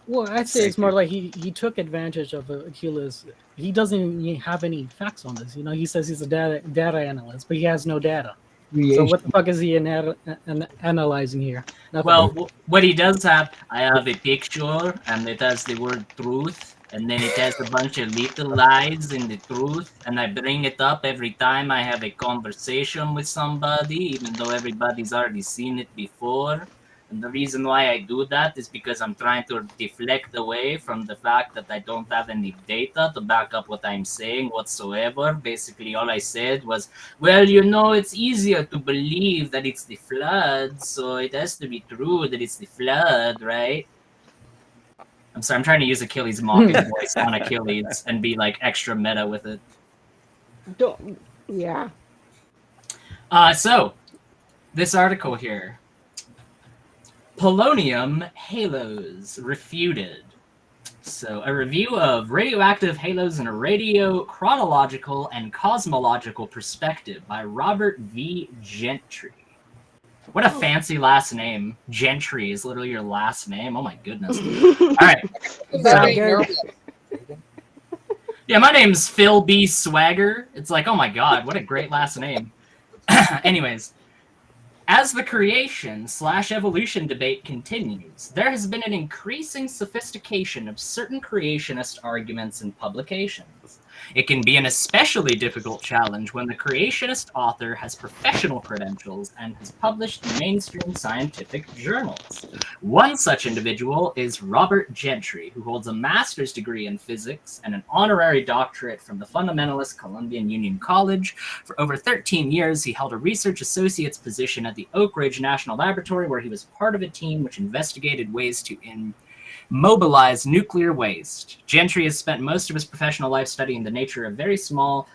Well, I'd say it's more like he took advantage of Achilles. He doesn't even have any facts on this. You know, he says he's a data analyst, but he has no data. So what the fuck is he analyzing here? Nothing. Well, what he does have, I have a picture, and it has the word truth, and then it has a bunch of little lies in the truth, and I bring it up every time I have a conversation with somebody, even though everybody's already seen it before. And the reason why I do that is because I'm trying to deflect away from the fact that I don't have any data to back up what I'm saying whatsoever. Basically, all I said was, well, you know, it's easier to believe that it's the flood, so it has to be true that it's the flood, right? I'm sorry, I'm trying to use Achilles' mocking voice on Achilles and be like extra meta with it. Yeah. So, this article here. Polonium halos refuted. So, a review of radioactive halos in a radio-chronological and cosmological perspective by Robert V. Gentry. What a fancy last name. Gentry is literally your last name. Oh my goodness. All right. Yeah, my name's Phil B. Swagger. It's like, oh my god, what a great last name. Anyways. As the creation/evolution debate continues, there has been an increasing sophistication of certain creationist arguments and publications. It can be an especially difficult challenge when the creationist author has professional credentials and has published in mainstream scientific journals. One such individual is Robert Gentry, who holds a master's degree in physics and an honorary doctorate from the fundamentalist Columbian Union College. For over 13 years, he held a research associate's position at the Oak Ridge National Laboratory, where he was part of a team which investigated ways to mobilize nuclear waste. Gentry has spent most of his professional life studying the nature of very small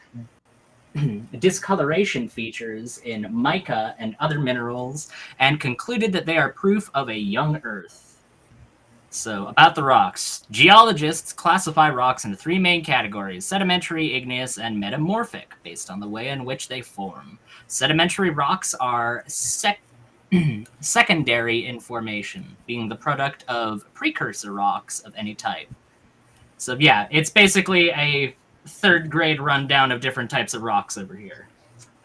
discoloration features in mica and other minerals, and concluded that they are proof of a young Earth. So, about the rocks. Geologists classify rocks into 3 main categories: sedimentary, igneous, and metamorphic, based on the way in which they form. Sedimentary rocks are secondary in formation, being the product of precursor rocks of any type. So yeah, it's basically a 3rd grade rundown of different types of rocks over here.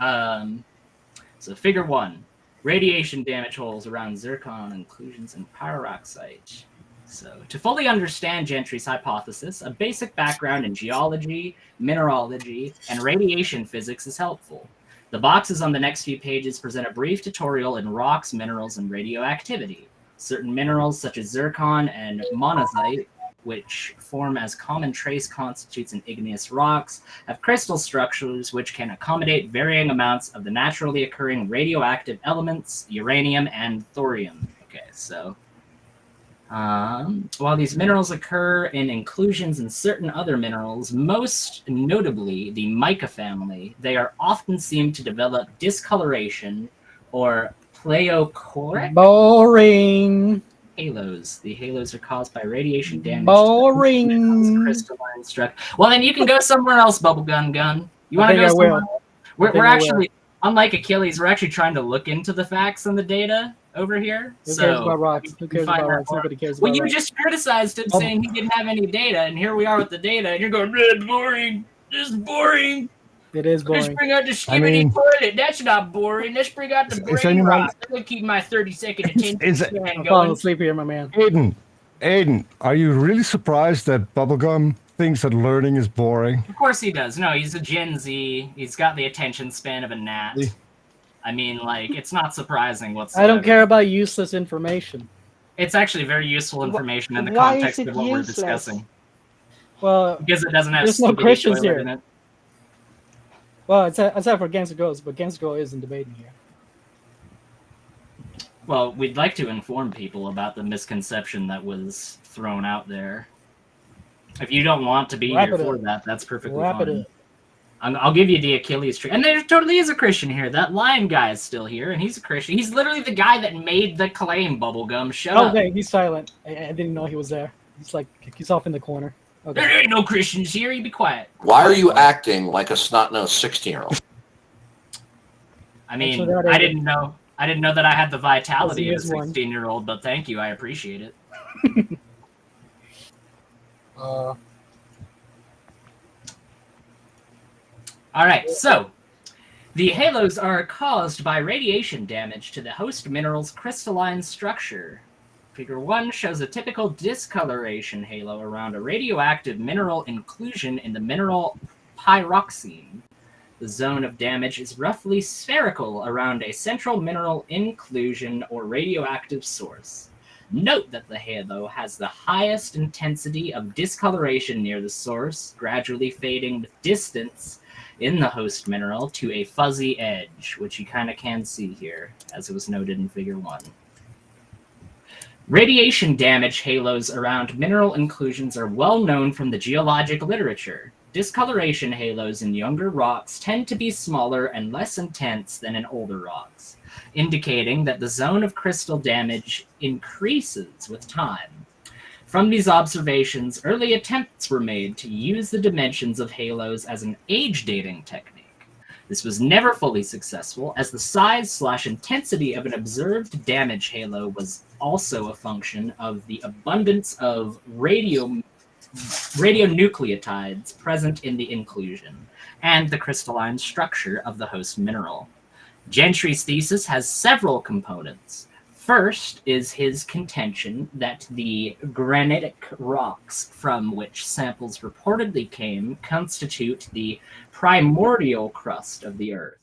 So figure 1, radiation damage holes around zircon inclusions and pyroxite. So to fully understand Gentry's hypothesis, a basic background in geology, mineralogy, and radiation physics is helpful. The boxes on the next few pages present a brief tutorial in rocks, minerals, and radioactivity. Certain minerals such as zircon and monazite, which form as common trace constitutes in igneous rocks, have crystal structures which can accommodate varying amounts of the naturally occurring radioactive elements, uranium and thorium. Okay, so while these minerals occur in inclusions in certain other minerals, most notably the mica family, they are often seen to develop discoloration or pleochoric Boring halos. The halos are caused by radiation damage. Boring. Crystalline struck. Well, then you can go somewhere else, Bubblegum Gun. You want to go somewhere else? We're actually, unlike Achilles, we're actually trying to look into the facts and the data over here. Who cares about rocks? Who cares about rocks? Nobody cares about rocks. Well, you just criticized him saying he didn't have any data, and here we are with the data, and you're going, boring. This is boring. It is boring. Let's bring out the skibidi toilet. That's not boring. Let's bring out the brain rot. Let me keep my 30-second attention span I'm falling asleep here, my man. Aiden, are you really surprised that Bubblegum thinks that learning is boring? Of course he does. No, he's a Gen Z. He's got the attention span of a gnat. I mean, like, it's not surprising whatsoever. I don't care about useless information. It's actually very useful information in the context of what we're discussing. Well, because it doesn't have there's no Christians here. In it. Well, except for Gangster Goes, but Gangster Go isn't debating here. Well, we'd like to inform people about the misconception that was thrown out there. If you don't want to be here for that, that's perfectly fine. I'll give you the Achilles tree. And there totally is a Christian here. That lion guy is still here, and he's a Christian. He's literally the guy that made the claim, Bubblegum. Shut up. Okay, he's silent. I didn't know he was there. He's off in the corner. Okay. There ain't no Christians here. You be quiet. Why are you acting like a snot-nosed 16-year-old? I mean, I didn't know that I had the vitality of a 16-year-old, but thank you. I appreciate it. All right, so the halos are caused by radiation damage to the host mineral's crystalline structure. Figure 1 shows a typical discoloration halo around a radioactive mineral inclusion in the mineral pyroxene. The zone of damage is roughly spherical around a central mineral inclusion or radioactive source. Note that the halo has the highest intensity of discoloration near the source, gradually fading with distance in the host mineral to a fuzzy edge, which you kind of can see here, as it was noted in Figure 1. Radiation damage halos around mineral inclusions are well known from the geologic literature. Discoloration halos in younger rocks tend to be smaller and less intense than in older rocks, indicating that the zone of crystal damage increases with time. From these observations, early attempts were made to use the dimensions of halos as an age dating technique. This was never fully successful, as the size/intensity of an observed damage halo was also a function of the abundance of radionucleotides present in the inclusion, and the crystalline structure of the host mineral. Gentry's thesis has several components. First is his contention that the granitic rocks from which samples reportedly came constitute the primordial crust of the Earth.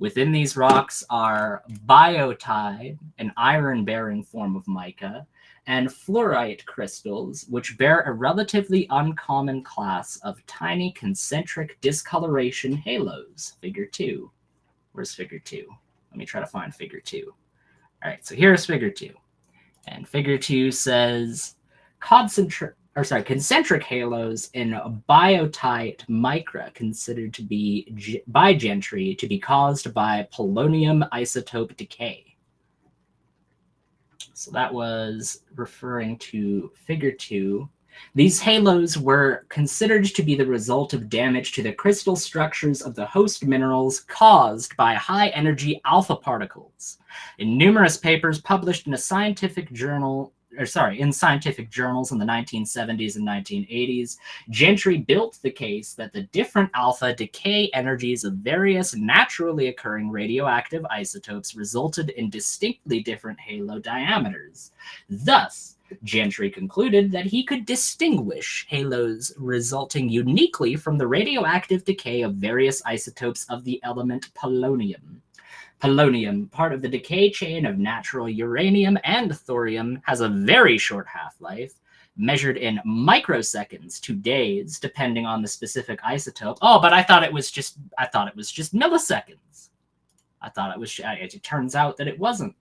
Within these rocks are biotite, an iron-bearing form of mica, and fluorite crystals, which bear a relatively uncommon class of tiny concentric discoloration halos. Figure 2. Where's Figure 2? Let me try to find Figure 2. All right, so here's Figure 2. And Figure 2 says, concentric halos in biotite micra considered to be by Gentry to be caused by polonium isotope decay. So that was referring to figure 2. These halos were considered to be the result of damage to the crystal structures of the host minerals caused by high-energy alpha particles. In numerous papers published in scientific journals in the 1970s and 1980s, Gentry built the case that the different alpha decay energies of various naturally occurring radioactive isotopes resulted in distinctly different halo diameters. Thus, Gentry concluded that he could distinguish halos resulting uniquely from the radioactive decay of various isotopes of the element polonium. Polonium, part of the decay chain of natural uranium and thorium, has a very short half-life, measured in microseconds to days, depending on the specific isotope. Oh, but I thought it was just milliseconds. It turns out that it wasn't.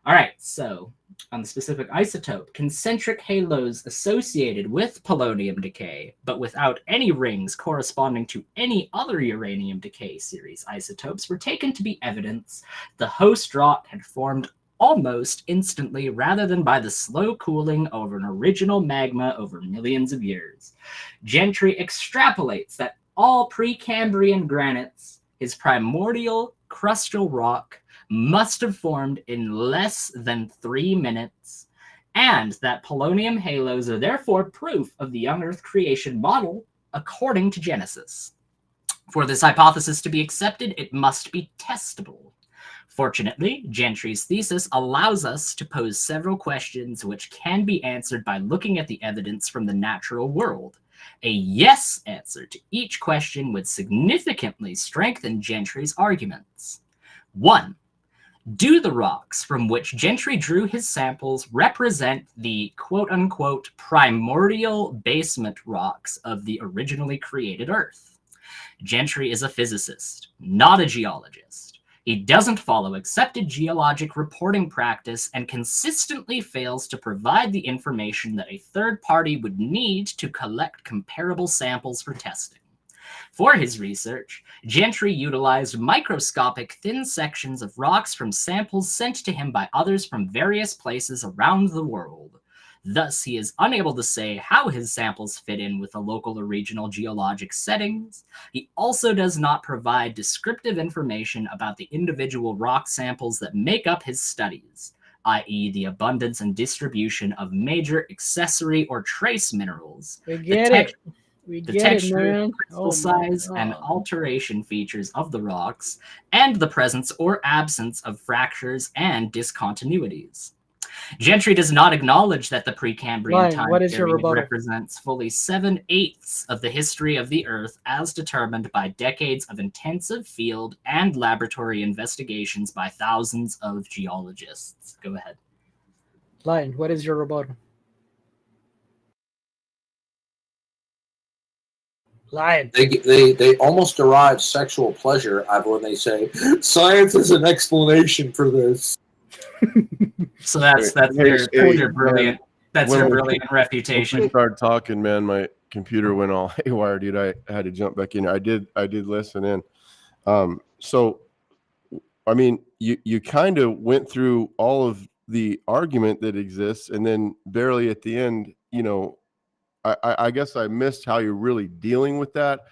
All right, so on the specific isotope, concentric halos associated with polonium decay, but without any rings corresponding to any other uranium decay series isotopes, were taken to be evidence the host rock had formed almost instantly rather than by the slow cooling over an original magma over millions of years. Gentry extrapolates that all Precambrian granites, his primordial crustal rock, must have formed in less than 3 minutes, and that polonium halos are therefore proof of the young Earth creation model according to Genesis. For this hypothesis to be accepted, it must be testable. Fortunately, Gentry's thesis allows us to pose several questions which can be answered by looking at the evidence from the natural world. A yes answer to each question would significantly strengthen Gentry's arguments. 1. Do the rocks from which Gentry drew his samples represent the quote-unquote primordial basement rocks of the originally created Earth? Gentry is a physicist, not a geologist. He doesn't follow accepted geologic reporting practice and consistently fails to provide the information that a third party would need to collect comparable samples for testing. For his research, Gentry utilized microscopic thin sections of rocks from samples sent to him by others from various places around the world. Thus, he is unable to say how his samples fit in with the local or regional geologic settings. He also does not provide descriptive information about the individual rock samples that make up his studies, i.e. the abundance and distribution of major accessory or trace minerals, We get it. We the get texture, it, man. crystal size, and alteration features of the rocks, and the presence or absence of fractures and discontinuities. Gentry does not acknowledge that the Precambrian time period represents fully 7/8 of the history of the Earth as determined by decades of intensive field and laboratory investigations by thousands of geologists. Go ahead. Lion, what is your rebuttal? Lion. They almost derive sexual pleasure when they say science is an explanation for this. So that's their brilliant. That's their brilliant reputation. When we started talking, man, my computer went all haywire, dude. I had to jump back in. I did listen in. So, I mean, you kind of went through all of the argument that exists, and then barely at the end, you know, I guess I missed how you're really dealing with that.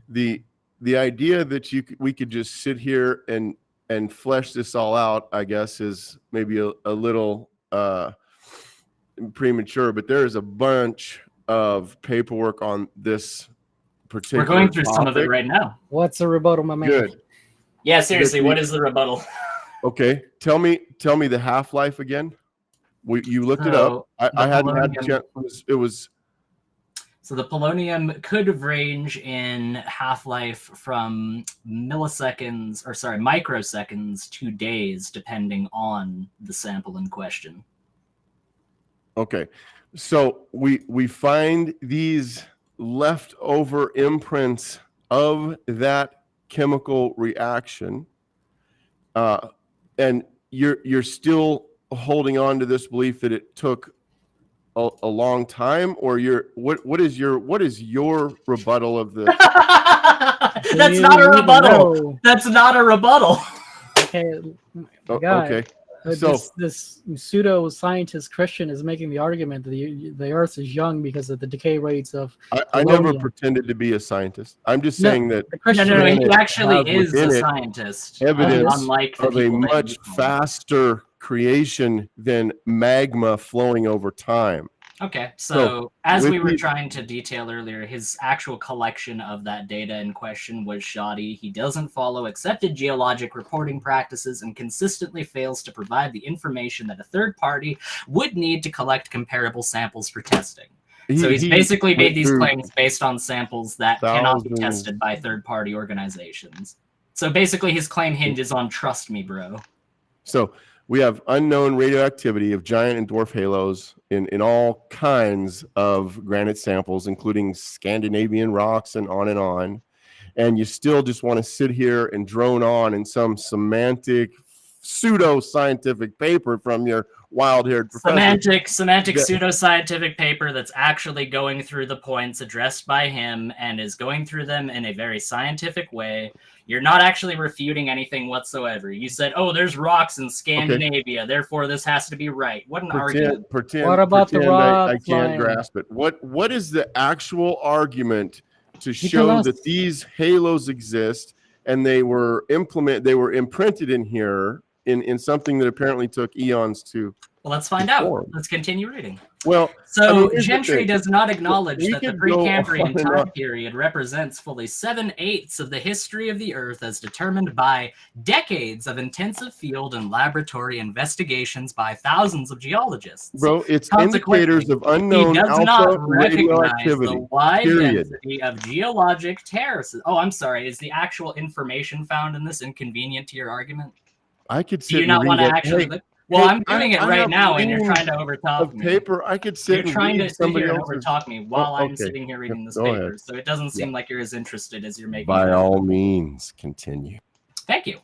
The idea that we could just sit here and flesh this all out, I guess, is maybe a little premature, but there is a bunch of paperwork on this particular We're going through topic. some of it right now. What's the rebuttal, my man? Good. Yeah, seriously, what is the rebuttal? Okay, tell me the half-life again. You looked it up. I hadn't had the chance. It was. So the polonium could range in half-life from microseconds to days, depending on the sample in question. Okay, so we find these leftover imprints of that chemical reaction, and you're still holding on to this belief that it took a long time, or what is your rebuttal of the? That's not a rebuttal. That's not a rebuttal. Okay, okay. So this pseudo scientist Christian is making the argument that the Earth is young because of the decay rates of. I never pretended to be a scientist. I'm just saying that. No, he actually is a scientist. Evidence unlike the of a people that much you call. faster creation than magma flowing over time. Okay, so as we were trying to detail earlier, his actual collection of that data in question was shoddy. He doesn't follow accepted geologic reporting practices and consistently fails to provide the information that a third party would need to collect comparable samples for testing. So he's basically made these claims based on samples that cannot be tested by third-party organizations. So basically his claim hinges on trust me, bro. So we have unknown radioactivity of giant and dwarf halos in all kinds of granite samples, including Scandinavian rocks and on. And you still just want to sit here and drone on in some semantic, pseudo-scientific paper from your wild-haired professor. Semantic pseudo-scientific paper that's actually going through the points addressed by him and is going through them in a very scientific way. You're not actually refuting anything whatsoever. You said, "Oh, there's rocks in Scandinavia, therefore this has to be right." What an argument! What about the rocks? I can't grasp it. What is the actual argument to show that these halos exist and they were imprinted in here in something that apparently took eons to? Well, let's find out. Let's continue reading. Well, so Gentry does not acknowledge that the Precambrian time period represents fully 7/8 of the history of the Earth as determined by decades of intensive field and laboratory investigations by thousands of geologists. Bro, it's indicators of unknown alpha radioactivity. The wide density of geologic terraces. Oh, I'm sorry. Is the actual information found in this inconvenient to your argument? I could sit Do you not want to actually look? Well, I'm doing it right now, and you're trying to overtalk me. Paper, I could sit. You're trying to sit here and overtalk me while I'm sitting here reading this paper. So it doesn't seem like you're as interested as you're making. By all means, continue. Thank you.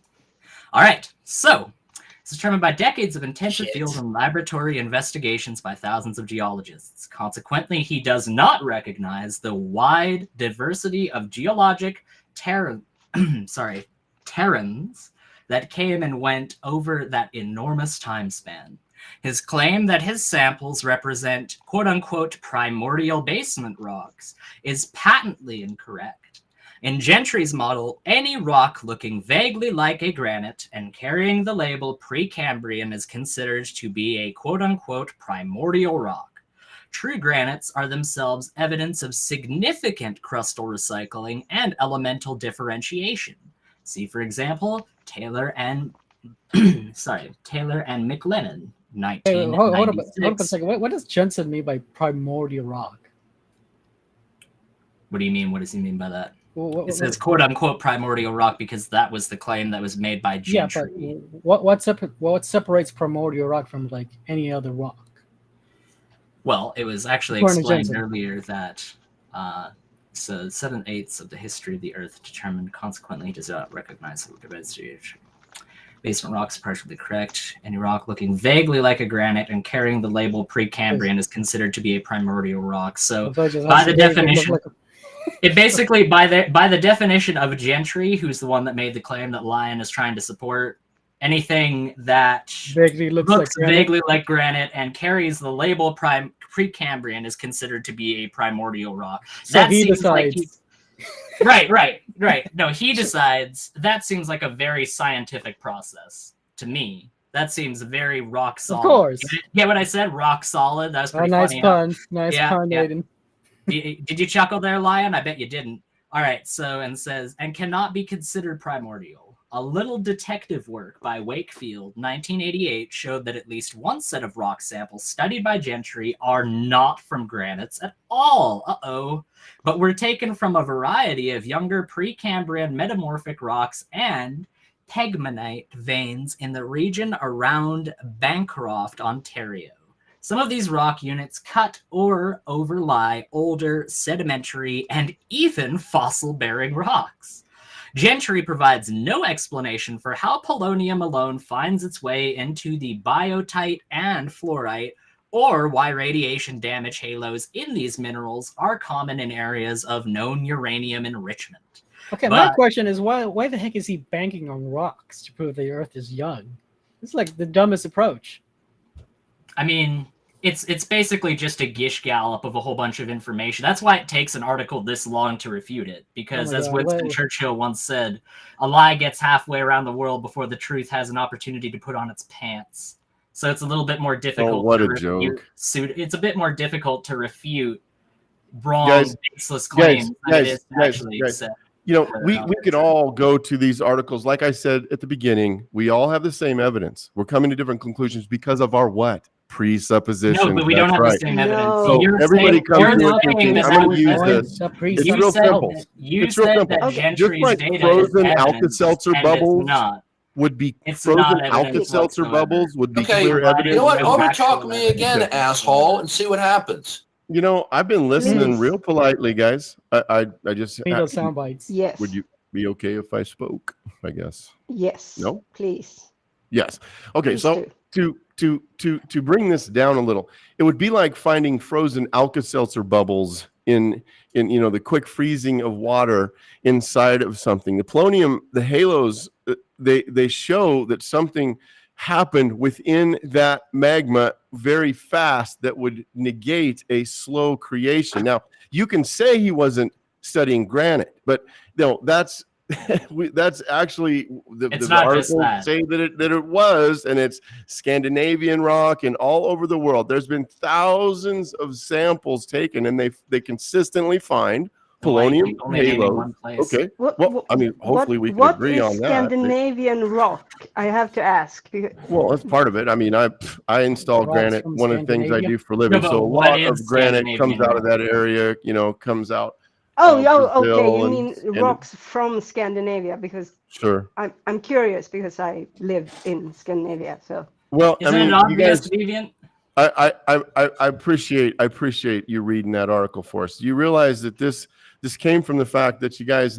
All right. So it's determined by decades of intensive field and laboratory investigations by thousands of geologists. Consequently, he does not recognize the wide diversity of geologic terrains that came and went over that enormous time span. His claim that his samples represent quote-unquote primordial basement rocks is patently incorrect. In Gentry's model, any rock looking vaguely like a granite and carrying the label Precambrian is considered to be a quote-unquote primordial rock. True granites are themselves evidence of significant crustal recycling and elemental differentiation. See, for example, Taylor and McLennan, 1996. Hold up a second. What does Jensen mean by primordial rock? What do you mean? What does he mean by that? It says "quote unquote" primordial rock because that was the claim that was made by Gentry. Yeah, but what separates primordial rock from like any other rock? Well, it was actually explained earlier that so 7/8 of the history of the Earth determined. Consequently, does not recognize the diversity. Basement rocks are partially correct. Any rock looking vaguely like a granite and carrying the label Precambrian is considered to be a primordial rock. So, by the definition, it basically by the definition of Gentry, who's the one that made the claim that Lion is trying to support, anything that vaguely looks vaguely like granite and carries the label Precambrian is considered to be a primordial rock. So that he decides. Right. No, he decides. That seems like a very scientific process to me. That seems very rock solid. Of course. Yeah, what I said, rock solid. That was pretty funny. Nice pun, Aiden. Did you chuckle there, Lion? I bet you didn't. All right, so, and says, and cannot be considered primordial. A little detective work by Wakefield, 1988, showed that at least one set of rock samples studied by Gentry are not from granites at all. But were taken from a variety of younger Precambrian metamorphic rocks and pegmanite veins in the region around Bancroft, Ontario. Some of these rock units cut or overlie older sedimentary and even fossil-bearing rocks. Gentry provides no explanation for how polonium alone finds its way into the biotite and fluorite or why radiation damage halos in these minerals are common in areas of known uranium enrichment. Okay, my question is why the heck is he banking on rocks to prove the Earth is young? It's like the dumbest approach. I mean, it's basically just a gish gallop of a whole bunch of information. That's why it takes an article this long to refute it. Because as Winston Churchill once said, a lie gets halfway around the world before the truth has an opportunity to put on its pants. So it's a little bit more difficult to refute. It's a bit more difficult to refute wrong, baseless claims than it is to actually accept. You know, we can all go to these articles. Like I said at the beginning, we all have the same evidence. We're coming to different conclusions because of our what? Presuppositions. No, but we don't have the same evidence. So everybody comes to thinking, I'm going to use this. It's real simple. It's real simple. Just like frozen Alka-Seltzer bubbles would be frozen Alka-Seltzer bubbles would be clear evidence. You know what? Overtalk me again, asshole, and see what happens. You know, I've been listening real politely, guys. I just need those sound bites. Yes. Would you be okay if I spoke? I guess. Yes. No. Please. Yes. Okay. Please so to bring this down a little, it would be like finding frozen Alka-Seltzer bubbles in you know the quick freezing of water inside of something. The polonium, the halos, they show that something happened within that magma very fast that would negate a slow creation. Now, you can say he wasn't studying granite, but no, that's actually the articles say that it was, and it's Scandinavian rock and all over the world. There's been thousands of samples taken, and they consistently find polonium halos. Okay. Well, I mean, hopefully we can agree on that. What is Scandinavian rock? I have to ask. Well, that's part of it. I mean, I install granite. One of the things I do for a living. So a lot of granite comes out of that area. You know, comes out. Okay. You mean rocks from Scandinavia? Because I'm curious because I live in Scandinavia. So well, isn't it obvious, deviant? I appreciate you reading that article for us. You realize that this came from the fact that you guys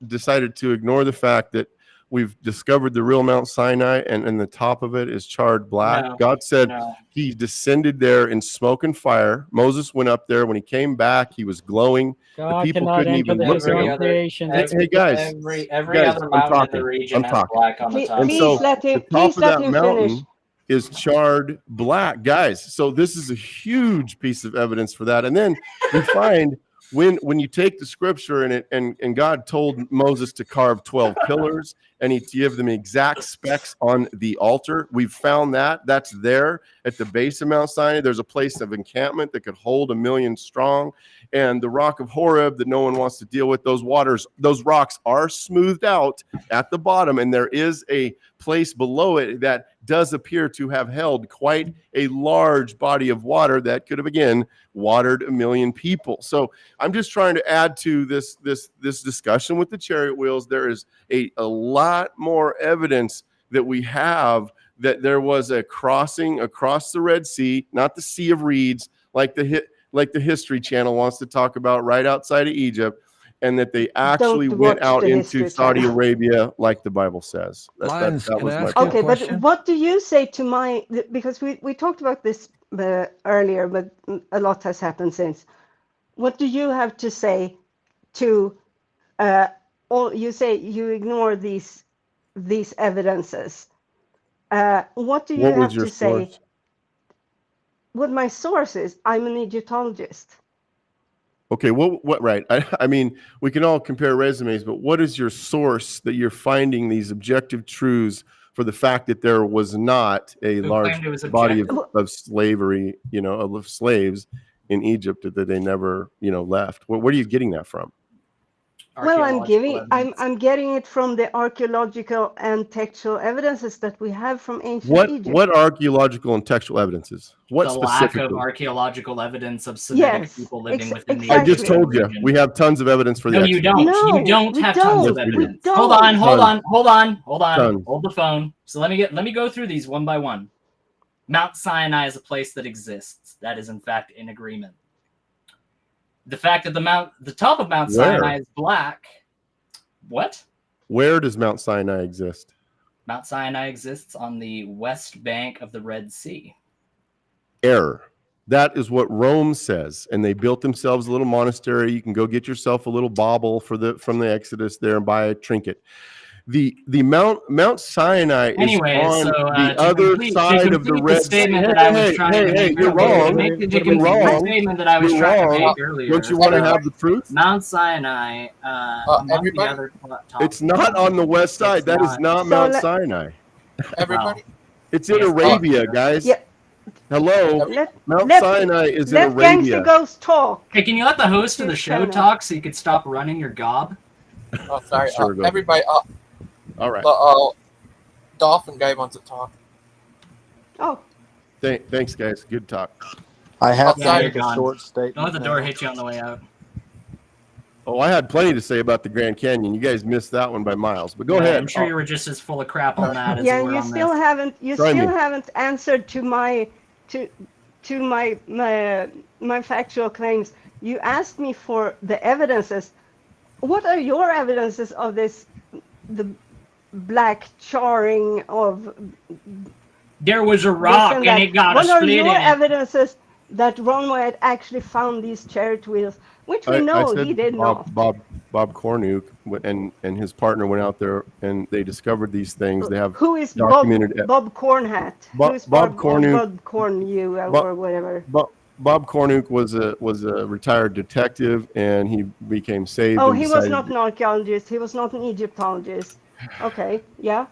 decided to ignore the fact that we've discovered the real Mount Sinai, and the top of it is charred black. No, God said he descended there in smoke and fire. Moses went up there. When he came back, he was glowing. God the people couldn't even look at him. Hey guys, every other mountain in the region has black on the top. And so the top of that mountain is charred black, guys. So this is a huge piece of evidence for that. And then we find when you take the scripture and God told Moses to carve 12 pillars and he give them exact specs on the altar. We've found that's there at the base of Mount Sinai. There's a place of encampment that could hold 1 million strong. And the rock of Horeb that no one wants to deal with, those rocks are smoothed out at the bottom, and there is a place below it that does appear to have held quite a large body of water that could have again watered 1 million people. So I'm just trying to add to this discussion with the chariot wheels. There is a lot more evidence that we have that there was a crossing across the Red Sea, not the Sea of Reeds, like the History Channel wants to talk about, right outside of Egypt, and that they actually went out into Saudi Arabia like the Bible says. That was my okay, but what do you say to my, because we talked about this earlier, but a lot has happened since. What do you have to say to, you say you ignore these evidences. What do you have to say? What my source is, I'm an Egyptologist. Okay, what right? I mean, we can all compare resumes, but what is your source that you're finding these objective truths for the fact that there was not a large body of slavery, of slaves in Egypt that they never, left? Where are you getting that from? Well, I'm getting it from the archaeological and textual evidences that we have from ancient Egypt. What archaeological and textual evidences? What the specifically? Lack of archaeological evidence of Semitic people living within the I just told you we have tons of evidence for that. No, you don't. No, you don't have tons of evidence. Hold on. Hold the phone. So let me go through these one by one. Mount Sinai is a place that exists. That is in fact in agreement. The fact that the top of Mount Sinai is black. What? Where does Mount Sinai exist? Mount Sinai exists on the west bank of the Red Sea. Error. That is what Rome says, and they built themselves a little monastery. You can go get yourself a little bauble from the Exodus there and buy a trinket. The Mount Sinai Anyway, is on so the other side of the Red Sea. statement that I was trying to make You're earlier, wrong. to complete You're the wrong. statement that I was You're trying to wrong. make earlier. Don't you want to have the truth? Mount Sinai, among the everybody, other It's not on the west side. That is not Mount Sinai. everybody, It's in Arabia, guys. Yeah. Hello. Mount Sinai is in Let Gangster Arabia. Ghost talk. Hey, can you let the host of the show talk so you could stop running your gob? Oh, sorry. Sure, go. Everybody, All right. Dolphin guy wants to talk. Oh. Thanks, guys. Good talk. I have to Sorry, make a Don. short statement. Don't let the door now. hit you on the way out. Oh, I had plenty to say about the Grand Canyon. You guys missed that one by miles. But go ahead. I'm sure you were just as full of crap on that as Yeah, you were you on still this. haven't. You Try still me. haven't answered to my my factual claims. You asked me for the evidences. What are your evidences of this? The black charring of. There was a rock and it got a What are split in your it. evidences that Ron Wyatt actually found these chariot wheels, which we know said he did not. Bob Cornuke and his partner went out there and they discovered these things. They have Who is documented. Bob Cornhat? Who is Bob Cornuke. Bob Cornu or whatever. Bob Cornuke was a retired detective, and he became saved. Oh, and he was decided- not an archaeologist. He was not an Egyptologist. Okay, yeah.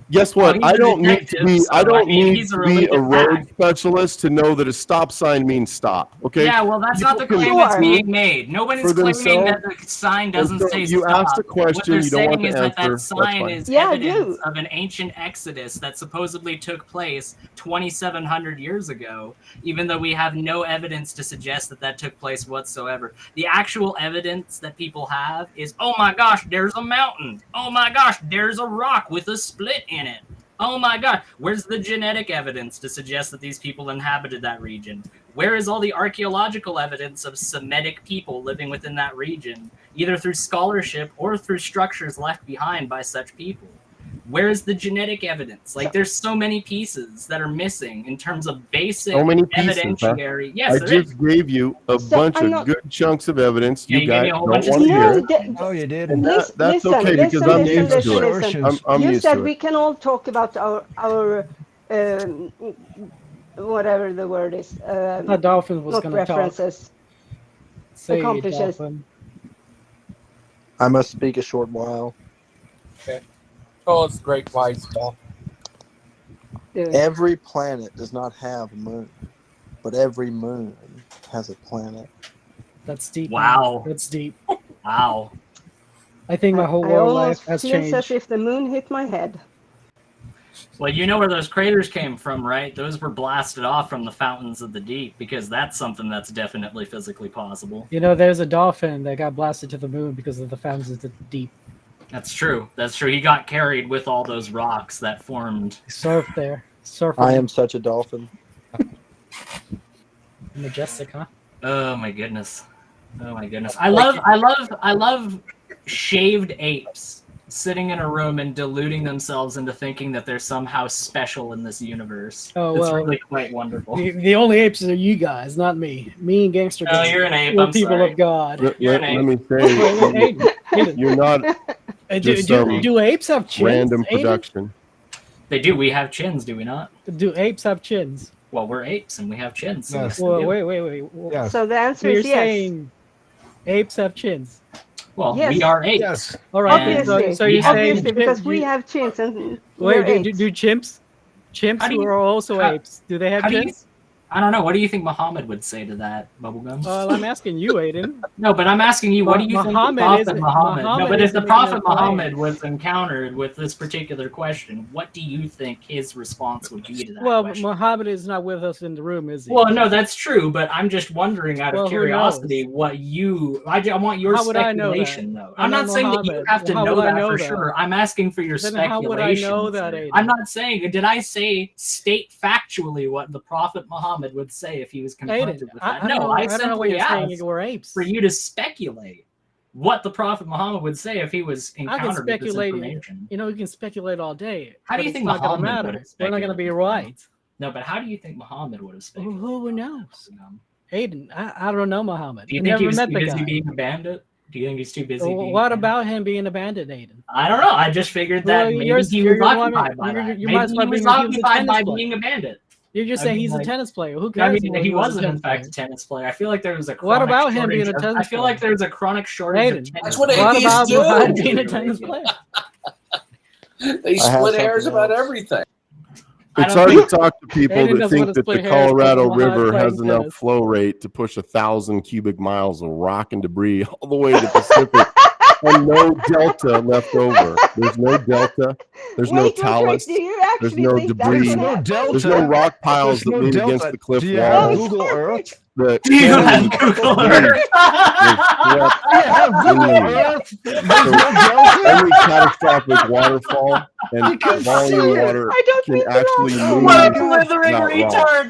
Guess what? he's I a don't need to detective, be. so, I don't need he's a to be a related road fact. specialist to know that a stop sign means stop. Okay. Yeah, well, that's not the People claim can that's sue being made. Nobody's for claiming that themselves. the sign doesn't And so say you stop. asked a question, What they're you don't want saying to is that answer, that that's sign fine. is Yeah, I evidence do. of an ancient exodus that supposedly took place 2,700 years ago, even though we have no evidence to suggest that that took place whatsoever. The actual evidence that people have is, oh my gosh, there's a mountain. Oh my gosh, there's a rock with a split in it. Oh my God, where's the genetic evidence to suggest that these people inhabited that region? Where is all the archaeological evidence of Semitic people living within that region, either through scholarship or through structures left behind by such people? Where's the genetic evidence? Like, there's so many pieces that are missing in terms of basic So many pieces, huh? evidentiary. Yes, I there is. just gave you a bunch of good chunks of evidence. Yeah, You you gave guys me a don't whole want bunch to of hear stuff. it. No, you did. And Listen, that's listen, okay because listen, I'm listen, used to it. listen. I'm You used said to we it. can all talk about our whatever the word is. The Dolphin was not going to talk. references. Say, Accomplishes. Dolphin. I must speak a short while. Okay. Oh, it's great wise stuff. Every planet does not have a moon, but every moon has a planet. That's deep. Wow. Man. That's deep. Wow. I think my whole I world almost life has feels changed. as if the moon hit my head. Well, you know where those craters came from, right? Those were blasted off from the fountains of the deep, because that's something that's definitely physically possible. You know, there's a dolphin that got blasted to the moon because of the fountains of the deep. That's true. That's true. He got carried with all those rocks that formed. Surf there. Surf. I am such a dolphin. Majestic, huh? Oh my goodness. Oh my goodness. I love shaved apes sitting in a room and deluding themselves into thinking that they're somehow special in this universe. Oh, it's well, really quite wonderful. The only apes are you guys, not me. Me and Gangster. Oh, you're an ape. We're I'm people sorry. of God. Let me say, you're not just some do apes have chins? random Aiden? production. They do. We have chins, do we not? Do apes have chins? Well, we're apes and we have chins. So yes, Well, they do. wait. Yes. So the answer So you're is yes. saying apes have chins? Well, Yes. we are apes. Yes. All right. Obviously, So you're saying obviously, because we have chins and we're wait, apes. do chimps How do who you- are also how- apes? Do they have how do you- chins? I don't know. What do you think Muhammad would say to that, Bubblegum? Well, I'm asking you, Aiden. No, but I'm asking you, what do you think the Muhammad Prophet isn't- Muhammad? No, Muhammad but if the isn't even Prophet a player. Muhammad was encountered with this particular question, what do you think his response would be to that Well, question? Muhammad is not with us in the room, is he? Well, no, that's true, but I'm just wondering out Well, of who curiosity what you. I want your How would I know speculation, that? though. I'm I'm not not saying that you Muhammad. have to How know would I that know for that? sure. I'm asking for your Then speculation. how would I know that, sir. Aiden? I'm not saying. Did I say state factually what the Prophet Muhammad would say if he was confronted Aiden, with I that? don't No, know, I I don't know what simply you're saying. asked We're apes. for you to speculate what the Prophet Muhammad would say if he was I can encountered with this speculate. information. You know, you can speculate all day. How do but you it's think not gonna Muhammad would matter? have We're not going to be speculated? right. No, but how do you think Muhammad would have speculated? Who knows? Aiden, I don't know Muhammad. Do you I think never he was met too the busy guy. being a bandit? Do you think he's too busy being What about him being a bandit, Aiden? I don't know. I just figured that maybe he was occupied by that. You might as Maybe well he was be occupied by being a bandit. You're just saying he's a tennis player. Who I cares? mean, he wasn't in fact a tennis player. I feel like there was a What chronic about him being a shortage of- tennis I feel like there's a chronic shortage Aiden, of tennis. That's what What atheists about do. Muhammad being a tennis player? They split hairs about everything. It's hard to talk to people Aiden that doesn't think wanna that the split hairs because Colorado Muhammad River playing has enough tennis. flow rate to push 1,000 cubic miles of rock and debris all the way to the Pacific, and no delta left over. There's no delta. There's no talus. do you There's actually no think that's debris. what happened? There's no rock piles that lean against the cliff Do you have walls. Google Earth? The Do you have canyons Google are Earth? Every catastrophic waterfall and volume water can actually move What a blithering that rock. retard!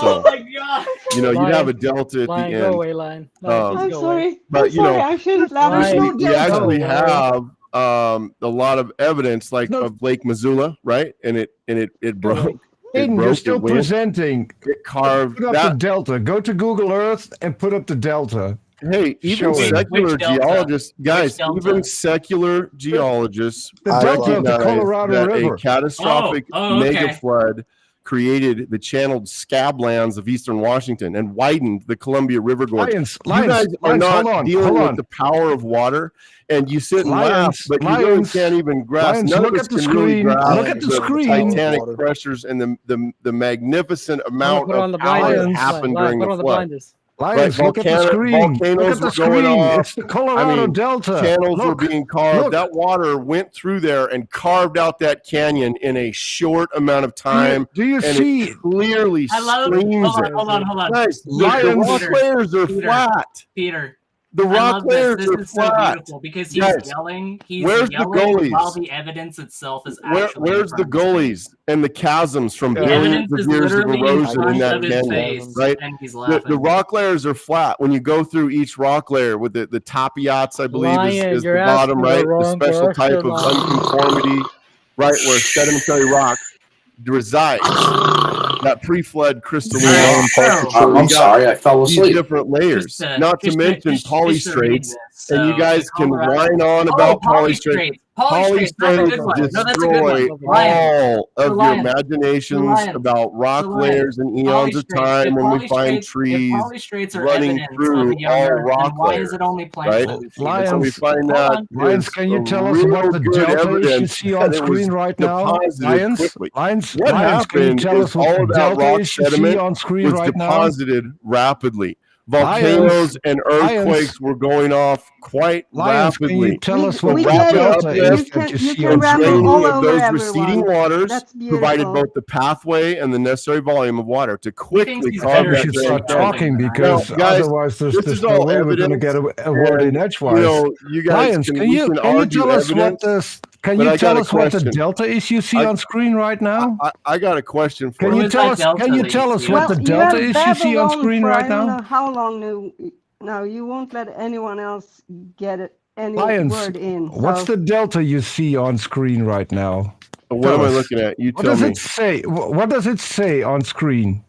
So, Oh my god! you'd have a delta at Lion, the go end. away, Lion. I'm Go sorry. away. But, I'm sorry. I shouldn't laugh. There's no we delta. actually have a lot of evidence, like of Lake Missoula, right? And it broke. It Aiden, broke. you're It still went. presenting. It carved Put up that. the delta. Go to Google Earth and put up the delta. Hey, even Show it. secular Which delta? geologists, guys, Which delta? even secular geologists The delta of the recognize Colorado that River. a catastrophic okay. mega flood created the channeled scablands of eastern Washington and widened the Columbia River Gorge. Lions, you guys are Lions, not hold on, dealing hold with on. the power of water, and you sit and laugh, Lions, but you really Lions, can't even grasp. Lions, None look of us at the can really screen. grasp Look at the screen. titanic pressures and the magnificent amount Put on of the power that blinders. happened Lion, during put the on the flood. blinders. Lions, look at the screen. Volcanoes Look at the were going screen. off. It's the Colorado Delta. Channels were Look, being carved. look. That water went through there and carved out that canyon in a short amount of time. Do you and see? It clearly I love screams hold it. on. Guys, the Lions- rock layers are Peter, flat. Peter. The I rock love layers this. are This is so flat. beautiful because he's Guys, yelling. He's where's the yelling while goalies? the evidence itself is actually. Where's the goalies and the chasms from The billions evidence of is years of literally in erosion front in that of his canyon? face, Right? and he's The laughing. rock layers are flat. When you go through each rock layer with the tapiats, I believe, Lion, is the you're bottom, asking the right? The wrong special type of question, Lion. unconformity, right, where sedimentary rock resides. That pre-flood crystalline rock. I'm sorry, I fell These asleep. different layers, not to mention polystrates, read and you this. guys can Colorado- whine on about polystrates. Polystrates, that's a good one. No, that's a good Destroy one. Lion. all of your Lion. imaginations Lion. about rock Lion. layers and eons of time when we find If trees polystrates are running evidence through of younger, all then rock why layers. is it only plants Right? that we see? Lions, So we find Hold that on. Lions, is can you a tell us real what the good delta is you evidence see that on it screen was right now? deposited Lions, quickly. Lions, What Lions, can you happened tell is us what all of the that delta rock is you see sediment on screen was right now? deposited rapidly. Volcanoes Lions, and Lions, earthquakes were going off quite Lions, can rapidly. you tell us The what We the get rapid it. delta uplift is that you You see can on and ramble screen? all draining of over those receding everyone. waters That's provided beautiful. both the pathway and the necessary volume of water to quickly he's carve I think we that should Grand start Canyon. talking Now, because guys, otherwise this there's is no all way we're going to evidence, get a word in and edgewise. you guys Lions, can can we you can can you argue tell us what evidence, the can but you I got tell a us what the question. delta is you see I, on screen right now? I got a question for Can What you was tell that us? delta Can you that tell you us see? what the Well, you delta have is you see on babbled on screen for I right don't know now? how long now. You won't let anyone else get it, any Lions, word in. what's So the delta you see on screen right now? What Tell am I us. looking at? You What tell does me. it say? What does it say on screen?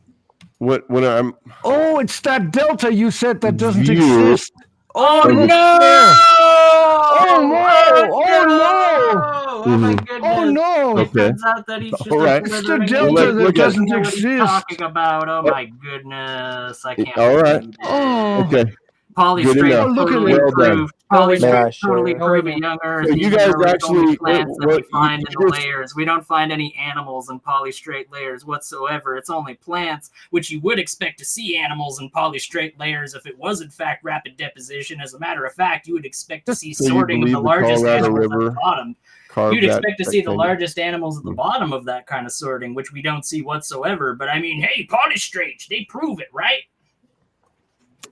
When I'm Oh, it's that delta you said that doesn't view exist. Oh, of look the there! Oh no! Oh no! Oh my Mhm. goodness! Oh no! It turns out that he's just All right. It's the delivering delta Well, that look at it. doesn't what he's exist. talking about. Oh my goodness! I can't. All right. believe it. Oh, Okay. Good Polystrate enough. oh, look at totally it. Well done. proved. May I Polystrate share? totally Oh, prove wait a young Earth. So you even guys though it's actually only plants that we find in the you just layers. We don't find any animals in polystrate layers whatsoever. It's only plants, which you would expect to see animals in polystrate layers if it was in fact rapid deposition. As a matter of fact, you would expect to see So you sorting of believe the the largest Colorado animals at the River bottom. carved You'd that expect to see the canyon? largest animals at the bottom of that kind of sorting, which we don't see whatsoever. But I mean, hey, polystrates, they prove it, right?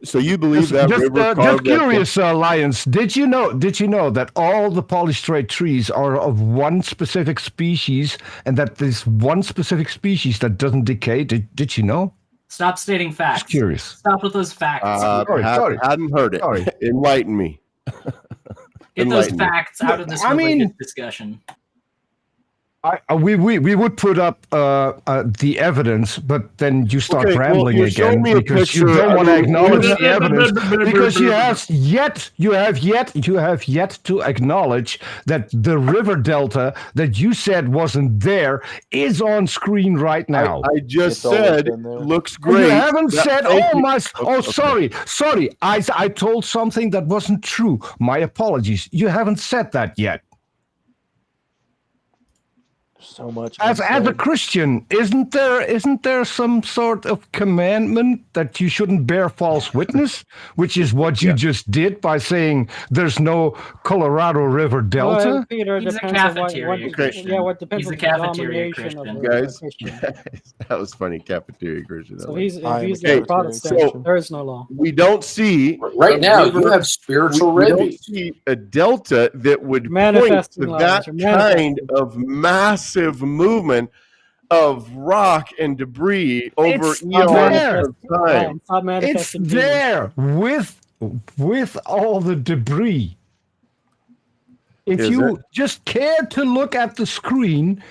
So you believe that river just carved that curious, Lions. Did you know that all the polystrate trees are of one specific species, and that there's one specific species that doesn't decay? Did you know? Stop stating facts. Just curious. Stop with those facts. Sorry. Hadn't heard it. Sorry. Enlighten me. Get those Enlighten me. facts out of this I mean- religious discussion. We would put up the evidence, but then you start rambling again because you don't want to acknowledge the evidence because you have yet to acknowledge that the river delta that you said wasn't there is on screen right now. I just said looks great. You haven't said, sorry. I told something that wasn't true. My apologies. You haven't said that yet. So much. As a Christian, isn't there some sort of commandment that you shouldn't bear false witness, which is what you just did by saying there's no Colorado River Delta? Well, Peter, He's a depends on cafeteria Christian. Yeah, what depends He's on a the cafeteria denomination of Christian. the Guys, that was funny. Cafeteria Christian. So if he's a Protestant, so there is no law. we don't see Right now, you have spiritual we don't rabies. see a delta that would point Manifesting to lines, that or manifesting. kind of massive movement of rock and debris over It's eons there. of time. It's there with all the debris. If Is you it? just cared to look at the screen,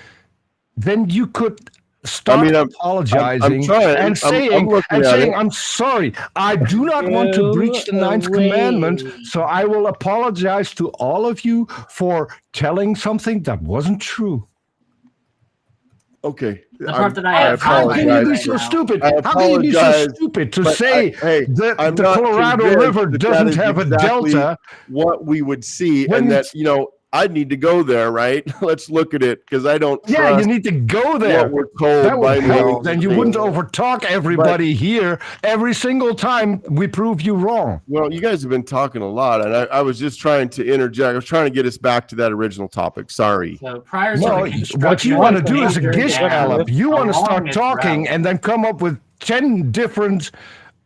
then you could start apologizing I'm trying. and saying, looking at it. I'm sorry. I do not want to breach the ninth commandment, so I will apologize to all of you for telling something that wasn't true. Okay. The part that I have How can you be right so now. stupid? I How can you be so apologize, stupid to but say hey, that I'm the not Colorado convinced River that doesn't is have a exactly delta? What we would see, When and you- that I'd need to go there, right? Let's look at it because I don't. Yeah, you trust need to go there. What we're told That by would help. the Then you wouldn't overtalk everybody here every single time we prove you wrong. Well, you guys have been talking a lot, and I was just trying to interject. I was trying to get us back to that original topic. Sorry. So prior to No, the construction what you want to of do is a major gish dams gallop. You want to along start its talking route. and then come up with 10 different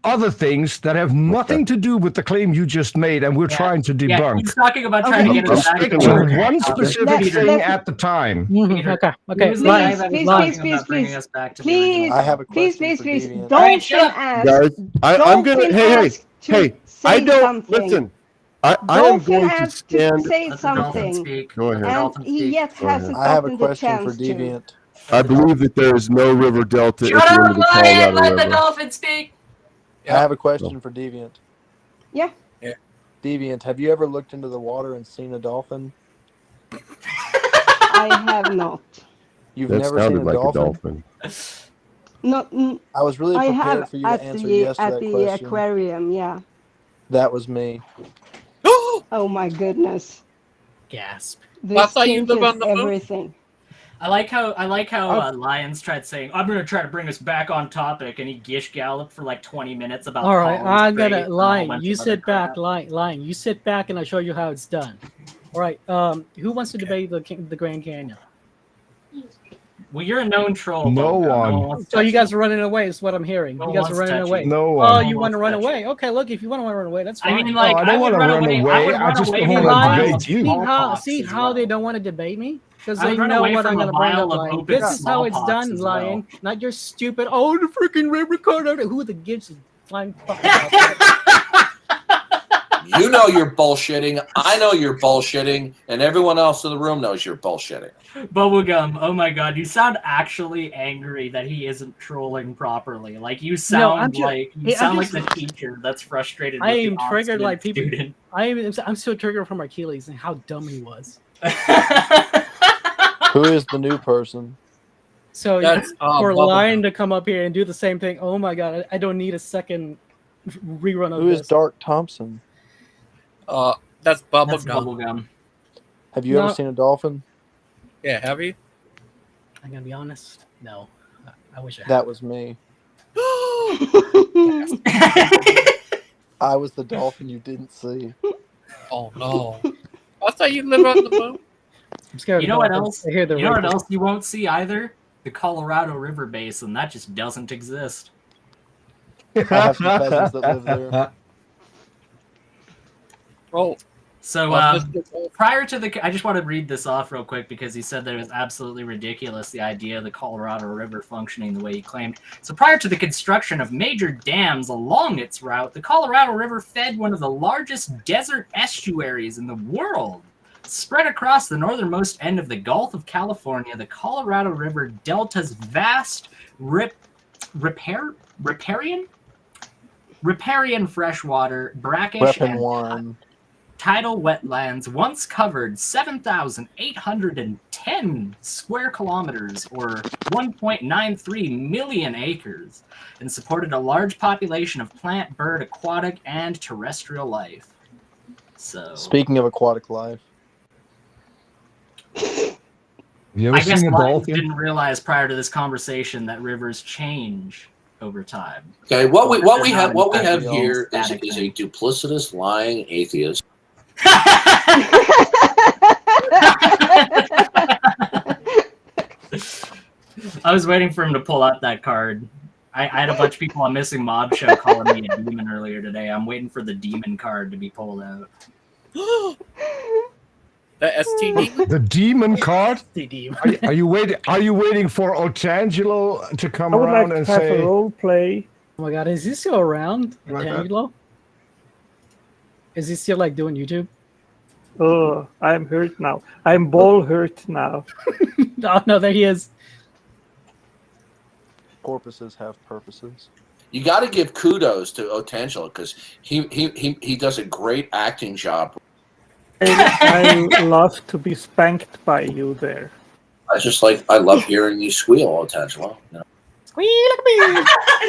other things that have nothing to do with the claim you just made, and we're trying to Yeah, debunk. he's talking about We trying to need get us back stick to to the one topic. specific Peter, thing at the time. Peter, Okay. he was the guy that was Please, talking please, about bringing us back to the please, original I have a please, question please, for please, Deviant. don't Alright, shut feel up. asked. Guys, I'm Don't gonna. feel Hey, asked to hey! say I don't something. listen. I Don't am feel going to asked to stand. say Let the dolphin something, speak. Go Let the ahead. and dolphin he speak. yet Go ahead. hasn't I have a gotten the question for chance to. Deviant. I believe that there is no river delta Shut at the end up, of the Lion! Colorado Let the River. dolphin speak. I have a question for Deviant. Yeah. Deviant, have you ever looked into the water and seen a dolphin? I have not. You've That never seen sounded a like dolphin? a dolphin. No, I was really I prepared have for you to at answer the yes to at that the question. aquarium. Yeah. That was me. Oh my goodness. Gasp. The I thought you stink lived is on the moon. everything. I like how Lions tried saying, "I'm gonna try to bring us back on topic," and he gish galloped for like 20 minutes about. All right, Collins I'm Strait gonna and all line. bunch You of other sit back, crap. line. You sit back, and I'll show you how it's done. All right. Who wants to debate the Grand Canyon? Well, you're a known troll. No Bobo. one. wants to So you touch guys are running away. Is what I'm hearing. No You one guys are wants to running touch away. you. No Oh, one. you want to wants run to touch away? Okay, look. If you want to run away, that's fine. I mean, like, I don't would want to run away. I would I run just away don't from want a to mile debate of you. smallpox See as how well. they don't want to debate me? Because I they would run know away what I'm from going a to bring mile up, of Lion. open This is how it's smallpox done, as Lion. well. Not your stupid, the freaking river corridor. Who the gives a flying fuck about that? You know you're bullshitting. I know you're bullshitting, and everyone else in the room knows you're bullshitting. Bubblegum, oh my god, you sound actually angry that he isn't trolling properly. Like you I'm sound ju- like Hey, I'm like just- the teacher that's frustrated. I with am the triggered like obstinate people. student. I'm so triggered from Achilles and how dumb he was. Who is the new person? So That's, for Bubba. Lion to come up here and do the same thing, oh my god, I don't need a second rerun of Who is this. Dark Thompson? That's That's bubblegum. bubblegum. Have you No. ever seen a dolphin? Yeah, have you? I'm gonna be honest. No, I wish I had. That was me. I was the dolphin you didn't see. Oh no! I thought you lived on the moon. I'm scared. You of know what dolphins. else? I hear they're You know what racist. else you won't see either? The Colorado River Basin. That just doesn't exist. I have some cousins that live there. Oh, So prior to the, I just want to read this off real quick because he said that it was absolutely ridiculous, the idea of the Colorado River functioning the way he claimed. So prior to the construction of major dams along its route, the Colorado River fed one of the largest desert estuaries in the world. Spread across the northernmost end of the Gulf of California, the Colorado River Delta's vast riparian freshwater, brackish, Reppin' and one. tidal wetlands once covered 7,810 square kilometers, or 1.93 million acres, and supported a large population of plant, bird, aquatic, and terrestrial life. So, Speaking of aquatic life, You ever I guess seen a Lions dolphin? didn't realize prior to this conversation that rivers change over time. Okay, what we They're have not here exactly is static a thing. duplicitous, lying atheist. I was waiting for him to pull out that card. I had a bunch of people on Missing Mob Show calling me a demon earlier today. I'm waiting for the demon card to be pulled out. The STD? The demon card? The demon. Are you waiting? Are you waiting for Otangelo to come I would around like and to have say, a role play. Oh my god, is he still around? Like that? Tangelo? Is he still like doing YouTube? Oh, I'm hurt now. I'm ball hurt now. Oh no, there he is. porpoises have purposes. You got to give kudos to Otangelo because he does a great acting job. I love to be spanked by you there. I love hearing you squeal, Otangelo. You know?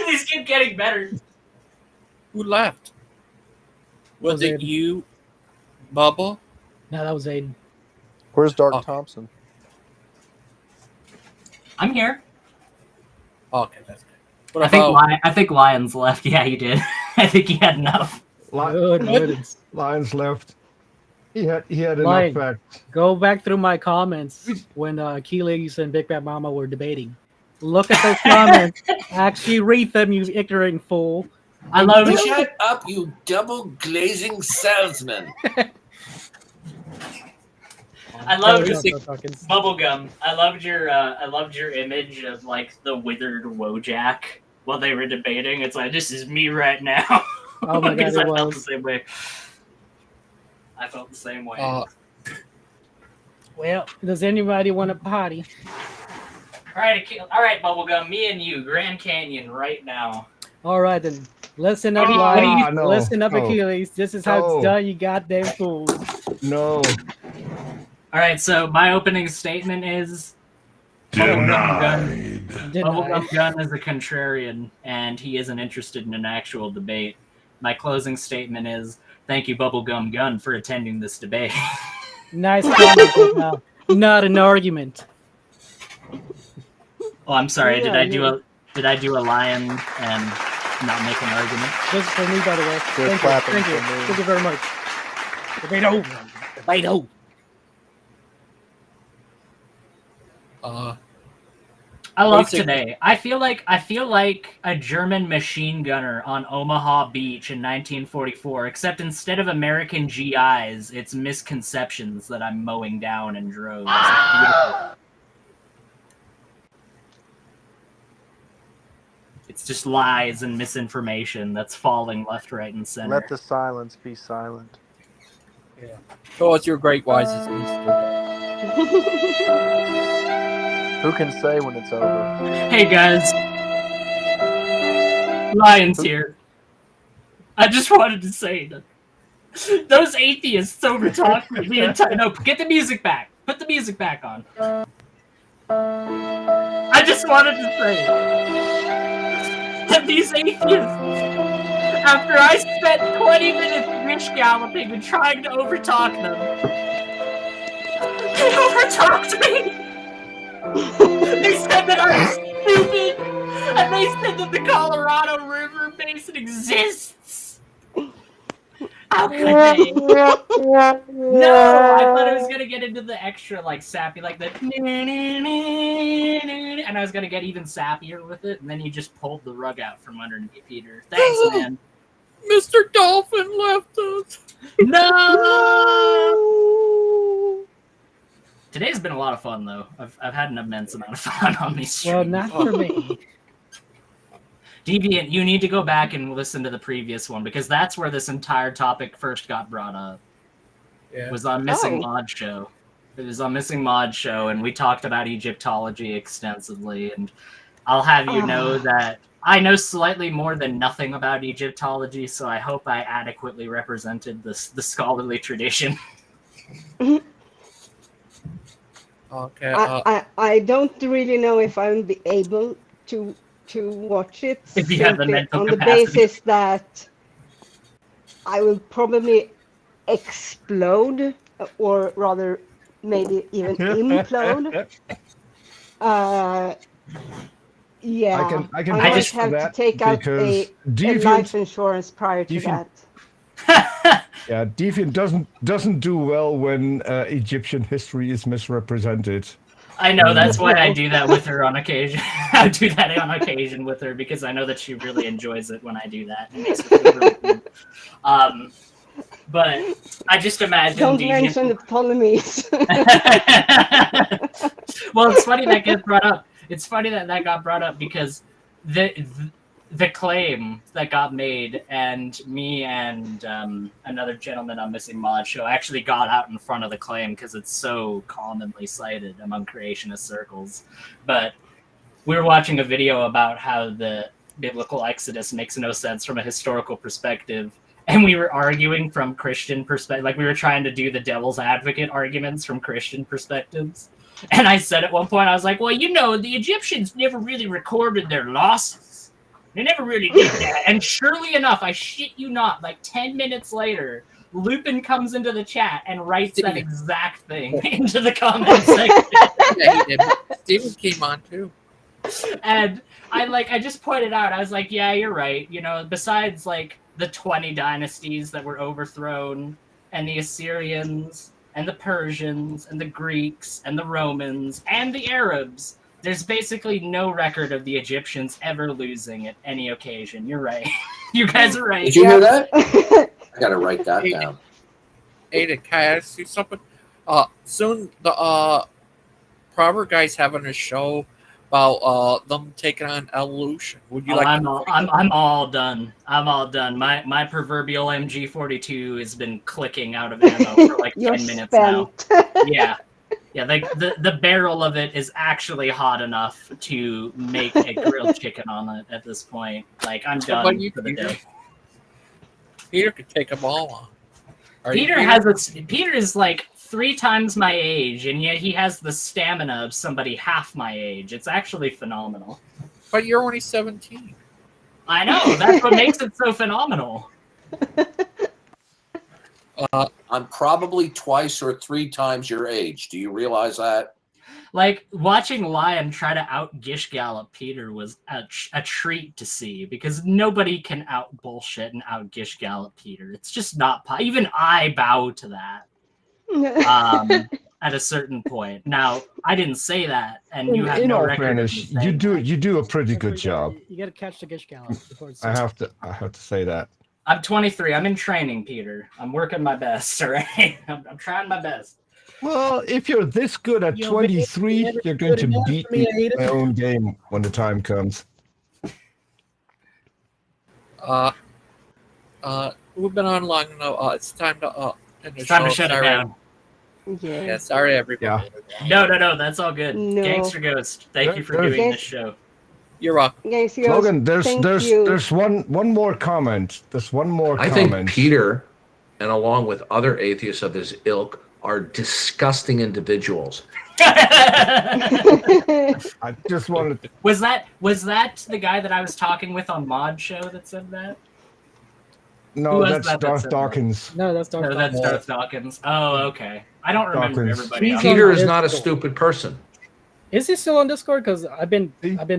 These keep getting better. Who left? Was it Aiden. you, Bubba? No, that was Aiden. Where's Dark Thompson? I'm here. Okay, that's good. What I think about- I think Lions left. Yeah, he did. I think he had enough. Good riddance. Lions left? He had enough Lion, fact. go back through my comments when Achilles and Big Bad Mama were debating. Look at those comments. Actually read them, you ignorant fool. I love it. Shut up, you double glazing salesman. I loved Oh, your yeah, Dawkins. bubblegum. I loved your image of like the withered Wojak while they were debating. It's like, this is me right now. Oh my god, Because it I felt the was. same way. I felt the same way. Well, does anybody want to potty? All right, bubblegum. Me and you, Grand Canyon, right now. All right then. Listen up, What do you- Lion. no, Listen up, no. Achilles. This is how No. it's done, you goddamn fool. No. All right, so my opening statement is Bubblegum Gun is a contrarian, and he isn't interested in an actual debate. My closing statement is, thank you, Bubblegum Gun, for attending this debate. Nice comment, but no, not an argument. Oh, I'm sorry. Yeah, Did I do a lion and not make an argument? This is for me, by the way. They're Thank you. clapping Thank you. for me. Thank you very much. Debate over. Debate over. I love Basically- today. I feel like a German machine gunner on Omaha Beach in 1944, except instead of American GIs, it's misconceptions that I'm mowing down in droves. Beautiful. It's just lies and misinformation that's falling left, right, and center. Let the silence be silent. Show us your great wisest Who can say when it's over? Hey guys, Lions here. I just wanted to say that those atheists over talk me the entire. No, get the music back. Put the music back on. I just wanted to say that these atheists, after I spent 20 minutes wish galloping and trying to overtalk them, they overtalked me. They said that I'm stupid, and they said that the Colorado River Basin exists. How could they? No, I thought I was gonna get into the extra like sappy, like the, and I was gonna get even sappier with it, and then you just pulled the rug out from underneath Peter. Thanks, man. Mr. Dolphin left us. No. Today's been a lot of fun, though. I've had an immense amount of fun on these streams. Well, not for me. Deviant, you need to go back and listen to the previous one, because that's where this entire topic first got brought up. Yeah. was on Missing Mod Show. It was on Missing Mod Show, and we talked about Egyptology extensively. And I'll have you know that I know slightly more than nothing about Egyptology, so I hope I adequately represented the scholarly tradition. Okay. I don't really know if I would be able to watch it If you have the mental on capacity. the basis that I will probably explode, or rather maybe even implode. Yeah, I can might vouch for have to that take out a Deviant, life insurance prior to Deviant- that. Yeah, Deviant doesn't do well when Egyptian history is misrepresented. I know, that's why I do that with her on occasion. I do that on occasion with her because I know that she really enjoys it when I do that. It makes her feel really good. But I just imagine Don't mention the Ptolemies. Well, it's funny that gets brought up. It's funny that got brought up because the claim that got made, and me and another gentleman on Missing Mod Show actually got out in front of the claim because it's so commonly cited among creationist circles. But we were watching a video about how the biblical Exodus makes no sense from a historical perspective, and we were arguing from Christian perspective. Like, we were trying to do the devil's advocate arguments from Christian perspectives. And I said at one point, I was like, well, you know, the Egyptians never really recorded their losses. They never really did that. And surely enough, I shit you not, like 10 minutes later, Lupin comes into the chat and writes that exact thing into the comment section. Yeah, he did. Steven came on too. And I just pointed out, I was like, yeah, you're right. You know, besides like the 20 dynasties that were overthrown, and the Assyrians, and the Persians, and the Greeks, and the Romans, and the Arabs, there's basically no record of the Egyptians ever losing at any occasion. You're right. You guys are right. Did you hear that? I gotta write that down. Ada, can I ask you something? Soon the Proverb guy's having a show about them taking on evolution. Would you like? I'm all done. I'm all done. My proverbial MG42 has been clicking out of ammo for like 10 minutes now. Yeah. Yeah, the barrel of it is actually hot enough to make a grilled chicken on it at this point. Like, I'm done for the day. Peter could take them all on. Peter is like 3 times my age, and yet he has the stamina of somebody half my age. It's actually phenomenal. But you're only 17. I know. That's what makes it so phenomenal. I'm probably 2 or 3 times your age. Do you realize that? Like, watching Lion try to out-gish gallop Peter was a treat to see, because nobody can out-bullshit and out-gish gallop Peter. It's just not even I bow to that at a certain point. Now, I didn't say that, and you have in no all record of fairness, me saying you do a pretty good job. You got to catch the gish gallop before it's I have to say that. I'm 23. I'm in training, Peter. I'm working my best, all right? I'm trying my best. Well, if you're this good at 23, you're going to beat me in my own game when the time comes. We've been on long enough. It's time to end the It's time show. to shut it Sorry. down. Yeah, sorry everybody. No, that's all good. No. Gangster Ghost, thank you for doing this show. You're welcome. Logan, there's one more comment. There's one more I comment. think Peter, and along with other atheists of his ilk, are disgusting individuals. I just wanted to... Was that the guy that I was talking with on Mod Show that said that? No, that's Darth Dawkins. No, that's Darth Dawkins. No, that's Darth Dawkins. Oh, okay. I don't remember everybody else. Peter is not a stupid person. Is he still on Discord? Because I've been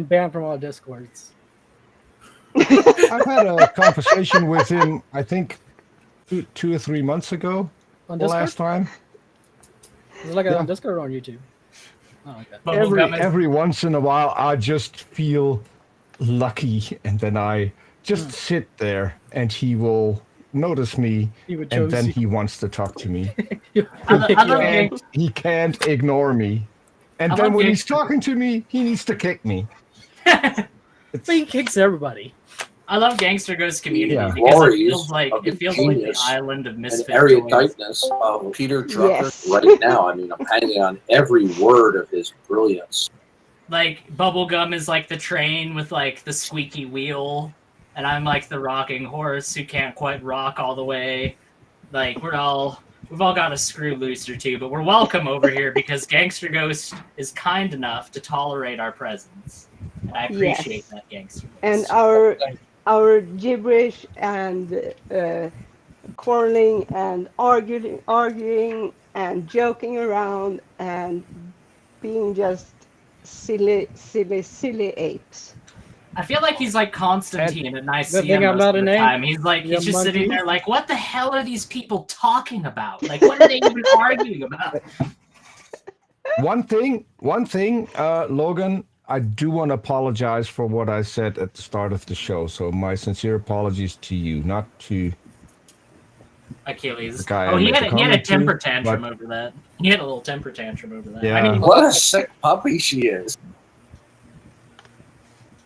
banned from all Discords. I've had a conversation with him, I think, 2 or 3 months ago. On the last time. Is it like on Discord or on YouTube? Oh, okay. Every once in a while, I just feel lucky, and then I just sit there, and he will notice me, and then he wants to talk to me. He can't ignore me. And then when he's talking to me, he needs to kick me. But he kicks everybody. I love Gangster Ghost community Yeah. because Glories it feels like of the like the genius island of and misfit toys. eruditeness of Peter Drucker Yes. right now. I mean, I'm hanging on every word of his brilliance. Like bubblegum is like the train with like the squeaky wheel, and I'm like the rocking horse who can't quite rock all the way. Like we've all got a screw loose or two, but we're welcome over here because Gangster Ghost is kind enough to tolerate our presence, and I appreciate Yes. that, Gangster Ghost. And our gibberish and quarreling and arguing and joking around and being just silly apes. I feel like he's like Constantine at Good thing Nicaea I'm most not of an the ape. time. He's You just sitting monkey. there like, what the hell are these people talking about? Like, what are they even arguing about? One thing, Logan, I do want to apologize for what I said at the start of the show. So my sincere apologies to you, not to Achilles. the guy Oh, I he made had the a comment temper to, tantrum but over that. He had a little temper tantrum over that. Yeah. What a sick puppy she is.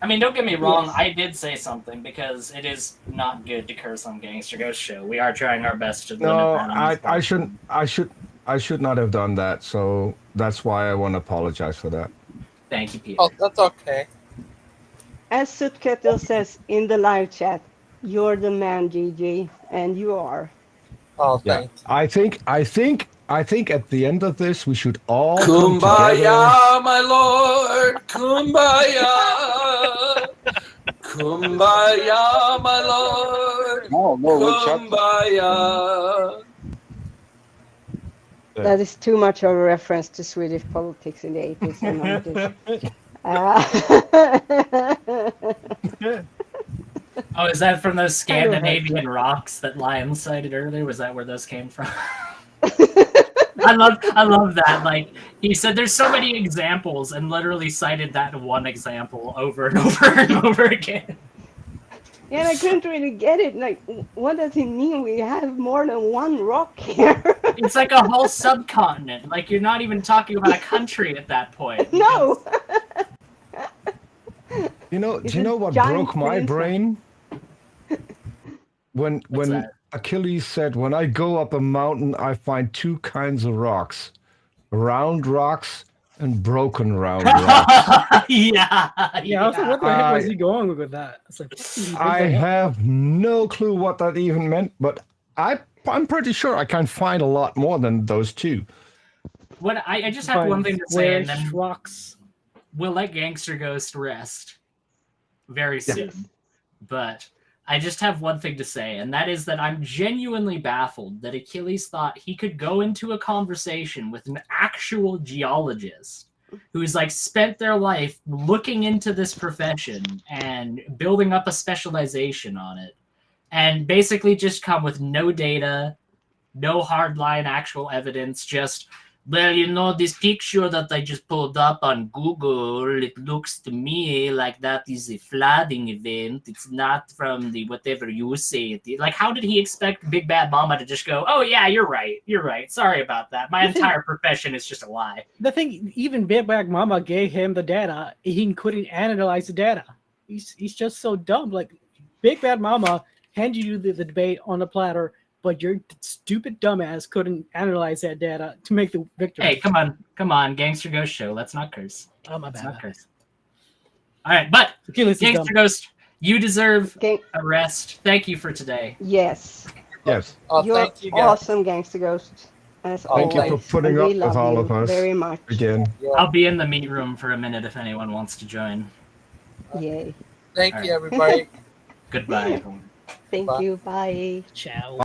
I mean, don't get me wrong. Yes. I did say something because it is not good to curse on Gangster Ghost Show. We are trying our best to limit no, that on this I should not have done that. So that's why I want to apologize for that. Thank you, Peter. Oh, that's okay. As Sutkettle says in the live chat, you're the man, GG, and you are. Oh, Yeah, thank I think at the end of this we should all come together. Kumbaya, my lord. Kumbaya. Kumbaya, my lord. No, Kumbaya. That is too much of a reference to Swedish politics in the 80s. And Oh, is that from those Scandinavian rocks that Lion cited earlier? Was that where those came from? I love that. Like he said, there's so many examples, and literally cited that one example over and over and over again. Yeah, and I couldn't really get it. Like, what does it mean? We have more than one rock here. It's like a whole subcontinent. Like you're not even talking about a country at that point. No. You know, It's do you know a what giant broke my peninsula. brain? When that? Achilles said, "When I go up a mountain, I find two kinds of rocks: round rocks and broken round rocks." Yeah. I was like, what the heck was he going with that? It's like, I have no clue what that even meant, but I'm pretty sure I can find a lot more than those two. What I just have one thing to say, and then rocks. We'll let Gangster Ghost rest very soon. But I just have one thing to say, and that is that I'm genuinely baffled that Achilles thought he could go into a conversation with an actual geologist who's like spent their life looking into this profession and building up a specialization on it, and basically just come with no data, no hardline actual evidence, just, well, you know, this picture that I just pulled up on Google, it looks to me like that is a flooding event. It's not from the whatever you say. Like, how did he expect Big Bad Mama to just go, oh, yeah, you're right. You're right. Sorry about that. My entire profession is just a lie. The thing, even Big Bad Mama gave him the data. He couldn't analyze the data. He's just so dumb. Like, Big Bad Mama handed you the debate on a platter, but your stupid dumbass couldn't analyze that data to make the victory. Hey, come on, Gangster Ghost Show. Let's not curse. Oh, my Let's bad. not curse. All right, but Achilles is Gangster dumb. Ghost, you deserve a rest. Thank you for today. Yes. Yes. You're thank you, guys. awesome, Gangster Ghost. As Thank always. you for putting And we up love with all you of us very much. again. I'll be in the meat room for a minute if anyone wants to join. Yay. Thank All you, right. everybody. Goodbye, everyone. Thank you. Bye. Ciao.